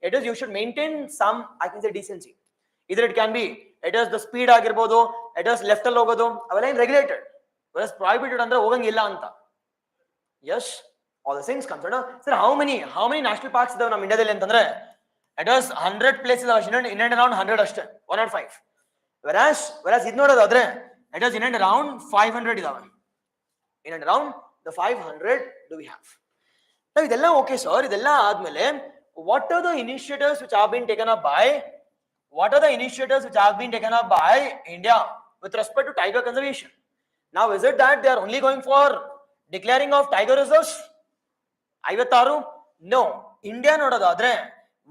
Speaker 1: it is you should maintain some, I can say, decency. either it can be it is the speed ಆಗಿರ್ಬೋದು, it is left ಅಲ್ಲಿ ಹೋಗೋದು, ಅವೆಲ್ಲ ಏನು regulated. whereas prohibited ಅಂದ್ರೆ ಹೋಗಂಗಿಲ್ಲ ಅಂತ. Yes, all the things consider. Sir, how many national parks ಇದಾವೆ ನಮ್ಮ ಇಂಡಿಯಾದಲ್ಲಿ ಅಂತಂದ್ರೆ it is 100 places in and around 100 ಅಷ್ಟೇ, 105. whereas ಇದು ನೋಡೋದಾದ್ರೆ it is in and around 500 ಇದಾವೆ. in and around the 500 do we have. ನಾವು ಇದೆಲ್ಲ ಓಕೆ ಸರ್, ಇದೆಲ್ಲ ಆದ್ಮೇಲೆ what are the initiatives which have been taken up by India with respect to tiger conservation? Now is it that they are only going for declaring of tiger reserves? 56? No. India ನೋಡೋದಾದ್ರೆ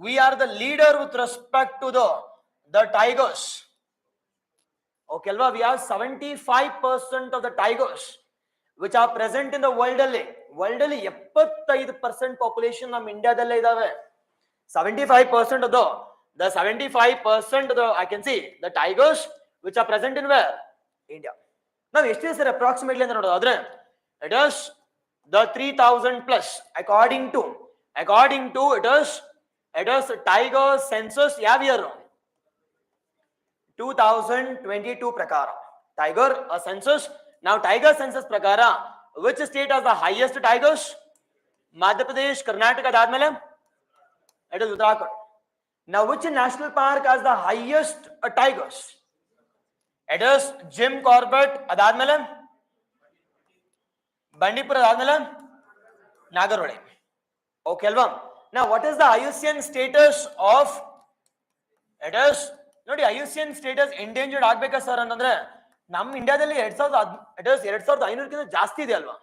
Speaker 1: we are the leader with respect to the tigers. Okay alva, we have 75% of the tigers which are present in the world ಅಲ್ಲಿ 75% population ನಮ್ಮ ಇಂಡಿಯಾದಲ್ಲೇ ಇದಾವೆ. 75% of the 75% of the, I can see, the tigers which are present in where? India. ನಾವು ಎಷ್ಟಿದೆ sir approximately ಅಂತ ನೋಡೋದಾದ್ರೆ it is the 3000 plus according to it is tiger census ಯಾವ year? 2022 ಪ್ರಕಾರ tiger census. Now tiger census ಪ್ರಕಾರ which state has the highest tigers? Madhya Pradesh, Karnataka ಅದಾದ್ಮೇಲೆ it is Uttarakhand. Now which national park has the highest tigers? It is Jim Corbett ಅದಾದ್ಮೇಲೆ ಬಂಡೀಪುರ ಅದಾದ್ಮೇಲೆ Nagarahole. Okay ಅಲ್ವಾ? Now what is the IUCN status of? It is ನೋಡಿ IUCN status endangered ಆಗ್ಬೇಕಾ sir ಅಂತಂದ್ರೆ ನಮ್ಮ ಇಂಡಿಯಾದಲ್ಲಿ 2500 ಜಾಸ್ತಿ ಇದೆ ಅಲ್ವಾ.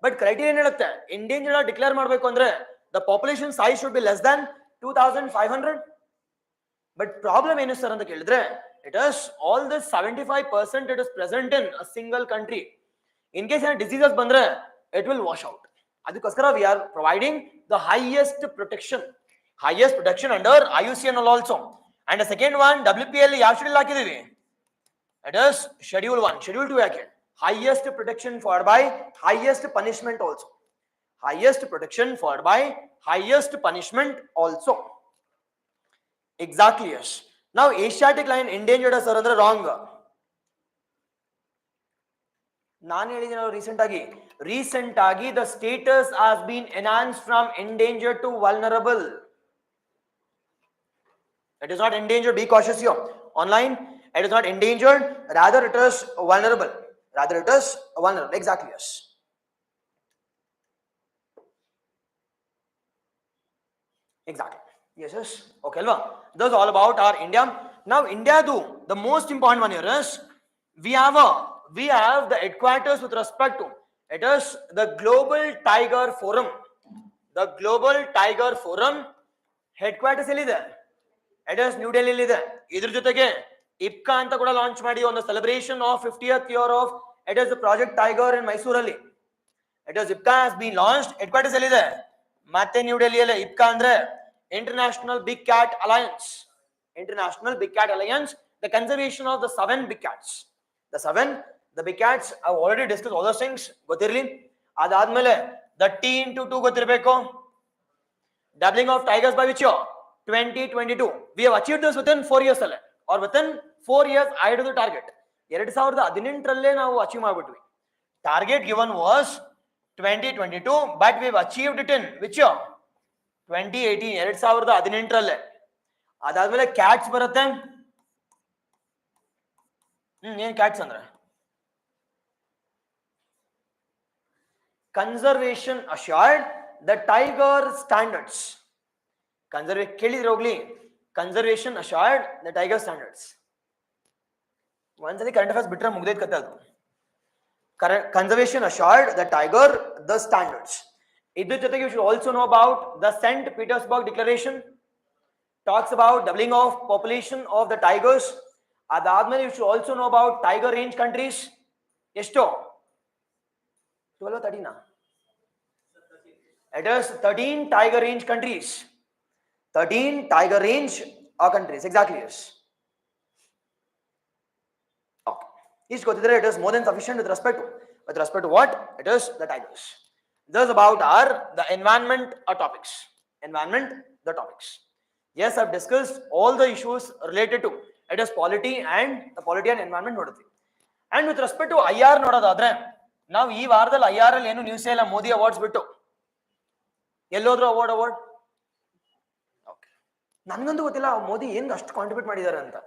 Speaker 1: ಬಟ್ ಕ್ರೈಟೀರಿಯಾ ಏನ್ ಹೇಳುತ್ತೆ, ಎಂಡೇಂಜರ್ಡ್ ಡಿಕ್ಲೇರ್ ಮಾಡಬೇಕು ಅಂದ್ರೆ the population size should be less than 2500. But problem ಏನು ಸರ್ ಅಂತ ಕೇಳಿದ್ರೆ it is all this 75% it is present in a single country. In case ಏನಾದ್ರು ಡಿಸೀಸಸ್ ಬಂದ್ರೆ ಇಟ್ ವಿಲ್ ವಾಶ್ ಔಟ್. ಅದಕ್ಕೋಸ್ಕರ we are providing the highest protection under IUCN also. And second one WPL ಯಾವ schedule ಹಾಕಿದೀವಿ, it is schedule 1. Schedule 2 ಯಾಕೆ, highest protection followed by highest punishment also. Highest protection followed by highest punishment also. Exactly, yes. Now Asiatic lion endangered sir andre wrong. ನಾನು ಹೇಳಿದ್ದೀನಿ recent ಆಗಿ the status has been enhanced from endangered to vulnerable. It is not endangered, be cautious here. Online, it is not endangered, rather it is vulnerable. Exactly, yes. Exactly. Yes. Okay, alva. That's all about our India. Now, India the most important one here is we have the headquarters with respect to it is the Global Tiger Forum. The Global Tiger Forum headquarters ಎಲ್ಲಿದೆ? It is New Delhi ಇದೆ. ಇದ್ರ ಜೊತೆಗೆ IPCA ಅಂತ ಕೂಡ launch ಮಾಡಿ on the celebration of 50th year of it is the Project Tiger in Mysore ಅಲ್ಲಿ. It is IPCA has been launched. Headquarters ಎಲ್ಲಿದೆ? ಮತ್ತೆ ನ್ಯೂ ಡೆಲ್ಲಿಯಲ್ಲಿ. IPCA ಅಂದ್ರೆ International Big Cat Alliance. The conservation of the 7 big cats. The big cats I've already discussed all those things. ಗೊತ್ತಿರಲಿ. ಅದಾದ್ಮೇಲೆ the T into 2 ಗೊತ್ತಿರಬೇಕು. Doubling of tigers by which year? 2022. We have achieved this within 4 years ಅಲ್ಲೇ, or within 4 years ahead of the target. 2018 ನಾವು achieve ಮಾಡ್ಬಿಟ್ವಿ. Target given was 2022, but we have achieved it in which year? 2018. 2018 ಅದಾದ್ಮೇಲೆ cats ಬರುತ್ತೆ. ಏನ್ CATS ಅಂದ್ರೆ conservation assured the tiger standards. ಕೇಳಿದ್ರೆ ಹೋಗ್ಲಿ, conservation assured the tiger standards. ಒಂದ್ಸಲಿ current affairs ಬಿಟ್ರೆ ಮುಗ್ದೈತ್ ಕತೆ ಅದು. Conservation assured the tiger the standards. ಇದ್ರ ಜೊತೆಗೆ you should also know about the Saint Petersburg declaration, talks about doubling of population of the tigers. ಅದಾದ್ಮೇಲೆ you should also know about tiger range countries. ಎಷ್ಟು 12 13 it is 13 tiger range countries. 13 tiger range countries, exactly, yes. Okay, ish ಗೊತ್ತಿದ್ರೆ it is more than sufficient with respect to what it is the tigers. This about our the environment topics. Yes, I've discussed all the issues related to it is polity and environment ನೋಡಿದ್ವಿ. And with respect to IR ನೋಡೋದಾದ್ರೆ ನಾವು ಈ ವಾರದಲ್ಲಿ IR ಅಲ್ಲಿ ಏನು news ಇಲ್ಲ, Modi awards ಬಿಟ್ಟು ಎಲ್ಲೋದ್ರು award. Okay, ನನ್ಗಂತೂ ಗೊತ್ತಿಲ್ಲ ಮೋದಿ ಏನ್ ಅಷ್ಟು ಕಾಂಟ್ರಿಬ್ಯೂಟ್ ಮಾಡಿದ್ದಾರೆ ಅಂತ.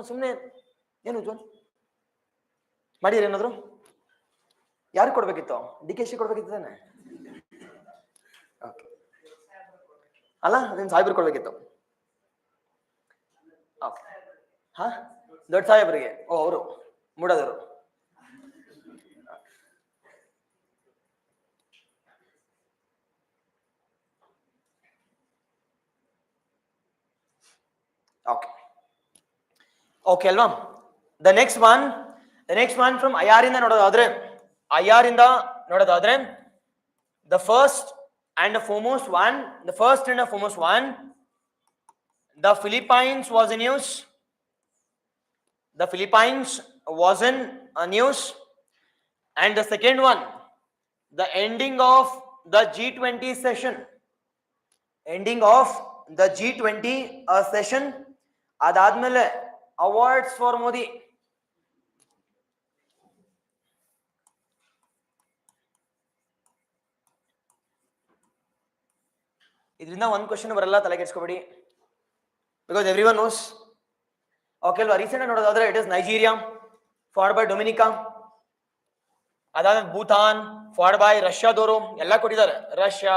Speaker 1: ಸುಮ್ಮನೆ ಏನು ಮಾಡಿದ್ರೆ ಏನಾದ್ರು ಯಾರು ಕೊಡ್ಬೇಕಿತ್ತು? DK ಕೊಡ್ಬೇಕಿತ್ತು ತಾನೆ? ಓಕೆ ಅಲ್ಲ, ಅದನ್ನ ಸಾಹೇಬ್ರು ಕೊಡ್ಬೇಕಿತ್ತು. ಓಕೆ, ಹಾ, ದೊಡ್ಡ ಸಾಹೇಬ್ರಿಗೆ. ಓ, ಅವರು ಮೂಡೋದರು. ಓಕೆ ಅಲ್ವಾ? The next one from IR ಇಂದ ನೋಡೋದಾದ್ರೆ the first and the foremost one, the Philippines was in news. And the second one, the ending of the G20 session. ಅದಾದ್ಮೇಲೆ ಅವಾರ್ಡ್ಸ್ ಫಾರ್ ಮೋದಿ. ಇದರಿಂದ ಒಂದು ಕ್ವಶನ್ ಬರಲ್ಲ, ತಲೆ ಕೆಡಿಸ್ಕೋಬೇಡಿ, ಬಿಕಾಸ್ ಎವ್ರಿವನ್ ನೋಸ್. ಓಕೆ ಅಲ್ವಾ? Recent ಆಗಿ ನೋಡೋದಾದ್ರೆ it is Nigeria Ford by Dominica. ಅದಾದ್ಮೇಲೆ Bhutan Ford by ರಷ್ಯಾದವರು ಎಲ್ಲ ಕೊಟ್ಟಿದ್ದಾರೆ. Russia,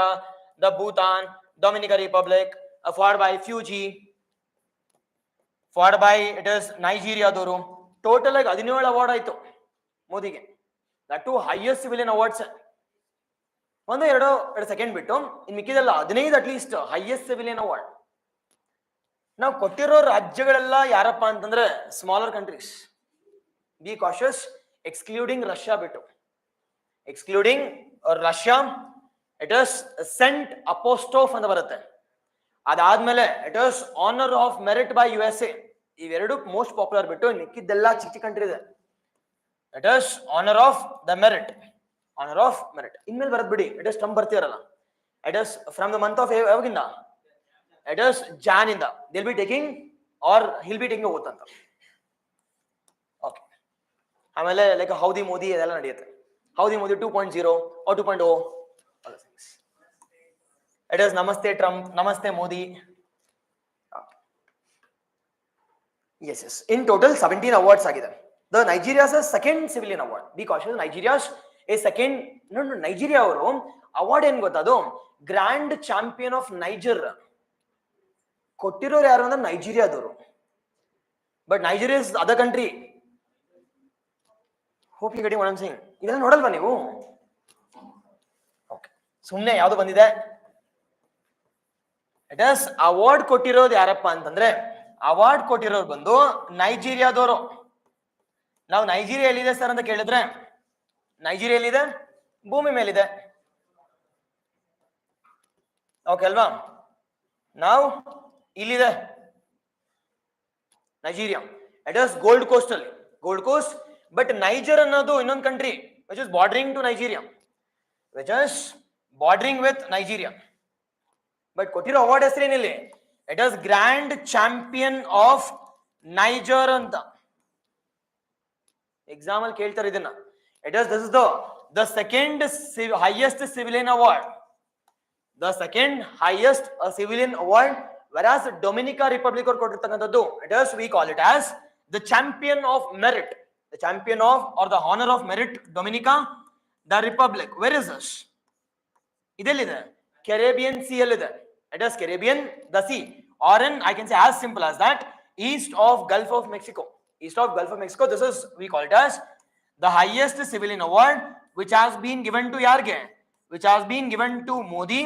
Speaker 1: the Bhutan, Dominica republic, followed by Fiji, followed by it is Nigeria doro. Total like 17 award ಆಯ್ತು ಮೋದಿಗೆ. That two highest civilian awards. ಒಂದು ಎರಡು ಸೆಕೆಂಡ್ ಬಿಟ್ಟು ಇನ್ನು ಮಿಕ್ಕಿದೆಲ್ಲ 15 at least highest civilian award. ನಾವು ಕೊಟ್ಟಿರೋ ರಾಜ್ಯಗಳೆಲ್ಲ ಯಾರಪ್ಪ ಅಂತಂದ್ರೆ smaller countries. Because, excluding Russia ಬಿಟ್ಟು. Excluding Russia it is saint apostle ಅಂತ ಬರುತ್ತೆ. ಅದಾದ್ಮೇಲೆ it is honour of merit by USA. ಇವೆರಡು ಮೋಸ್ಟ್ ಪಾಪ್ಯುಲರ್ ಬಿಟ್ಟು ಮಿಕ್ಕಿದ್ದೆಲ್ಲ ಚಿಕ್ಕ ಚಿಕ್ಕ ಕಂಟ್ರಿ ಇದೆ. It is honour of the merit. Honour of merit ಇನ್ಮೇಲೆ ಬರದ್ ಬಿಡಿ. ಇಟ್ ಇಸ್ ಟ್ರಂಪ್ ಬರ್ತಿರಲ್ಲ. It is from the month of ಯಾವಾಗಿಂದ? ಇಟ್ ಇಸ್ ಜಾನ್ ಇಂದ he'll be taking or he'll be taking oath ಅಂತ. ಓಕೆ, ಆಮೇಲೆ like howdy Modi ಅದೆಲ್ಲ ನಡೆಯುತ್ತೆ. Howdy Modi 2.0 or 2.0. It is Namaste Trump, Namaste Modi. Yes, yes. In total 17 awards agide. The Nigeria's second civilian award. Be cautious. Nigeria's a second. No, Nigeria ಅವರು award ಏನ್ ಗೊತ್ತದು? Grand champion of Niger ಕೊಟ್ಟಿರೋರು ಯಾರು ಅಂದ್ರೆ ನೈಜೀರಿಯಾದವರು. But Nigeria is other country. Hope you getting what I am saying. ಇದೆಲ್ಲ ನೋಡಲ್ವಾ ನೀವು? ಓಕೆ, ಸುಮ್ಮನೆ ಯಾವ್ದು ಬಂದಿದೆ. ಇಟ್ ಇಸ್ ಅವಾರ್ಡ್ ಕೊಟ್ಟಿರೋದು ಯಾರಪ್ಪ ಅಂತಂದ್ರೆ, ಅವಾರ್ಡ್ ಕೊಟ್ಟಿರೋರು ಬಂದು ನೈಜೀರಿಯಾದವರು. ನಾವು ನೈಜೀರಿಯಾ ಎಲ್ಲಿದೆ ಸರ್ ಅಂತ ಕೇಳಿದ್ರೆ, ನೈಜೀರಿಯಾ ಎಲ್ಲಿದೆ? ಭೂಮಿ ಮೇಲಿದೆ. ಓಕೆ ಅಲ್ವಾ? ನಾವು ಇಲ್ಲಿದೆ Nigeria. It is gold coast ಅಲ್ಲಿ, ಗೋಲ್ಡ್ ಕೋಸ್ಟ್. ಬಟ್ ನೈಜರ್ ಅನ್ನೋದು ಇನ್ನೊಂದು country which is bordering to Nigeria, which is bordering with Nigeria. But ಕೊಟ್ಟಿರೋ ಅವಾರ್ಡ್ ಹೆಸರೇನಿಲ್ಲ. It is grand champion of Niger ಅಂತ. ಎಕ್ಸಾಮ್ ಅಲ್ಲಿ ಕೇಳ್ತಾರೆ ಇದನ್ನ. It is this is the second highest civilian award. The second highest civilian award, whereas Dominica Republic or ಕೊಟ್ಟಿರ್ತಕ್ಕಂಥದ್ದು, it is we call it as the champion of merit, the champion of or the honor of merit. Dominica the Republic, where is this? ಇದೆಲ್ಲಿದೆ? Caribbean Sea ಅಲ್ಲಿದೆ. It is Caribbean the sea, or in I can say as simple as that, east of Gulf of Mexico. East of Gulf of Mexico. This is we call it as the highest civilian award, which has been given to ಯಾರಿಗೆ? Which has been given to Modi,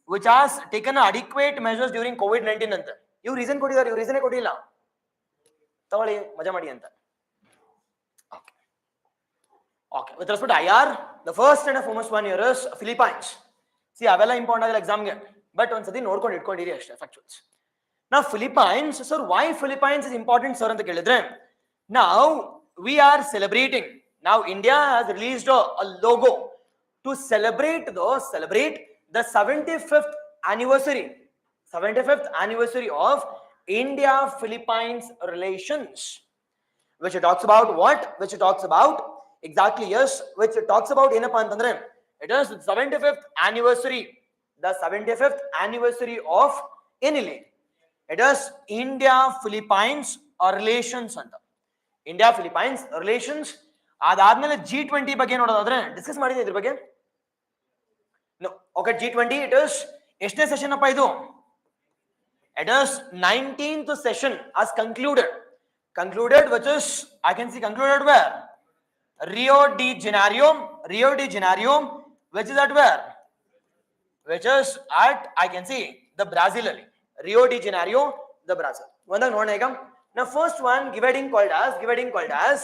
Speaker 1: which has taken adequate measures during COVID-19 ಅಂತ. ಇವ್ರು reason ಕೊಟ್ಟಿದ್ದಾರೆ, ಇವ್ರು reason ಕೊಟ್ಟಿಲ್ಲ. ತಗೊಳ್ಳಿ, ಮಜಾ ಮಾಡಿ ಅಂತ. Okay, with respect to IR, the first and foremost one here is Philippines. See, ಅವೆಲ್ಲ ಇಂಪಾರ್ಟೆಂಟ್ ಆಗಲ್ಲ ಎಕ್ಸಾಮ್ಗೆ, ಬಟ್ ಒಂದ್ಸತಿ ನೋಡ್ಕೊಂಡು ಇಟ್ಕೊಂಡಿರಿ ಅಷ್ಟೇ factuals. Now Philippines, sir, why Philippines is important sir ಅಂತ ಕೇಳಿದ್ರೆ, now we are celebrating, now India has released a logo to celebrate the 75th anniversary of India Philippines relations, which talks about what? Which talks about exactly, yes, which talks about ಏನಪ್ಪಾ ಅಂತಂದ್ರೆ, it is the 75th anniversary of ಏನಿಲ್ಲಿ, it is India Philippines relations ಅಂತ. India Philippines relations. ಅದಾದ್ಮೇಲೆ G20 ಬಗ್ಗೆ ನೋಡೋದಾದ್ರೆ discuss ಮಾಡಿದೆ ಇದ್ರ ಬಗ್ಗೆ. Okay, G20 it is ಎಷ್ಟನೇ ಸೆಷನ್ ಅಪ್ಪ ಇದು? It is 19th session as concluded, which is I can see concluded where? Rio de Janeiro, which is at where? Which is at I can see the Brazil ಅಲ್ಲಿ, Rio de Janeiro, the Brazil. ಒಂದಾಗ ನೋಡೋಣ ಈಗ. Now first one given called as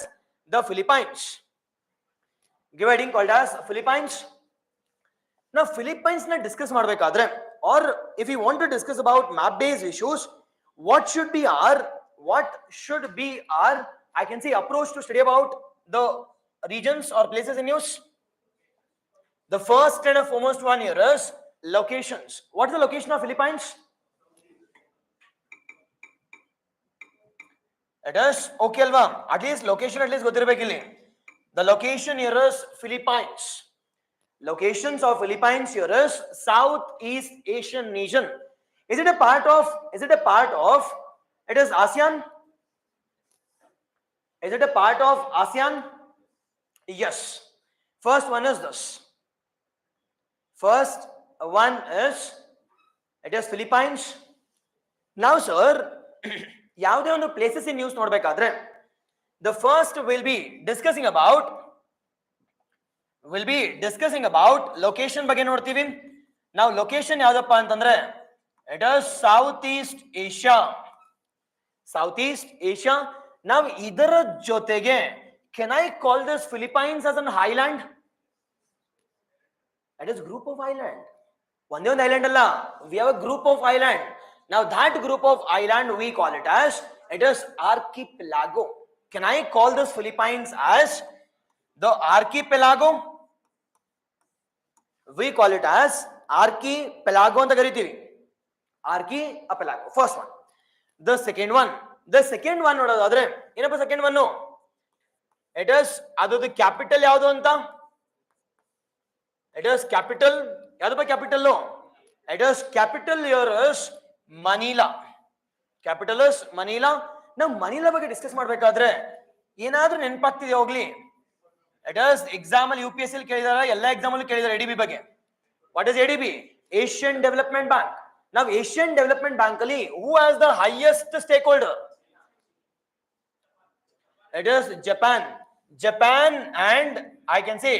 Speaker 1: the Philippines. Given called as Philippines. Now Philippines na discuss ಮಾಡಬೇಕಾದ್ರೆ, or if you want to discuss about map based issues, what should be our I can say approach to study about the regions or places in use? The first and foremost one here is locations. What is the location of Philippines? It is okay alva, at least location at least ಗೊತ್ತಿರಬೇಕಿಲ್ಲಿ. The location here is Philippines. Locations of Philippines here is Southeast Asian region. Is it a part of it is ASEAN? Is it a part of ASEAN? Yes. First one is this. First one is it is Philippines. Now sir, ಯಾವುದೇ ಒಂದು places in news ನೋಡ್ಬೇಕಾದ್ರೆ the first will be discussing about location ಬಗ್ಗೆ ನೋಡ್ತೀವಿ. ನಾವು location ಯಾವ್ದಪ್ಪ ಅಂತಂದ್ರೆ it is Southeast Asia. ನಾವು ಇದರ ಜೊತೆಗೆ can I call this Philippines as an island? It is group of island. ಒಂದೇ ಒಂದು island ಅಲ್ಲ, we have a group of island. Now that group of island we call it as it is archipelago. Can I call this Philippines as the archipelago? We call it as archipelago ಅಂತ ಕರಿತೀವಿ. Archipelago, first one. The second one ನೋಡೋದಾದ್ರೆ ಏನಪ್ಪ second one? It is ಅದರ capital ಯಾವುದು ಅಂತ? It is capital ಯಾವ್ದಪ್ಪ capital? It is capital here is Manila. Capital is Manila. ನಾವು Manila ಬಗ್ಗೆ ಡಿಸ್ಕಸ್ ಮಾಡ್ಬೇಕಾದ್ರೆ ಏನಾದ್ರೂ ನೆನಪಾಗ್ತಿದೆ ಹೋಗ್ಲಿ? ಇಟ್ ಇಸ್ ಎಕ್ಸಾಮ್ ಅಲ್ಲಿ UPSC ಅಲ್ಲಿ ಕೇಳಿದಾರೆ, ಎಲ್ಲ ಎಕ್ಸಾಮ್ ಅಲ್ಲಿ ಕೇಳಿದಾರೆ ADB ಬಗ್ಗೆ. What is ADB? Asian development bank. ನಾವು ಏಷ್ಯನ್ ಡೆವಲಪ್ಮೆಂಟ್ ಬ್ಯಾಂಕ್ ಅಲ್ಲಿ who has the highest stake holder? It is Japan and I can say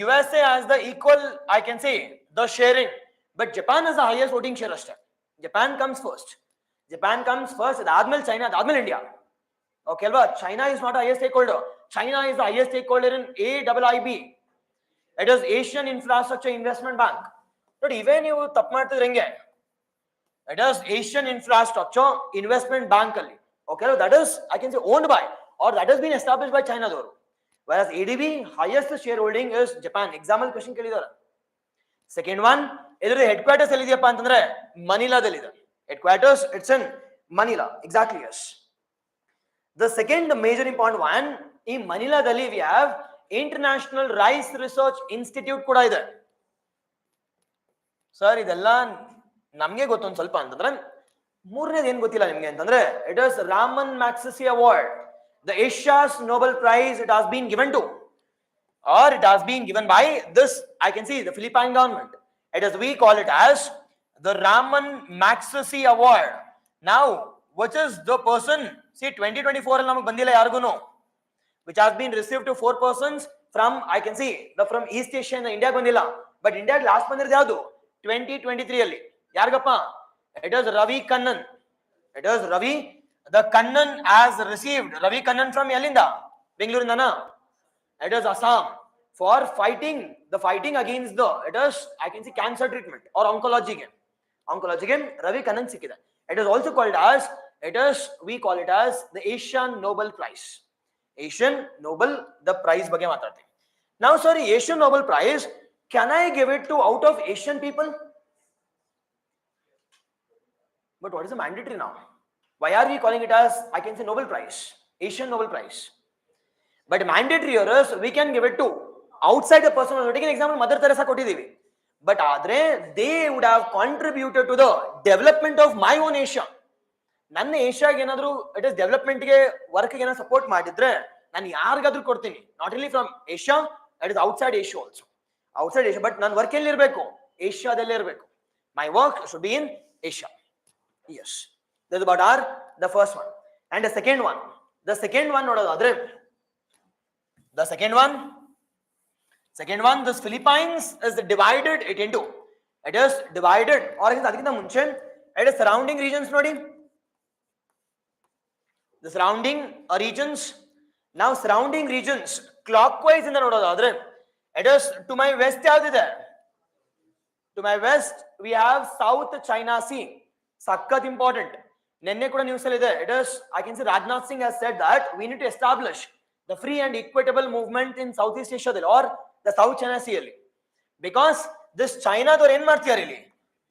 Speaker 1: USA has the equal, I can say the sharing, but Japan has the highest voting share ಅಷ್ಟೇ. Japan comes first. ಅದಾದ್ಮೇಲೆ China, ಅದಾದ್ಮೇಲೆ India. Okay ಅಲ್ವಾ? China is not the highest stakeholder. China is the highest stakeholder in AIIB. It is Asian Infrastructure Investment Bank. But ಇವೇ ನೀವು ತಪ್ಪು ಮಾಡ್ತಿದ್ರೆ ಹೆಂಗೆ? It is Asian Infrastructure Investment Bank ಅಲ್ಲಿ. Okay, that is I can say owned by or that has been established by China though. Whereas ADB highest shareholding is Japan. Example question ಕೇಳಿದಾರೆ. Second one, ಇದರ headquarters ಎಲ್ಲಿದೆಯಪ್ಪ ಅಂತಂದ್ರೆ ಮನಿಲಾದಲ್ಲಿದೆ. Headquarters it's in Manila. Exactly, yes. The second major important one, in ಮನಿಲಾದಲ್ಲಿ we have International Rice Research Institute ಕೂಡ ಇದೆ. Sir ಇದೆಲ್ಲ ನಮ್ಗೆ ಗೊತ್ತೊಂದು ಸ್ವಲ್ಪ ಅಂತಂದ್ರೆ ಮೂರನೇದು ಏನ್ ಗೊತ್ತಿಲ್ಲ ನಿಮ್ಗೆ ಅಂತಂದ್ರೆ it is Ramon Magsaysay award, the Asia's Nobel Prize. It has been given to, or it has been given by this, I can see the Philippine government. It is, we call it as the Raman Magsaysay Award. Now which is the person, see 2024 ಅಲ್ಲಿ ನಮಗೆ ಬಂದಿಲ್ಲ ಯಾರಿಗೂ, which has been received to 4 persons from, I can see the from East Asia. India ಬಂದಿಲ್ಲ, but India last ಬಂದಿರೋದು ಯಾವುದು 2023 ಅಲ್ಲಿ ಯಾರಿಗಪ್ಪ? It is Ravi Kannan. It is Ravi. The Kannan has received, Ravi Kannan from ಎಲ್ಲಿಂದ? ಬೆಂಗಳೂರಿಂದನಾ? It is Assam, for fighting against the, it is I can see cancer treatment or oncology game Ravi Kannan ಸಿಕ್ಕಿದೆ. It is also called as, it is, we call it as the Asian Nobel Prize. Asian Nobel, the prize ಬಗ್ಗೆ ಮಾತಾಡ್ತೀವಿ. Now sorry, Asian Nobel Prize, can I give it to out of Asian people? But what is the mandatory now? Why are we calling it as, I can say, Nobel Prize, Asian Nobel Prize? But mandatory is we can give it to outside the person. Take an example, Mother Teresa ಕೊಟ್ಟಿದ್ದೀವಿ. But ಆದ್ರೆ they would have contributed to the development of my own Asia. ನನ್ನ ಏಷ್ಯಾಗೆ ಏನಾದ್ರು it is ಡೆವಲಪ್ಮೆಂಟ್ಗೆ ವರ್ಕ್ಗೆ ಏನಾದ್ರು support ಮಾಡಿದ್ರೆ ನಾನು ಯಾರಿಗಾದ್ರೂ ಕೊಡ್ತೀನಿ. Not only from Asia, it is outside Asia also. Outside Asia, but ನನ್ನ ವರ್ಕ್ ಎಲ್ಲಿ ಇರಬೇಕು? ಏಷ್ಯಾದಲ್ಲೇ ಇರಬೇಕು. My work should be in Asia. Yes. This is about the first one. And the second one ನೋಡೋದಾದ್ರೆ the second one, this Philippines is divided it into, it is divided, or ಅದಕ್ಕಿಂತ ಮುಂಚೆ it is surrounding regions ನೋಡಿ, the surrounding regions. Now surrounding regions clockwise ಇಂದ ನೋಡೋದಾದ್ರೆ it is to my west ಯಾವ್ದಿದೆ? To my west we have South China Sea. ಸಖತ್ important. ನಿನ್ನೆ ಕೂಡ news ಅಲ್ಲಿ ಇದೆ. It is, I can say Rajnath Singh has said that we need to establish the free and equitable movement in Southeast Asia or the South China Sea ಅಲ್ಲಿ. Because this China ದವ್ರು ಏನ್ ಮಾಡ್ತಿದ್ದಾರೆ ಇಲ್ಲಿ?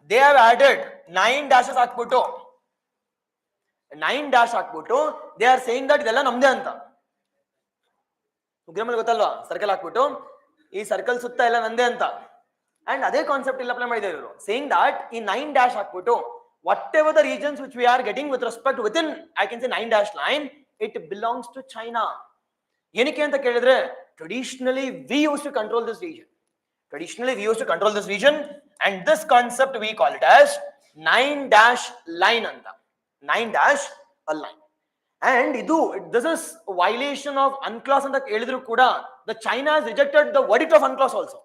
Speaker 1: They have added 9 dashes ಹಾಕ್ಬಿಟ್ಟು they are saying that ಇದೆಲ್ಲ ನಮ್ದೇ ಅಂತ. ಉಗ್ರಮಲ್ಲಿ ಗೊತ್ತಲ್ವಾ? ಸರ್ಕಲ್ ಹಾಕ್ಬಿಟ್ಟು ಈ ಸರ್ಕಲ್ ಸುತ್ತ ಎಲ್ಲ ನಂದೇ ಅಂತ. ಅಂಡ್ ಅದೇ ಕಾನ್ಸೆಪ್ಟ್ ಇಲ್ಲಿ ಅಪ್ಲೈ ಮಾಡಿದ್ದಾರೆ ಇವರು, ಸೇಯಿಂಗ್ ದಟ್ ಈ 9 dash ಹಾಕ್ಬಿಟ್ಟು whatever the regions which we are getting with respect within, I can say 9 dash line, it belongs to China. ಏನಕ್ಕೆ ಅಂತ ಕೇಳಿದ್ರೆ traditionally we used to control this region, and this concept we call it as 9 dash line ಅಂತ. 9 dash a line. And this is violation of UNCLOS anta helidru kuda the China has rejected the verdict of UNCLOS also.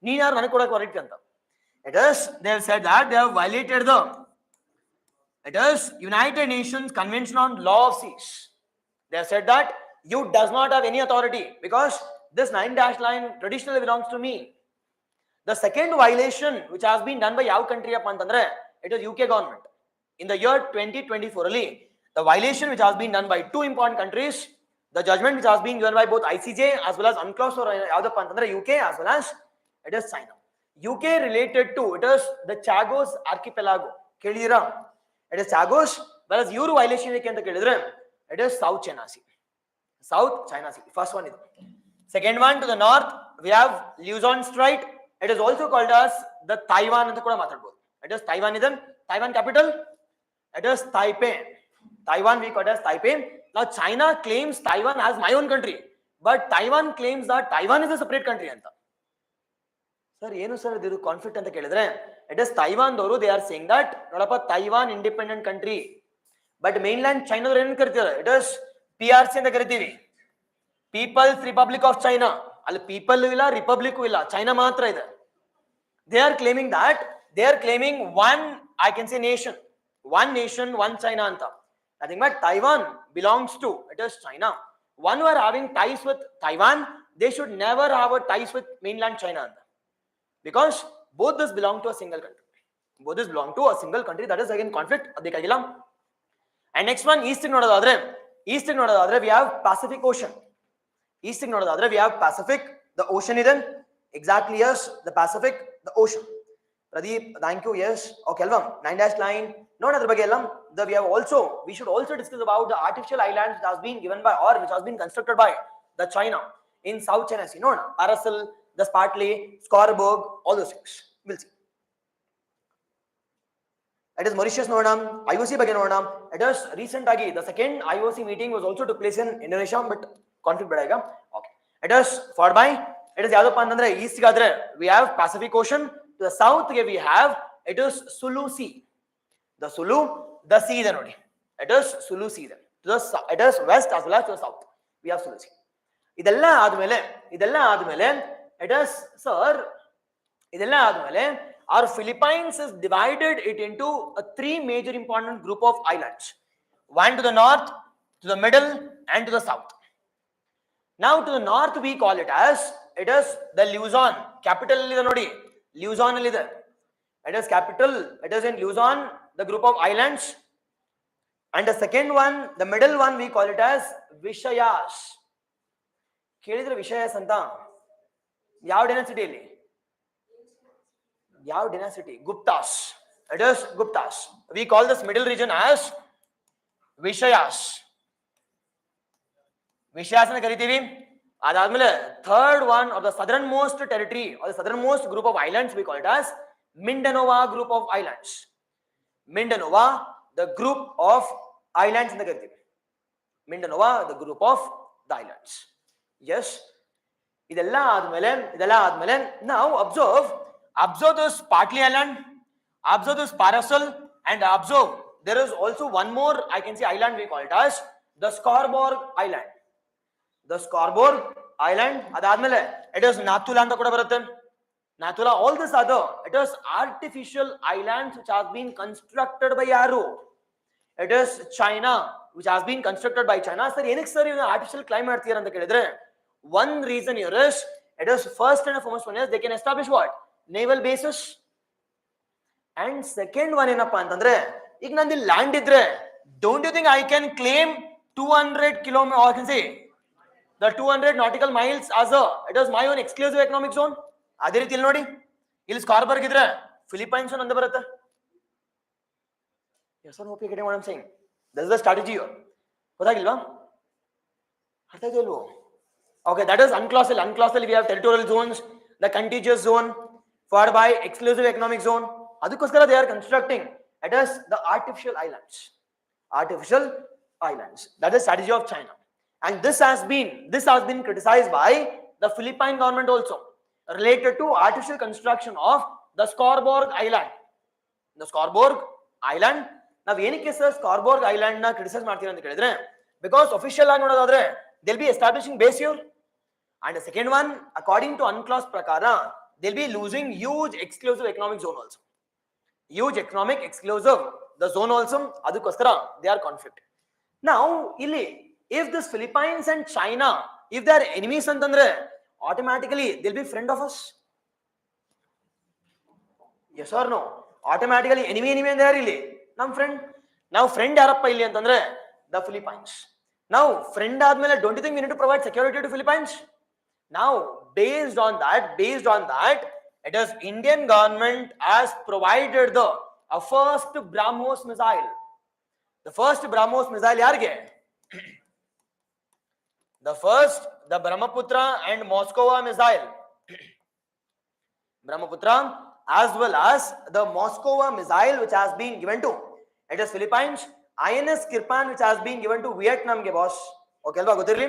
Speaker 1: Nee yaar nanu kodak verdict anta. They have said that they have violated the United Nations Convention on Law of Seas. They have said that you does not have any authority because this 9 dash line traditionally belongs to me. The second violation which has been done by yav country appa antandre it is UK government. In the year 2024 only, the violation which has been done by two important countries, the judgment which has been given by both ICJ as well as UNCLOS or yavudappa antandre UK as well as it is China. UK related to it is the Chagos archipelago. Kelidira? It is Chagos, whereas Euro violation ante kelidre it is South China Sea. South China Sea. First one is. Second one to the north we have Luzon Strait. It is also called as the Taiwan anta kuda matadbodu. It is Taiwan is Taiwan capital. It is Taipei. Taiwan we call it as Taipei. Now China claims Taiwan as my own country, but Taiwan claims that Taiwan is a separate country anta. Sir, ಏನು sir ಇದು conflict ಅಂತ ಕೇಳಿದ್ರೆ it is Taiwan ದವರು they are saying that ನೋಡಪ್ಪ Taiwan independent country, but mainland China ದವರು ಏನು ಕರೀತಾರೆ it is PRC ಅಂತ ಕರಿತೀವಿ, People's Republic of China. ಅಲ್ಲಿ people ಇಲ್ಲ ರಿಪಬ್ಲಿಕ್ ಇಲ್ಲ, ಚೈನಾ ಮಾತ್ರ ಇದೆ. They are claiming that they are claiming one, I can say nation, one nation, one China anta. Nothing but Taiwan belongs to it is China. One who are having ties with Taiwan, they should never have a ties with mainland China anta. Because both this belong to a single country. Both this belong to a single country. That is again conflict. And next one, east nodadadre we have Pacific Ocean. East nodadadre we have Pacific. The ocean is exactly yes, the Pacific, the ocean. Pradeep, thank you. Yes. Okay, Elvam. 9 dash line. No, another bagel. We should also discuss about the artificial islands that has been given by or which has been constructed by the China in South China Sea. No, Paracel, the Spratly, Scoreboard, all those things. We'll see. It is Mauritius Nodam, IOC Baganodam. It is recent agi. The second IOC meeting was also took place in Indonesia, but conflict badega. Okay. It is followed by it is Yadapa Andre East Gadre. We have Pacific Ocean. To the south we have it is Sulu Sea. The Sulu, the sea then only. It is Sulu Sea then. To the it is west as well as to the south. We have Sulu Sea. Idella admele it is sir. Idella admele our Philippines is divided it into a three major important group of islands. One to the north, to the middle, and to the south. Now to the north we call it as it is the Luzon, capital is nodi. Luzon is there. It is capital. It is in Luzon, the group of islands. And the second one, the middle one, we call it as Vishayas. Kelidre Vishayas anta. Yav dynasty illi. Yav dynasty. Guptas. It is Guptas. We call this middle region as Vishayas. Vishayas anta karitivi. Adadmele third one of the southernmost territory or the southernmost group of islands we call it as Mindanao group of islands. Mindanao, the group of islands in the Karthi. Mindanao, the group of the islands. Yes. Idella admele. Now observe this Partly Island, observe this Paracel, and observe there is also one more I can say island we call it as the Scoreboard Island. The Scoreboard Island, adadmele it is Natula anta kuda barutte. Natula, all this other, it is artificial islands which have been constructed by yaru. It is China which has been constructed by China. Sir, enik sir you artificial climate ಮಾಡ್ತೀರಾ ಅಂತ ಕೇಳಿದ್ರೆ one reason here is it is first and foremost one is they can establish what naval bases, and second one ಏನಪ್ಪಾ ಅಂತಂದ್ರೆ ಈಗ Nandi land ಇದ್ರೆ don't you think I can claim 200 kilometers or I can say the 200 nautical miles as it is my own exclusive economic zone. ಅದೇ ರೀತಿ ಇಲ್ಲಿ ನೋಡಿ ಇಲ್ಲಿ ಸ್ಕಾರ್ಬರ್ಗ್ ಇದ್ರೆ ಫಿಲಿಪೈನ್ಸ್ ಅಂತ ಬರುತ್ತೆ. Yes or no? Getting what I'm saying? This is the strategy here. ಗೊತ್ತಾಗಿಲ್ವಾ? ಅರ್ಥ ಆಯ್ತು ಇಲ್ವೋ? Okay, that is unclassed. Unclassed we have territorial zones, the contiguous zone, followed by exclusive economic zone. ಅದಕ್ಕೋಸ್ಕರ they are constructing it is the artificial islands. Artificial islands. That is strategy of China. And this has been criticized by the Philippine government also related to artificial construction of the Scoreboard Island. The Scoreboard Island. ನಾವ್ ಏನಕ್ಕೆ sir ಸ್ಕಾರ್ಬೋರ್ಗ್ island ನ criticise ಮಾಡ್ತೀವಿ ಅಂತ ಕೇಳಿದ್ರೆ, because official ಆಗಿ ನೋಡೋದಾದ್ರೆ they'll be establishing base here, and the second one, according to UNCLOS prakara, they'll be losing huge exclusive economic zone also. Huge economic exclusive the zone also, adukoskara they are conflict. Now illi if this Philippines and China, if they are enemies antandre, automatically they'll be friend of us. Yes or no? Automatically enemy and they are illi nam friend. Now friend yarappa illi antandre the Philippines. Now friend admele, don't you think we need to provide security to Philippines? Now based on that, it is Indian government has provided the first BrahMos missile. The first BrahMos missile yarge? The Brahmaputra and Moscow missile. Brahmaputra as well as the Moscow missile which has been given to, it is Philippines. INS Kirpan which has been given to Vietnam ke boss. Okay alva gothirli?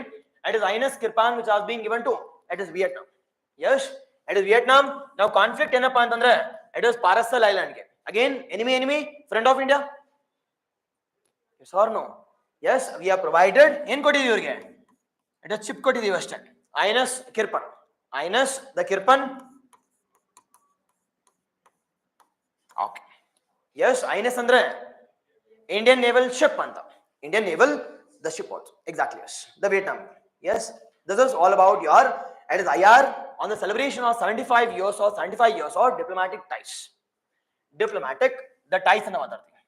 Speaker 1: It is INS Kirpan which has been given to, it is Vietnam. Yes, it is Vietnam. Now conflict enappa antandre, it is Paracel Island ke. Again enemy, friend of India. Yes or no? Yes, we have provided in kotidivi ivrige, it is chip kotidivi ashte. INS Kirpan, INS the Kirpan. Okay, yes, INS andre Indian naval ship anta. Indian naval the ship also, exactly. Yes, the Vietnam. Yes, this is all about your, it is IR on the celebration of 75 years of diplomatic ties. Diplomatic the ties and other thing.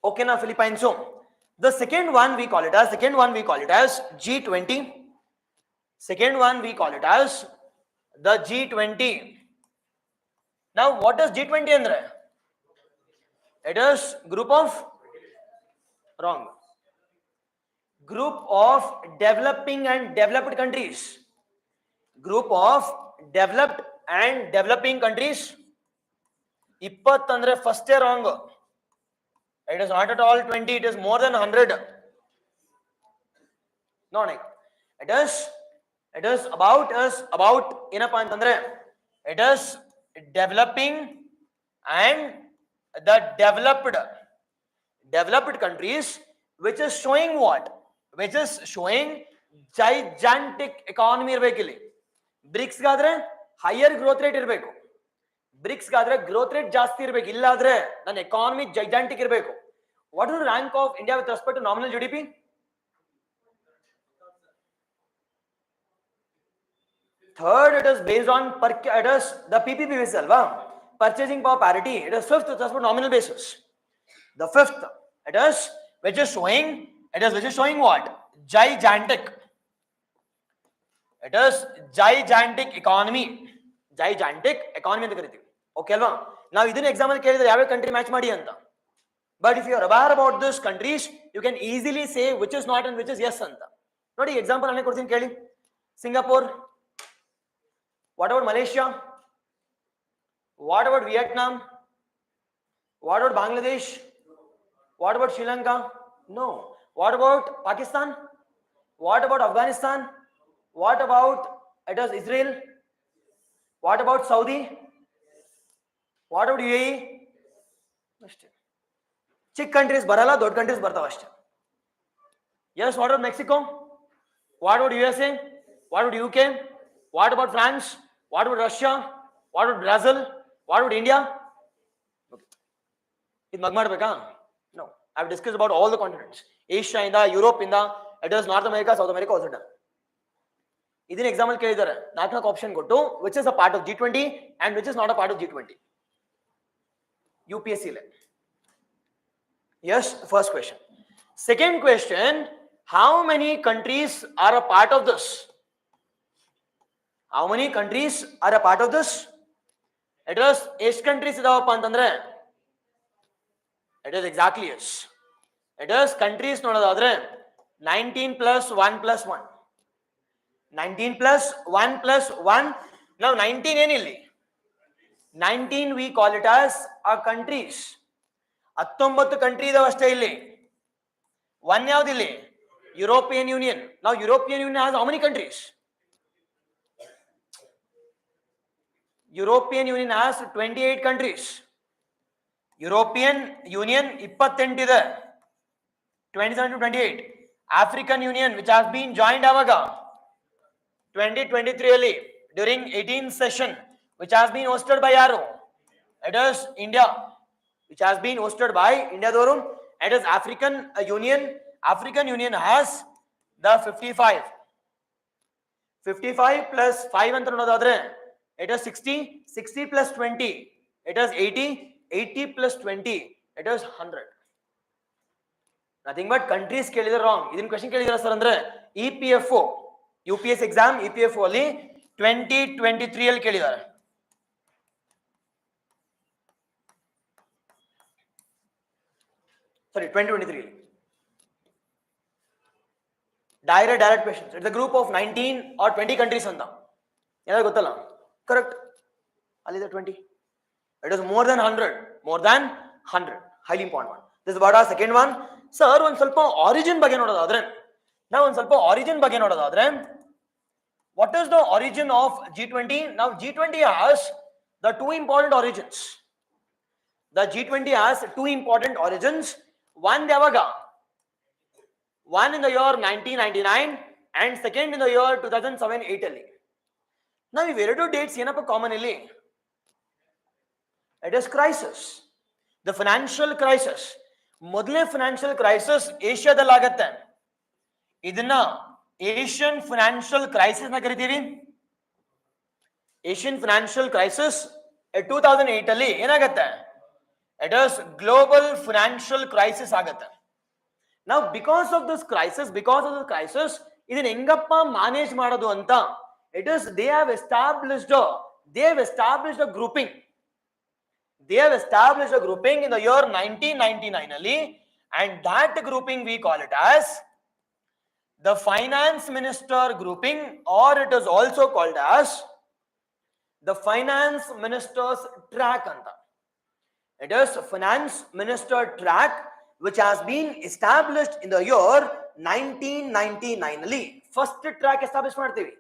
Speaker 1: Okay, now Philippines. So the second one we call it as G20. Second one we call it as the G20. Now what is G20 andre? It is group of developing and developed countries. Group of developed and developing countries. 20 andre first wrong. It is not at all 20, it is more than 100. No, it is about ಏನಪ್ಪ ಅಂತಂದ್ರೆ, it is developing and the developed countries, which is showing what? Which is showing gigantic economy ಇರಬೇಕಿಲ್ಲಿ. BRICS ಗಾದ್ರೆ higher growth rate ಇರಬೇಕು. BRICS ಗಾದ್ರೆ growth rate ಜಾಸ್ತಿ ಇರಬೇಕು, ಇಲ್ಲಾದ್ರೆ ನನ್ನ ಎಕಾನಮಿ ಜೈಜಾಂಟಿಕ್ ಇರಬೇಕು. What is the rank of India with respect to nominal GDP? Third, it is based on it is the PPP basis alva, purchasing power parity. It is fifth with respect to nominal basis. The fifth, it is which is showing what? Gigantic. It is gigantic economy ಅಂತ ಕರಿತೀವಿ. Okay ಅಲ್ವಾ? ನಾವು ಇದನ್ನ exam ಅಲ್ಲಿ ಕೇಳಿದ್ರೆ ಯಾವ country match ಮಾಡಿ ಅಂತ. But if you are aware about these countries, you can easily say which is not and which is yes anta. ನೋಡಿ ಎಕ್ಸಾಂಪಲ್ ನಾನೇ ಕೊಡ್ತೀನಿ ಕೇಳಿ. Singapore. What about Malaysia? What about Vietnam? What about Bangladesh? What about Sri Lanka? No. What about Pakistan? What about Afghanistan? What about it is Israel? What about Saudi? What about UAE? ಅಷ್ಟೇ. ಚಿಕ್ಕ countries ಬರಲ್ಲ, ದೊಡ್ಡ countries ಬರ್ತಾವ ಅಷ್ಟೇ. Yes, what about Mexico? What about USA? What about UK? What about France? What about Russia? What about Brazil? What about India? ಇದು ಮಗ್ ಮಾಡ್ಬೇಕಾ? No. I have discussed about all the continents. Asia ಇಂದ, Europe ಇಂದ, it is North America, South America also done. ಇದನ್ನ exam ಅಲ್ಲಿ ಕೇಳಿದ್ದಾರೆ, 4 option ಕೊಟ್ಟು which is a part of G20 and which is not a part of G20. UPSC le. Yes, first question. Second question, how many countries are a part of this? How many countries are a part of this? It is ಎಷ್ಟು countries ಇದಾವಪ್ಪ ಅಂತಂದ್ರೆ, it is exactly yes. It is countries ನೋಡೋದಾದ್ರೆ 19 plus 1 plus 1. 19 plus 1 plus 1. Now 19 ಏನಿಲ್ಲಿ? 19 we call it as a countries. 19 country ಇದಾವ ಅಷ್ಟೇ ಇಲ್ಲಿ. 1 ಯಾವ್ದಿಲ್ಲಿ? European Union. Now European Union has how many countries? European Union has 28 countries. European Union 28 ಇದೆ. 27 to 28. African Union, which has been joined avaga 2023 ಅಲ್ಲಿ during 18th session, which has been hosted by ಯಾರು? It is India, which has been hosted by India ದವರು. It is African Union. African Union has the 55 plus 5 ಅಂತ ನೋಡೋದಾದ್ರೆ it is 60 plus 20 it is 80 plus 20 it is 100. Nothing but countries ಕೇಳಿದ್ರೆ wrong. ಇದನ್ನ question ಕೇಳಿದ್ರ sir ಅಂದ್ರೆ EPFO UPS exam EPFO ಅಲ್ಲಿ 2023 ಅಲ್ಲಿ ಕೇಳಿದ್ದಾರೆ. ಸಾರಿ 2023 ಅಲ್ಲಿ direct questions. It's a group of 19 or 20 countries ಅಂತ ಏನಾದ್ರು ಗೊತ್ತಲ್ಲ? ಕರೆಕ್ಟ್, ಅಲ್ಲಿದೆ 20. It is more than 100. Highly important one. This is what our second one. Sir ಒಂದ್ ಸ್ವಲ್ಪ ಆರಿಜಿನ್ ಬಗ್ಗೆ ನೋಡೋದಾದ್ರೆ what is the origin of G20? Now G20 has the two important origins. The G20 has two important origins. One ಯಾವಾಗ? One in the year 1999 and second in the year 2007-8 ಅಲ್ಲಿ. Now ಇವೆರಡು dates ಏನಪ್ಪ common ಇಲ್ಲಿ? It is crisis, the financial crisis. ಮೊದಲನೇ financial crisis ಏಷ್ಯಾದಲ್ಲಿ ಆಗತ್ತೆ. ಇದನ್ನ Asian financial crisis ನ ಕರಿತೀವಿ. ಏಷ್ಯನ್ ಫೈನಾನ್ಷಿಯಲ್ ಕ್ರೈಸಿಸ್ 2008 ಅಲ್ಲಿ ಏನಾಗತ್ತೆ? It is global financial crisis ಆಗತ್ತೆ. ನಾವು ಬಿಕಾಸ್ ಆಫ್ ದಿಸ್ ಕ್ರೈಸಿಸ್ ಇದನ್ನ ಹೆಂಗಪ್ಪ ಮ್ಯಾನೇಜ್ ಮಾಡೋದು ಅಂತ it is they have established a grouping. They have established a grouping in the year 1999 ali, and that grouping we call it as the finance minister grouping, or it is also called as the finance minister's track anta. It is finance minister track which has been established in the year 1999 ali. First track establish ಮಾಡ್ತೀವಿ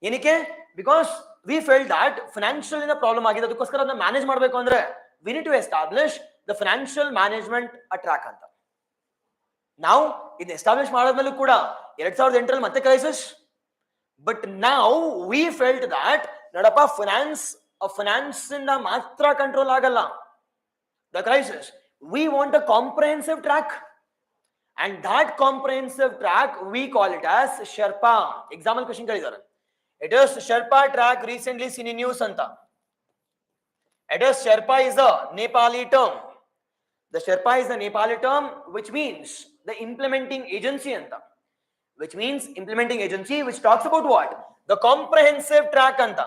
Speaker 1: ಏನಕ್ಕೆ? Because we felt that financial in a problem ಆಗಿದೆ, ಅದಕ್ಕೋಸ್ಕರ ಅದನ್ನ manage ಮಾಡಬೇಕು ಅಂದ್ರೆ we need to establish the financial management track ಅಂತ. ನಾವು ಇದನ್ನ ಎಸ್ಟಾಬ್ಲಿಷ್ ಮಾಡಿದ್ಮೇಲೂ ಕೂಡ 2008 ಅಲ್ಲಿ ಮತ್ತೆ ಕ್ರೈಸಿಸ್. ಬಟ್ ನಾವು we felt that ನೋಡಪ್ಪ ಫೈನಾನ್ಸ್ ಇಂದ ಮಾತ್ರ ಕಂಟ್ರೋಲ್ ಆಗಲ್ಲ the crisis. We want a comprehensive track, and that comprehensive track we call it as Sherpa. Example question ಕೇಳಿದ್ದಾರೆ. It is Sherpa track recently seen in news anta. It is Sherpa is a Nepali term. The Sherpa is a Nepali term which means the implementing agency anta. Which means implementing agency which talks about what? The comprehensive track anta.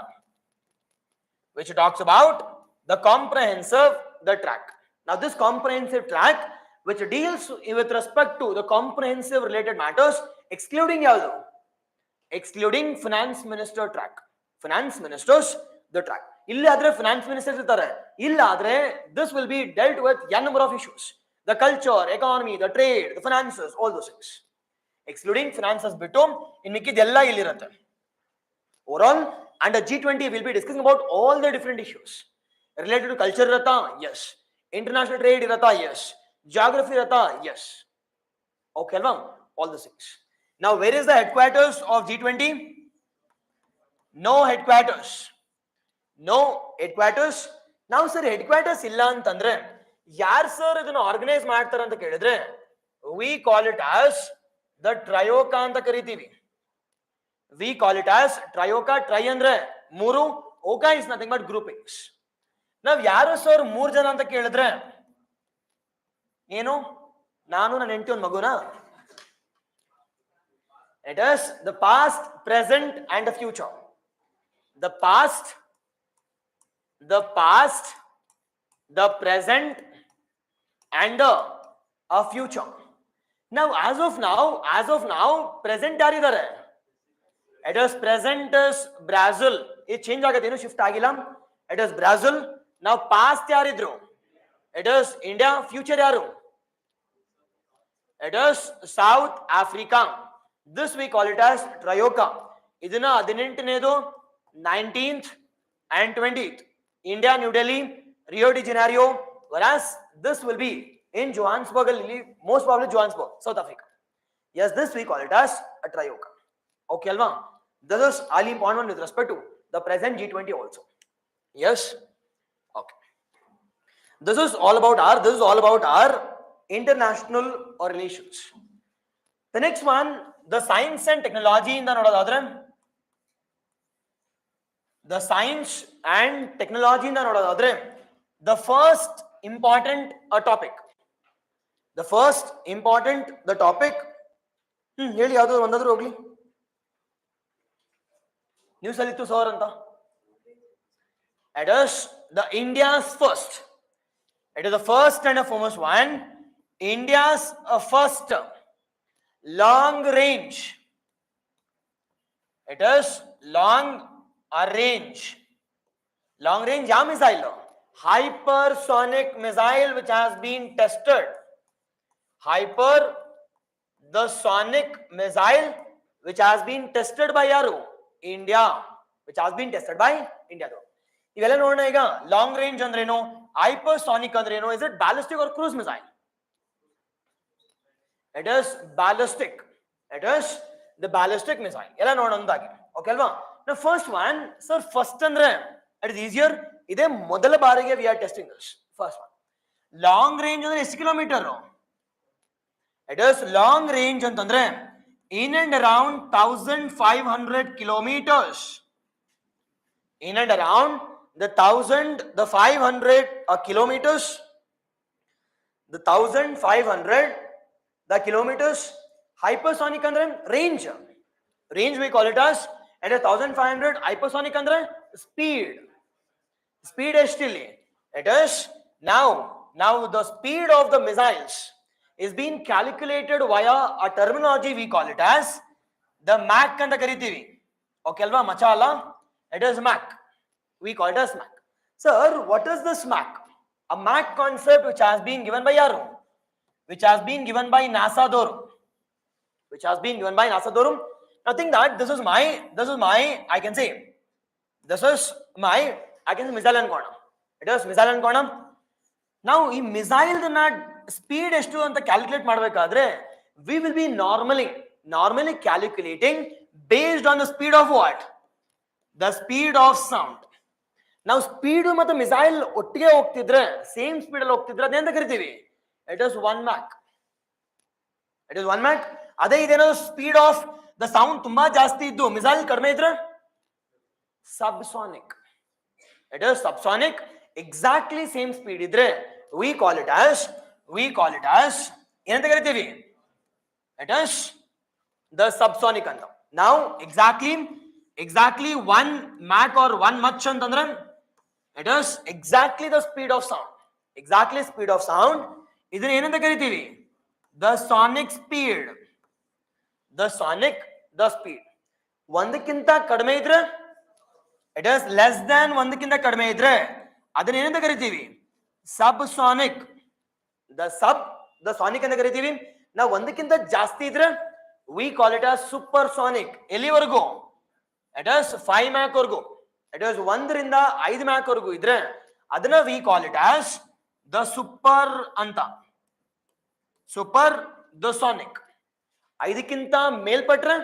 Speaker 1: Which talks about the track. Now this comprehensive track which deals with respect to the comprehensive related matters excluding yadu. Excluding finance minister track. Finance ministers the track. ಇಲ್ಲಿ ಆದ್ರೆ finance ministers ಇರ್ತಾರೆ. ಇಲ್ಲ ಆದ್ರೆ this will be dealt with n number of issues. The culture, economy, the trade, the finances, all those things. Excluding finances ಬಿಟ್ಟು ಇನ್ನು ಮಿಕ್ಕಿದೆಲ್ಲ ಇಲ್ಲಿರುತ್ತೆ. Overall, under G20 we'll be discussing about all the different issues related to culture ಇರತ್ತಾ? Yes. International trade ಇರತ್ತಾ? Yes. Geography ಇರತ್ತಾ? Yes. Okay ಅಲ್ವಾ? All those things. Now, where is the headquarters of G20? No headquarters. Now, sir, headquarters illa antandre ಯಾರ್ sir ಇದನ್ನ organise ಮಾಡ್ತಾರೆ ಅಂತ ಕೇಳಿದ್ರೆ we call it as the Trioka ಅಂತ ಕರಿತೀವಿ. We call it as Trioka. Tri ಅಂದ್ರೆ ಮೂರು, Oka is nothing but groupings. ನಾವ್ ಯಾರು ಸರ್ 3 ಜನ ಅಂತ ಕೇಳಿದ್ರೆ ಏನು? ನಾನು ನನ್ನ ಹೆಂಡತಿ ಒಂದು ಮಗುನಾ? It is the past, present, and the future. The past, the present, and the future. Now, as of now, present ಯಾರಿದ್ದಾರೆ? It is present is Brazil. ಇದು ಚೇಂಜ್ ಆಗತ್ತೆ, ಏನು ಶಿಫ್ಟ್ ಆಗಿಲ್ಲ. It is Brazil. Now, past ಯಾರಿದ್ರು? It is India. Future ಯಾರು? It is South Africa. This we call it as Trioka. ಇದನ್ನ 18ನೇದು 19th and 20th. India, New Delhi, Rio de Janeiro, whereas this will be in Johannesburg, most probably Johannesburg, South Africa. Yes, this we call it as a trioca. Okay, Alva. This is highly important with respect to the present G20 also. Yes. Okay. This is all about our international relations. The next one, the science and technology in the the science and technology in the first important topic. The first important topic. ಹೇಳಿ ಯಾವುದು ಒಂದಾದ್ರೂ ಹೋಗ್ಲಿ news ಅಲ್ಲಿ ಇತ್ತು sir ಅಂತ. It is the India's first. It is the first and foremost one. India's first long range. It is long range missile, hypersonic missile which has been tested. The sonic missile which has been tested by yaru? India. Which has been tested by India. ಇವೆಲ್ಲ ನೋಡೋಣ ಈಗ. Long range ಅಂದ್ರೇನು, hypersonic ಅಂದ್ರೇನು, is it ballistic or cruise missile? It is ballistic. It is the ballistic missile. ಎಲ್ಲ ನೋಡೋದಾಗಿ. Okay ಅಲ್ವಾ? The first one sir, first ಅಂದ್ರೆ it is easier. ಇದೇ ಮೊದಲ ಬಾರಿಗೆ we are testing this. First one long range ಅಂದ್ರೆ ಎಷ್ಟು kilometre? It is long range ಅಂತಂದ್ರೆ in and around 1500 kilometers. In and around the 500 kilometers. The 1500 kilometers. Hypersonic ಅಂದ್ರೆ range. Range we call it as, and 1500 hypersonic ಅಂದ್ರೆ speed. Speed ಎಷ್ಟಿಲ್ಲಿ? It is now the speed of the missiles is being calculated via a terminology we call it as the Mach anta karitivi. Okay alva macha alla? It is Mach. We call it as Mach. Sir, what is this Mach? A Mach concept which has been given by yaru? Which has been given by NASA doru. Which has been given by NASA doru. Nothing that this is my I can say missile ಅನ್ಕೋಣ. It is missile ಅನ್ಕೋಣ. Now ಈ missile speed ಎಷ್ಟು ಅಂತ calculate ಮಾಡಬೇಕಾದ್ರೆ we will be normally calculating based on the speed of what? The speed of sound. ನಾವು speed ಮತ್ತು missile ಒಟ್ಟಿಗೆ ಹೋಗ್ತಿದ್ರೆ, same speed ಅಲ್ಲಿ ಹೋಗ್ತಿದ್ರೆ ಅದೇಂತ ಕರಿತೀವಿ? It is 1 Mach. It is 1 Mach. ಅದೇ ಇದೇನೋ ಸ್ಪೀಡ್ ಆಫ್ ದ ಸೌಂಡ್ ತುಂಬಾ ಜಾಸ್ತಿ ಇದ್ದು ಮಿಸೈಲ್ ಕಡಿಮೆ ಇದ್ರೆ subsonic. It is subsonic. Exactly same speed idre we call it as ಏನಂತ ಕರಿತೀವಿ? It is the subsonic anta. Now exactly 1 Mach or 1 Mach ಅಂತಂದ್ರೆ it is exactly the speed of sound. Exactly speed of sound. ಇದನ್ನ ಏನಂತ ಕರಿತೀವಿ? The sonic speed. The speed. ಒಂದಕ್ಕಿಂತ ಕಡಿಮೆ ಇದ್ರೆ it is less than ಒಂದಕ್ಕಿಂತ ಕಡಿಮೆ ಇದ್ರೆ ಅದನ್ನ ಏನಂತ ಕರಿತೀವಿ? ಸಬ್ಸಾನಿಕ್. ದ ಸಾನಿಕ್ ಅಂತ ಕರಿತೀವಿ. ನಾವು ಒಂದಕ್ಕಿಂತ ಜಾಸ್ತಿ ಇದ್ರೆ we call it as supersonic. ಎಲ್ಲಿವರೆಗೂ? It is 5 Mach ವರೆಗೂ. It is 1 ರಿಂದ 5 Mach ವರೆಗೂ ಇದ್ರೆ ಅದನ್ನ we call it as the super ಅಂತ. the sonic. 5ಕ್ಕಿಂತ ಮೇಲ್ಪಟ್ರೆ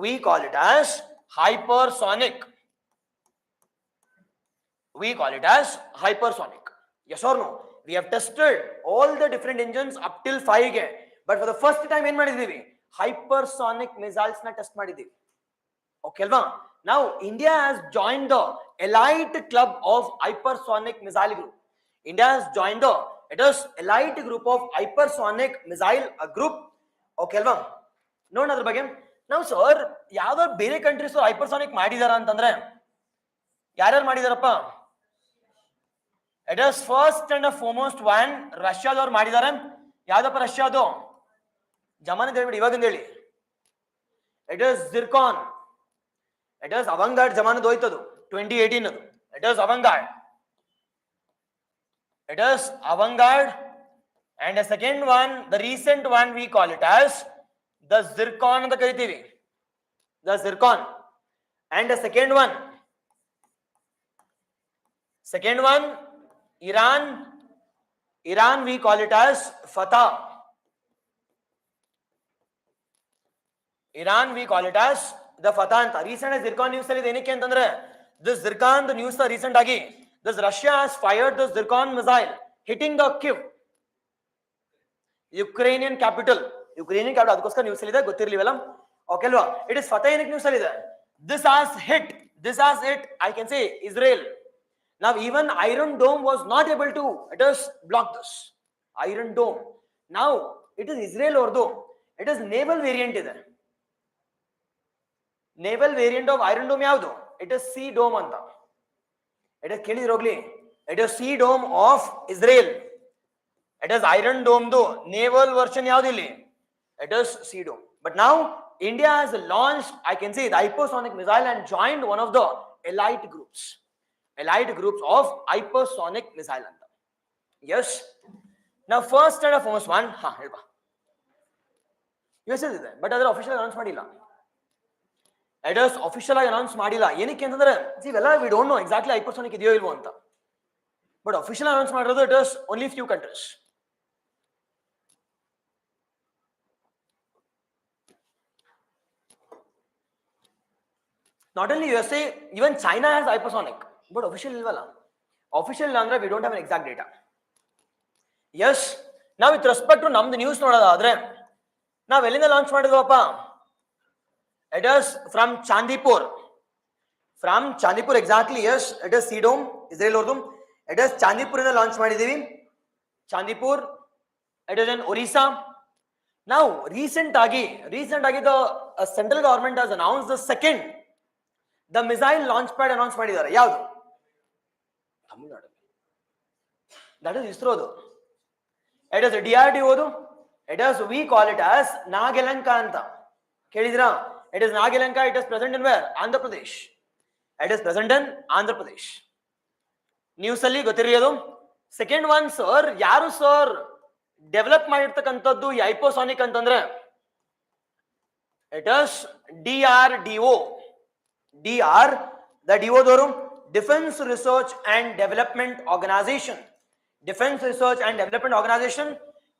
Speaker 1: we call it as hypersonic. We call it as hypersonic. Yes or no? We have tested all the different engines up till 5 ಗೆ, but for the first time ಏನ್ ಮಾಡಿದೀವಿ? Hypersonic missiles ನ test ಮಾಡಿದೀವಿ. Okay ಅಲ್ವಾ? Now India has joined the elite club of hypersonic missile group. India has joined the elite group of hypersonic missile group. Okay ಅಲ್ವಾ? ನೋಡೋಣ ಅದ್ರ ಬಗ್ಗೆ. ನಾವು ಸರ್ ಯಾವ್ದಾದ್ರು ಬೇರೆ ಕಂಟ್ರೀಸ್ ಹೈಪರ್ಸಾನಿಕ್ ಮಾಡಿದಾರ ಅಂತಂದ್ರೆ ಯಾರ್ಯಾರು ಮಾಡಿದಾರಪ್ಪ? It is first and foremost one ರಷ್ಯಾದವ್ರು ಮಾಡಿದ್ದಾರೆ. ಯಾವ್ದಪ್ಪ ರಷ್ಯಾದು? ಜಮಾನದ ಹೇಳ್ಬಿಡಿ ಇವಾಗಿಂದ ಹೇಳಿ. It is Zircon. It is ಅವಂಗಾರ್ಡ್ ಜಮಾನದ ಹೋಯ್ತದು 2018 ಅದು. It is ಅವಂಗಾರ್ಡ್. And the second one, the recent one we call it as the Zircon ಅಂತ ಕರಿತೀವಿ. The Zircon. And the second one Second one, Iran we call it as Fatah. Iran we call it as the Fatah anta. Recent Zircon news ಅಲ್ಲಿ ಏನಕ್ಕೆ ಅಂತಂದ್ರೆ this Zircon the news recent ಆಗಿ this Russia has fired this Zircon missile hitting the Kyiv Ukrainian capital ಅದಕ್ಕೋಸ್ಕರ news ಅಲ್ಲಿ ಇದೆ ಗೊತ್ತಿರಲಿಲ್ಲ okay ಅಲ್ವಾ it is ಫತಾ ಏನಕ್ಕೆ ನ್ಯೂಸ್ ಅಲ್ಲಿ ಇದೆ this has hit I can say Israel. Now even Iron Dome was not able to block this Iron Dome. Now it is Israel ordu it is naval variant ಇದೆ naval variant of Iron Dome ಯಾವುದು it is Sea Dome ಅಂತ it is ಕೇಳಿದಿರೋಗ್ಲಿ it is Sea Dome of Israel. It is Iron Dome do naval version ಯಾವುದು ಇಲ್ಲಿ it is Sea Dome. But now India has launched I can say the hypersonic missile and joined one of the elite groups of hypersonic missile anta. Yes, now first and foremost one helpa US ಇದೆ but ಅದರ official announce ಮಾಡಿಲ್ಲ it is official ಆಗಿ announce ಮಾಡಿಲ್ಲ ಏನಕ್ಕೆ ಅಂತಂದ್ರೆ ಇವೆಲ್ಲ we don't know exactly hypersonic ಇದೆಯೋ ಇಲ್ವೋ ಅಂತ but official ಅನೌನ್ಸ್ ಮಾಡಿರೋದು it is only few countries. Not only USA, even China has hypersonic, but official ilvalla. Official andre we don't have an exact data. Yes, now with respect to namdu news nodadadre, now ellinda launch madidvappa. It is from Chandipur. From Chandipur exactly, yes, it is Sea Dome, Israel ordu. It is Chandipur inda launch ಮಾಡಿದೀವಿ. Chandipur, it is in Orissa. Now recent agi the central government has announced the second the missile launch pad announce ಮಾಡಿದ್ದಾರೆ ಯಾವುದು Tamil Nadu that is ISRO ದು it is DRDO ದು it is we call it as Nagelanka ಅಂತ ಕೇಳಿದ್ರಾ it is Nagelanka it is present in where Andhra Pradesh it is present in Andhra Pradesh news ಅಲ್ಲಿ ಗೊತ್ತಿರಲಿಲ್ಲ second one sir ಯಾರು sir develop ಮಾಡಿರ್ತಕ್ಕಂಥದ್ದು ಈ ಹೈಪೋಸಾನಿಕ್ ಅಂತಂದ್ರೆ it is DRDO the DO ದವರು Defense Research and Development Organization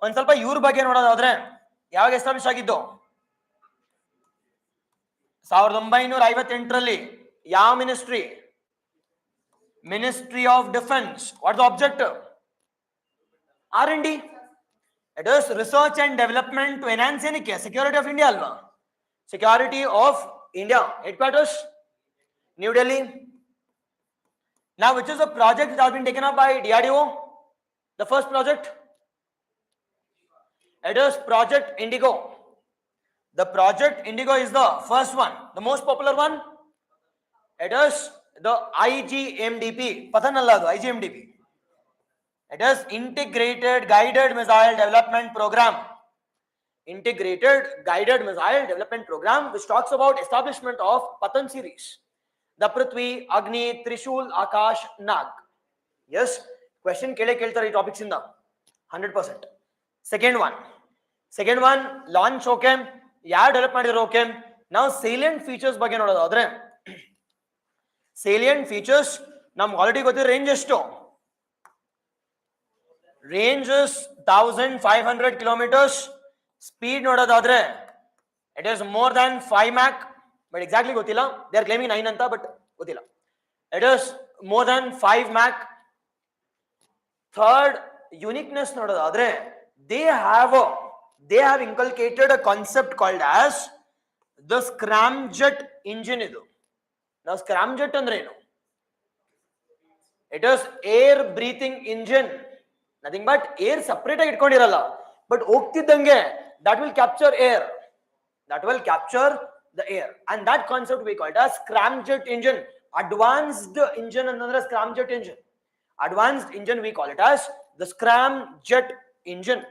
Speaker 1: ಒಂದ್ ಸ್ವಲ್ಪ ಇವ್ರ ಬಗ್ಗೆ ನೋಡೋದಾದ್ರೆ ಯಾವಾಗ ಎಸ್ಟಾಬ್ಲಿಷ್ ಆಗಿದ್ದು 1958ರಲ್ಲಿ ಯಾವ ministry of defence what the objective R&D it is research and development to enhance ಏನಕ್ಕೆ security of India ಅಲ್ವಾ security of India headquarters New Delhi. Now which is a project that has been taken up by DRDO? The first project it is Project Indigo. The Project Indigo is the first one, the most popular one. It is the IGMDP patanalla adu IGMDP. It is Integrated Guided Missile Development Program which talks about establishment of Patan series, the Prithvi, Agni, Trishul, Akash, Nag. Yes, question keltare ee topics inda 100%. Second one launch okay yaar develop madidaro okay. Now salient features ಬಗ್ಗೆ ನೋಡೋದಾದ್ರೆ salient features ನಮ್ಗೆ already ಗೊತ್ತಿರೋ range ಎಷ್ಟು range is 1500 kilometers. Speed ನೋಡೋದಾದ್ರೆ it is more than 5 Mach, but exactly ಗೊತ್ತಿಲ್ಲ. They are claiming 9 ಅಂತ, but ಗೊತ್ತಿಲ್ಲ. It is more than 5 Mach. Third uniqueness ನೋಡೋದಾದ್ರೆ they have inculcated a concept called as the scramjet engine ಇದು. Now scramjet ಅಂದ್ರೆ ಏನು? It is air breathing engine. Nothing but air separate ಆಗಿ ಇಟ್ಕೊಂಡಿರಲ್ಲ, but ಹೋಗ್ತಿದ್ದಂಗೆ that will capture the air, and that concept we call it as scramjet engine. Advanced engine ಅಂತಂದ್ರೆ scramjet engine. Advanced engine we call it as the scramjet engine.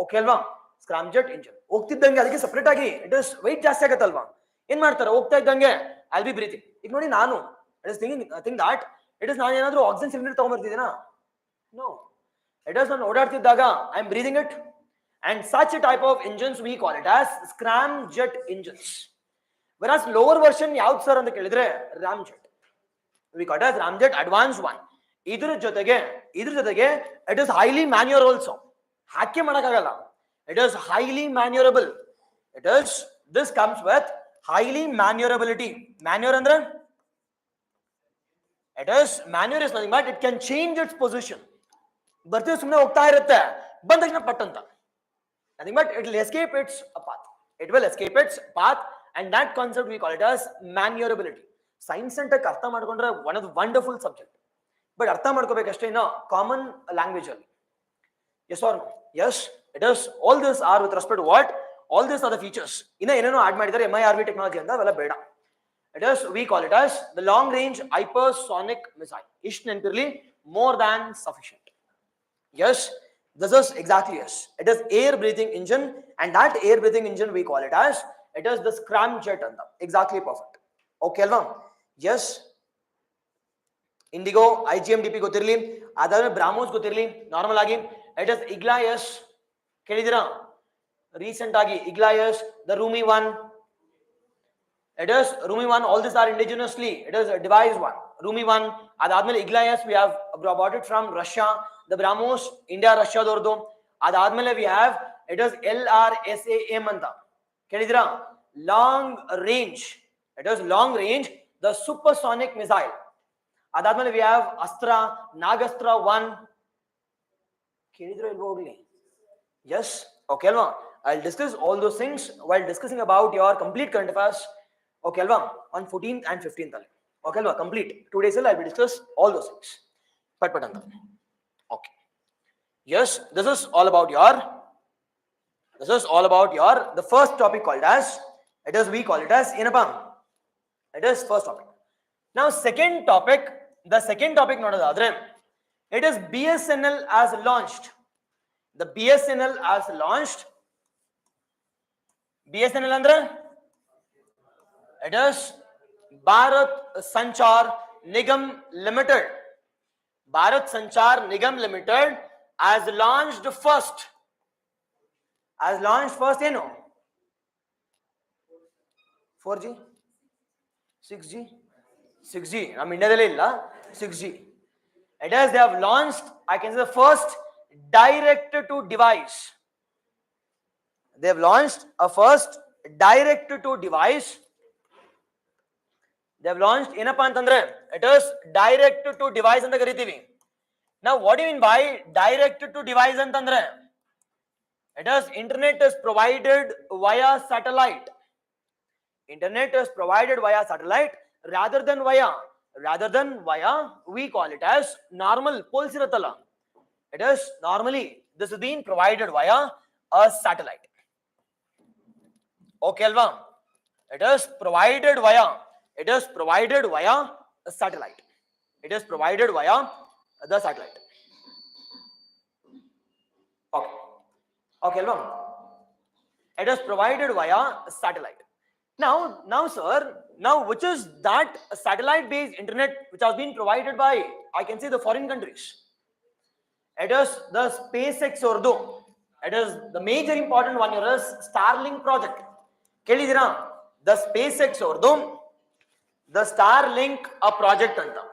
Speaker 1: Okay ಅಲ್ವಾ? Scramjet engine ಹೋಗ್ತಿದ್ದಂಗೆ ಅದಕ್ಕೆ separate ಆಗಿ it is weight ಜಾಸ್ತಿ ಆಗತ್ತಲ್ವಾ, ಏನ್ ಮಾಡ್ತಾರೆ ಹೋಗ್ತಾ ಇದ್ದಂಗೆ I'll be breathing. ಈಗ ನೋಡಿ ನಾನು it is thinking that it is ನಾನು ಏನಾದರೂ ಆಕ್ಸಿಜನ್ ಸಿಲಿಂಡರ್ ತಗೊಂಡ್ಬರ್ತಿದ್ದೀನಾ? No, it is ನಾನು ಓಡಾಡ್ತಿದ್ದಾಗ I am breathing it, and such a type of engines we call it as scramjet engines. Whereas lower version ಯಾವ್ದು sir ಅಂತ ಕೇಳಿದ್ರೆ ramjet, we call it as ramjet advanced one. ಇದ್ರ ಜೊತೆಗೆ it is highly manoeuvre also. ಹಾಕಿ ಮಾಡಕ್ಕಾಗಲ್ಲ. It is highly manoeuvrable. It is this comes with highly manoeuvrability. Manoeuvre ಅಂದ್ರೆ it is manoeuvre is nothing but it can change its position. ಬರ್ತೀವಿ ಸುಮ್ಮನೆ ಹೋಗ್ತಾ ಇರುತ್ತೆ, ಬಂದ ತಕ್ಷಣ ಪಟ್ ಅಂತ. Nothing but it will escape its path. It will escape its path, and that concept we call it as maneuverability. Science and tech ಅರ್ಥ ಮಾಡ್ಕೊಂಡ್ರೆ one of the wonderful subject. But ಅರ್ಥ ಮಾಡ್ಕೋಬೇಕಷ್ಟೇ ಇನ್ನು ಕಾಮನ್ ಲ್ಯಾಂಗ್ವೇಜ್ ಅಲ್ಲಿ. Yes or no? Yes, it is. All this are with respect to what? All these are the features. ಇನ್ನ ಏನೇನೋ add ಮಾಡಿದ್ದಾರೆ MIRV technology ಅಂತ, ಅವೆಲ್ಲ ಬೇಡ. It is, we call it as the long range hypersonic missile. ಇಷ್ಟು ನೆನಪಿರಲಿ, more than sufficient. Yes, this is exactly yes. It is air breathing engine, and that air breathing engine we call it as it is the scramjet anta. Exactly perfect. Okay alva? Yes. Indigo, IGMDP ಗೊತ್ತಿರಲಿ, ಅದಾದ್ರೆ ಬ್ರಾಹ್ಮೋಸ್ ಗೊತ್ತಿರಲಿ. Normal ಆಗಿ it is IGLAS ಕೇಳಿದಿರಾ? Recent ಆಗಿ IGLAS, the Rumi one. It is Rumi one. All these are indigenously. It is a device one. Rumi one. ಅದಾದ್ಮೇಲೆ IGLAS we have bought it from Russia. The BrahMos, India, Russia dordo. Adadmele we have it is LRSAM anta. Kelidira? Long range. It is long range, the supersonic missile. Adadmele we have Astra, Nagastra 1. Kelidira ilvo hogli? Yes. Okay alva? I'll discuss all those things while discussing about your complete current affairs. Okay alva? On 14th and 15th alli. Okay alva? Complete 2 days I'll be discuss all those things. Pat anta. Okay. Yes, this is all about your the first topic called as it is we call it as ಏನಪ್ಪ? It is first topic. Now second topic, the second topic ನೋಡೋದಾದ್ರೆ it is BSNL as launched. The BSNL as launched. BSNL ಅಂದ್ರೆ it is Bharat Sanchar Nigam Limited. Bharat Sanchar Nigam Limited as launched first. As launched first ಏನು? 4G? 6G? 6G. ನಮ್ಮ ಇಂಡಿಯಾದಲ್ಲೇ ಇಲ್ಲ 6G. It is they have launched, I can say the first direct to device. They have launched a first direct to device. They have launched ಏನಪ್ಪ ಅಂತಂದ್ರೆ it is direct to device ಅಂತ ಕರಿತೀವಿ. Now what do you mean by direct to device ಅಂತಂದ್ರೆ it is internet is provided via satellite. Internet is provided via satellite rather than via we call it as normal poles iruttalla. It is normally this is being provided via a satellite. Okay alva? It is provided via a satellite. It is provided via the satellite. Okay alva? It is provided via satellite. Now sir, which is that satellite based internet which has been provided by, I can say, the foreign countries? It is the SpaceX ordo. It is the major important one here is Starlink project. Kelidira? The SpaceX ordo, the Starlink a project anta.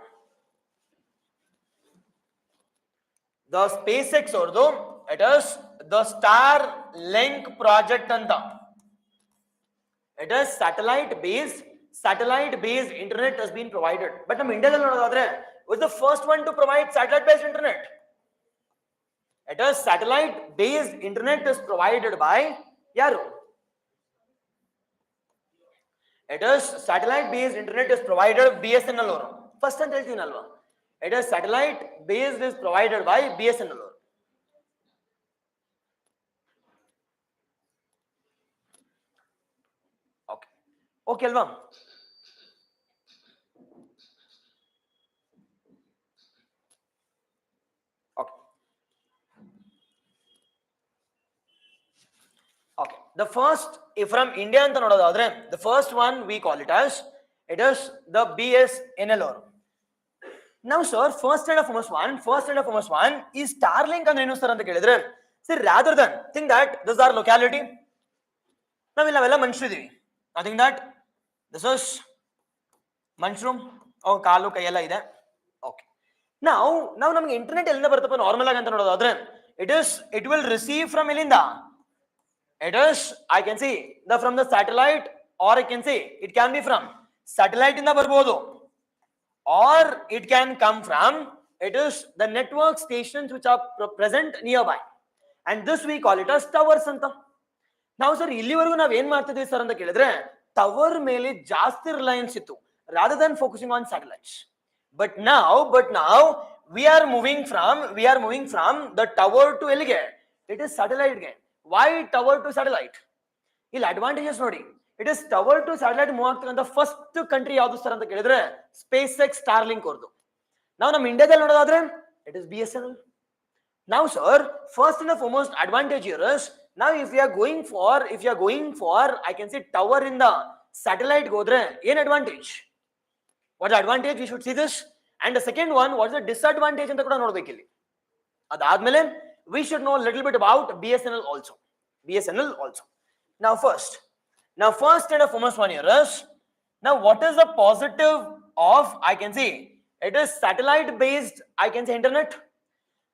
Speaker 1: The SpaceX ordo, it is the Starlink project anta. It is satellite based internet has been provided. But ನಮ್ಮ ಇಂಡಿಯಾದಲ್ಲಿ ನೋಡೋದಾದ್ರೆ was the first one to provide satellite based internet. It is satellite based internet is provided by yaru? It is satellite based internet is provided BSNL ಅವರು. First ಅಂತ ಹೇಳ್ತೀನಲ್ವಾ? It is satellite based is provided by BSNL ಅವರು. Okay alva? Okay. The first, if from India anta nododadre, the first one we call it as it is the BSNL. Now sir, first and foremost one is Starlink ಅಂದ್ರೆ ಏನು sir ಅಂತ ಕೇಳಿದ್ರೆ, see, rather than think that this is our locality, ನಾವೆಲ್ಲ ಮನುಷ್ಯರಿದ್ದೀವಿ. I think that this is ಮನುಷ್ಯರು, ಕಾಲು ಕೈ ಎಲ್ಲ ಇದೆ. Okay. Now ನಮಗೆ ಇಂಟರ್ನೆಟ್ ಎಲ್ಲಿಂದ ಬರ್ತಪ್ಪ ನಾರ್ಮಲ್ ಆಗಿ ಅಂತ ನೋಡೋದಾದ್ರೆ it will receive from ಎಲ್ಲಿಂದ? It is, I can see from the satellite, or I can say it can be from satellite ಇಂದ ಬರ್ಬೋದು, or it can come from the network stations which are present nearby, and this we call it as towers ಅಂತ. ನಾವು sir ಇಲ್ಲಿವರೆಗೂ ನಾವ್ ಏನ್ ಮಾಡ್ತಿದ್ವಿ sir ಅಂತ ಕೇಳಿದ್ರೆ ಟವರ್ ಮೇಲೆ ಜಾಸ್ತಿ ರಿಲಯನ್ಸ್ ಇತ್ತು rather than focusing on satellites. But now we are moving from the tower to ಎಲ್ಲಿಗೆ? It is satellite ಗೆ. Why tower to satellite? ಇಲ್ಲಿ ಅಡ್ವಾಂಟೇಜಸ್ ನೋಡಿ. It is tower to satellite move ಆಗ್ತಕ್ಕಂಥ ಫಸ್ಟ್ ಕಂಟ್ರಿ ಯಾವುದು sir ಅಂತ ಕೇಳಿದ್ರೆ space X Starlink ಅವ್ರದ್ದು. ನಾವು ನಮ್ಮ ಇಂಡಿಯಾದಲ್ಲಿ ನೋಡೋದಾದ್ರೆ it is BSNL. Now sir, first and foremost advantage here is, now if you are going for I can say tower in the satellite ಹೋದ್ರೆ ಏನ್ advantage? What is the advantage? We should see this. And the second one, what is the disadvantage ಅಂತ ಕೂಡ ನೋಡಬೇಕು ಇಲ್ಲಿ. ಅದಾದ್ಮೇಲೆ we should know a little bit about BSNL also. Now first and foremost one here is, now what is the positive of, I can say it is satellite based, I can say internet.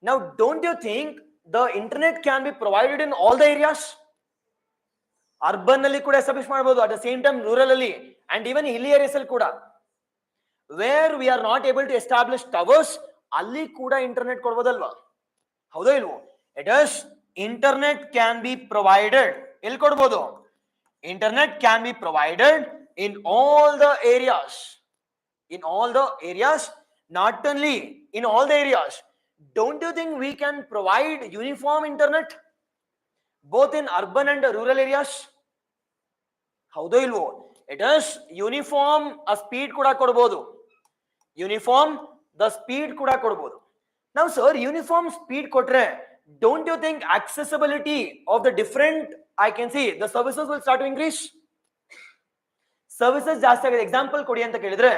Speaker 1: Now don't you think the internet can be provided in all the areas? Urban ಅಲ್ಲಿ ಕೂಡ establish ಮಾಡಬಹುದು, at the same time rural ಅಲ್ಲಿ and even hilly areas ಅಲ್ಲಿ ಕೂಡ, where we are not able to establish towers, ಅಲ್ಲಿ ಕೂಡ internet ಕೊಡಬಹುದಲ್ವಾ? ಹೌದೋ ಇಲ್ವೋ? It is, internet can be provided, ಎಲ್ಲಿ ಕೊಡಬಹುದು? Internet can be provided in all the areas, not only in all the areas. Don't you think we can provide uniform internet both in urban and rural areas? ಹೌದೋ ಇಲ್ವೋ? It is uniform a speed ಕೂಡ ಕೊಡಬಹುದು, the speed ಕೂಡ ಕೊಡಬಹುದು. Now sir, uniform speed ಕೊಟ್ರೆ don't you think accessibility of the different, I can see the services will start to increase? Services ಜಾಸ್ತಿ ಆಗಿದೆ. Example ಕೊಡಿ ಅಂತ ಕೇಳಿದ್ರೆ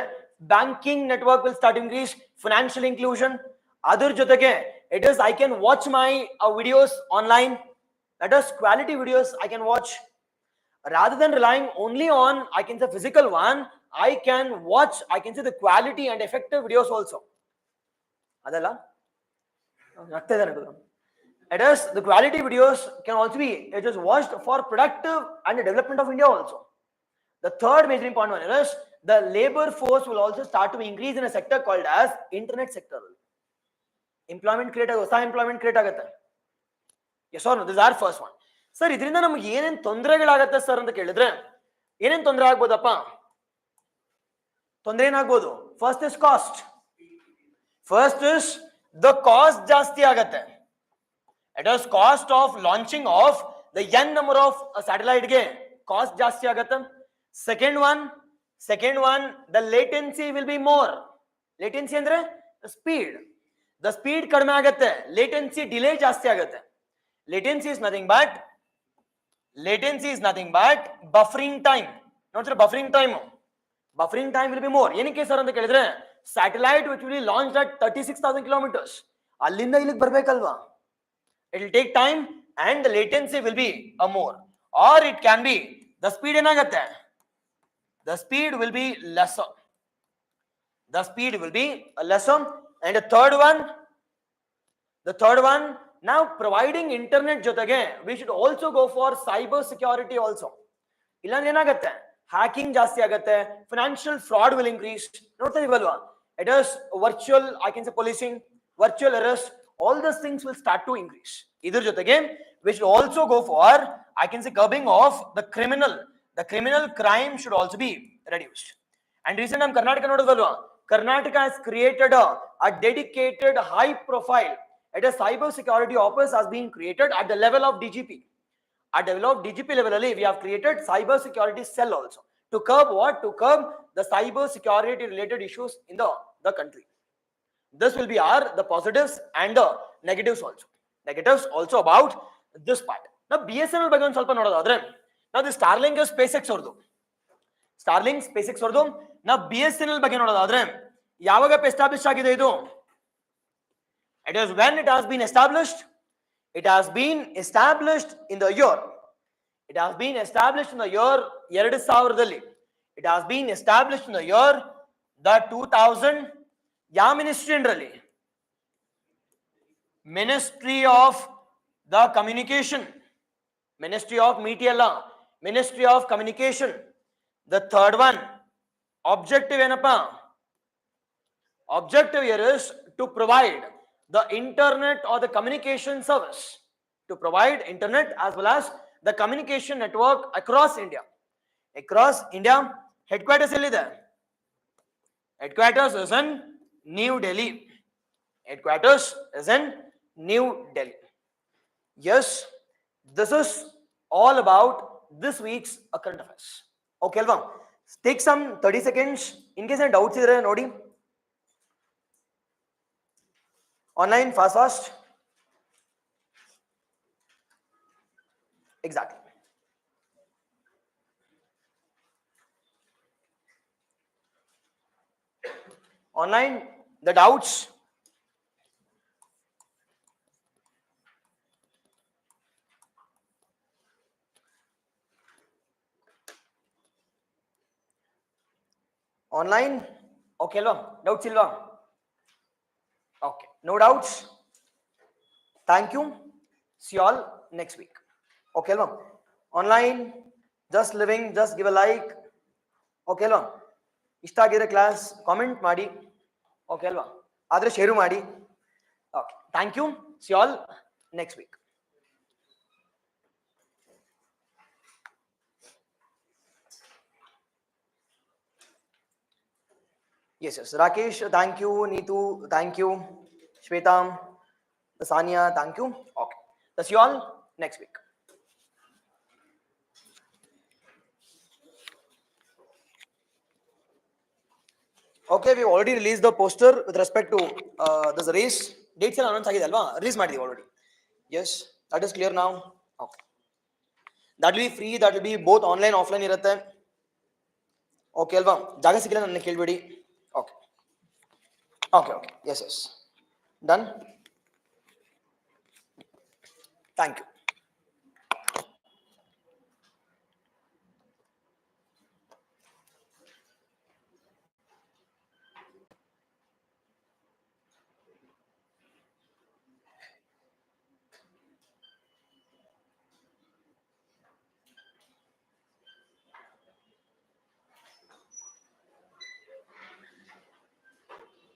Speaker 1: banking network will start to increase, financial inclusion. ಅದರ ಜೊತೆಗೆ it is, I can watch my videos online, that is quality videos I can watch, rather than relying only on, I can say physical one, I can watch, I can say the quality and effective videos also. ಅದಲ್ಲ it is, the quality videos can also be, it is watched for productive and the development of India also. The third major important one is, the labor force will also start to increase in a sector called as internet sector. Employment create ಆಗುತ್ತೆ, ಹೊಸ employment create ಆಗುತ್ತೆ. Yes or no? This is our first one. Sir ಇದರಿಂದ ನಮಗೆ ಏನೇನ್ ತೊಂದರೆಗಳಾಗತ್ತೆ sir ಅಂತ ಕೇಳಿದ್ರೆ ಏನೇನ್ ತೊಂದರೆ ಆಗ್ಬೋದಪ್ಪ? ತೊಂದರೆ ಏನಾಗ್ಬೋದು? ಫಸ್ಟ್ ಇಸ್ the cost ಜಾಸ್ತಿ ಆಗತ್ತೆ. It is cost of launching of the n number of satellite ಗೆ ಕಾಸ್ಟ್ ಜಾಸ್ತಿ ಆಗತ್ತೆ. Second one, the latency will be more. Latency ಅಂದ್ರೆ speed. The speed ಕಡಿಮೆ ಆಗತ್ತೆ, latency delay ಜಾಸ್ತಿ ಆಗತ್ತೆ. Latency is nothing but buffering time. ನೋಡ್ತೀರಾ buffering time will be more. ಏನಕ್ಕೆ ಸರ್ ಅಂತ ಕೇಳಿದ್ರೆ satellite which will be launched at 36,000 kilometers, ಅಲ್ಲಿಂದ ಇಲ್ಲಿಗೆ ಬರ್ಬೇಕಲ್ವಾ? It will take time and the latency will be more. Or it can be the speed ಏನಾಗತ್ತೆ? The speed will be lesser. And the third one, now providing internet ಜೊತೆಗೆ we should also go for cyber security also. ಇಲ್ಲಾಂದ್ರೆ ಏನಾಗತ್ತೆ? Hacking ಜಾಸ್ತಿ ಆಗತ್ತೆ, financial fraud will increase. ನೋಡ್ತಾ ಇದೀವಲ್ವಾ? It is virtual, I can say policing, virtual arrest, all these things will start to increase. ಇದ್ರ ಜೊತೆಗೆ we should also go for, I can say curbing of the criminal crime should also be reduced. And recent time Karnataka ನೋಡಿದ್ವಲ್ವಾ? Karnataka has created a dedicated high profile, it is cyber security office has been created at the level of DGP. At the level of DGP level ali we have created cyber security cell also to curb what? To curb the cyber security related issues in the country. This will be the positives and the negatives also about this part. Now BSNL ಬಗ್ಗೆ ಒಂದು ಸ್ವಲ್ಪ ನೋಡೋದಾದ್ರೆ, now the Starlink is SpaceX ಅವ್ರದ್ದು. ನಾವು BSNL ಬಗ್ಗೆ ನೋಡೋದಾದ್ರೆ ಯಾವಾಗ establish ಆಗಿದೆ ಇದು? It is when it has been established in the year 2000ದಲ್ಲಿ. It has been established in the year 2000. ಯಾವ ministry ಅಂದ್ರಲ್ಲಿ? Ministry of the Communication. Ministry of Media Law. Ministry of Communication. The third one, objective enapa. Objective here is to provide the internet or the communication service. To provide internet as well as the communication network across India. Across India, headquarters is there. Headquarters is in New Delhi. Headquarters is in New Delhi. Yes, this is all about this week's current affairs. Okay, Alva. Take some 30 seconds. In case any doubts idare nodi. Online, fast. Exactly. Online, the doubts. Online, okay, Alva. Doubts ilva. Okay, no doubts. Thank you. See you all next week. Okay, Alva. Online, just living, just give a like. Okay, Alva. ಇಷ್ಟ ಆಗಿದ್ರೆ class comment ಮಾಡಿ. Okay ಅಲ್ವಾ? ಆದರೆ share ಮಾಡಿ. Okay, thank you. See all next week. Yes, Rakesh, thank you. Neetu, thank you. Shweta, Sania, thank you. Okay, that's you all next week. Okay, we already released the poster with respect to this race. Dates are announced agide alva? Release ಮಾಡಿದೀವಿ already. Yes, that is clear now. Okay, that will be free. That will be both online offline ಇರುತ್ತೆ. Okay ಅಲ್ವಾ? ಜಾಗ ಸಿಕ್ಕಿಲ್ಲ ನನ್ನ ಕೇಳಬೇಡಿ. Okay. Okay. Yes. Done. Thank you.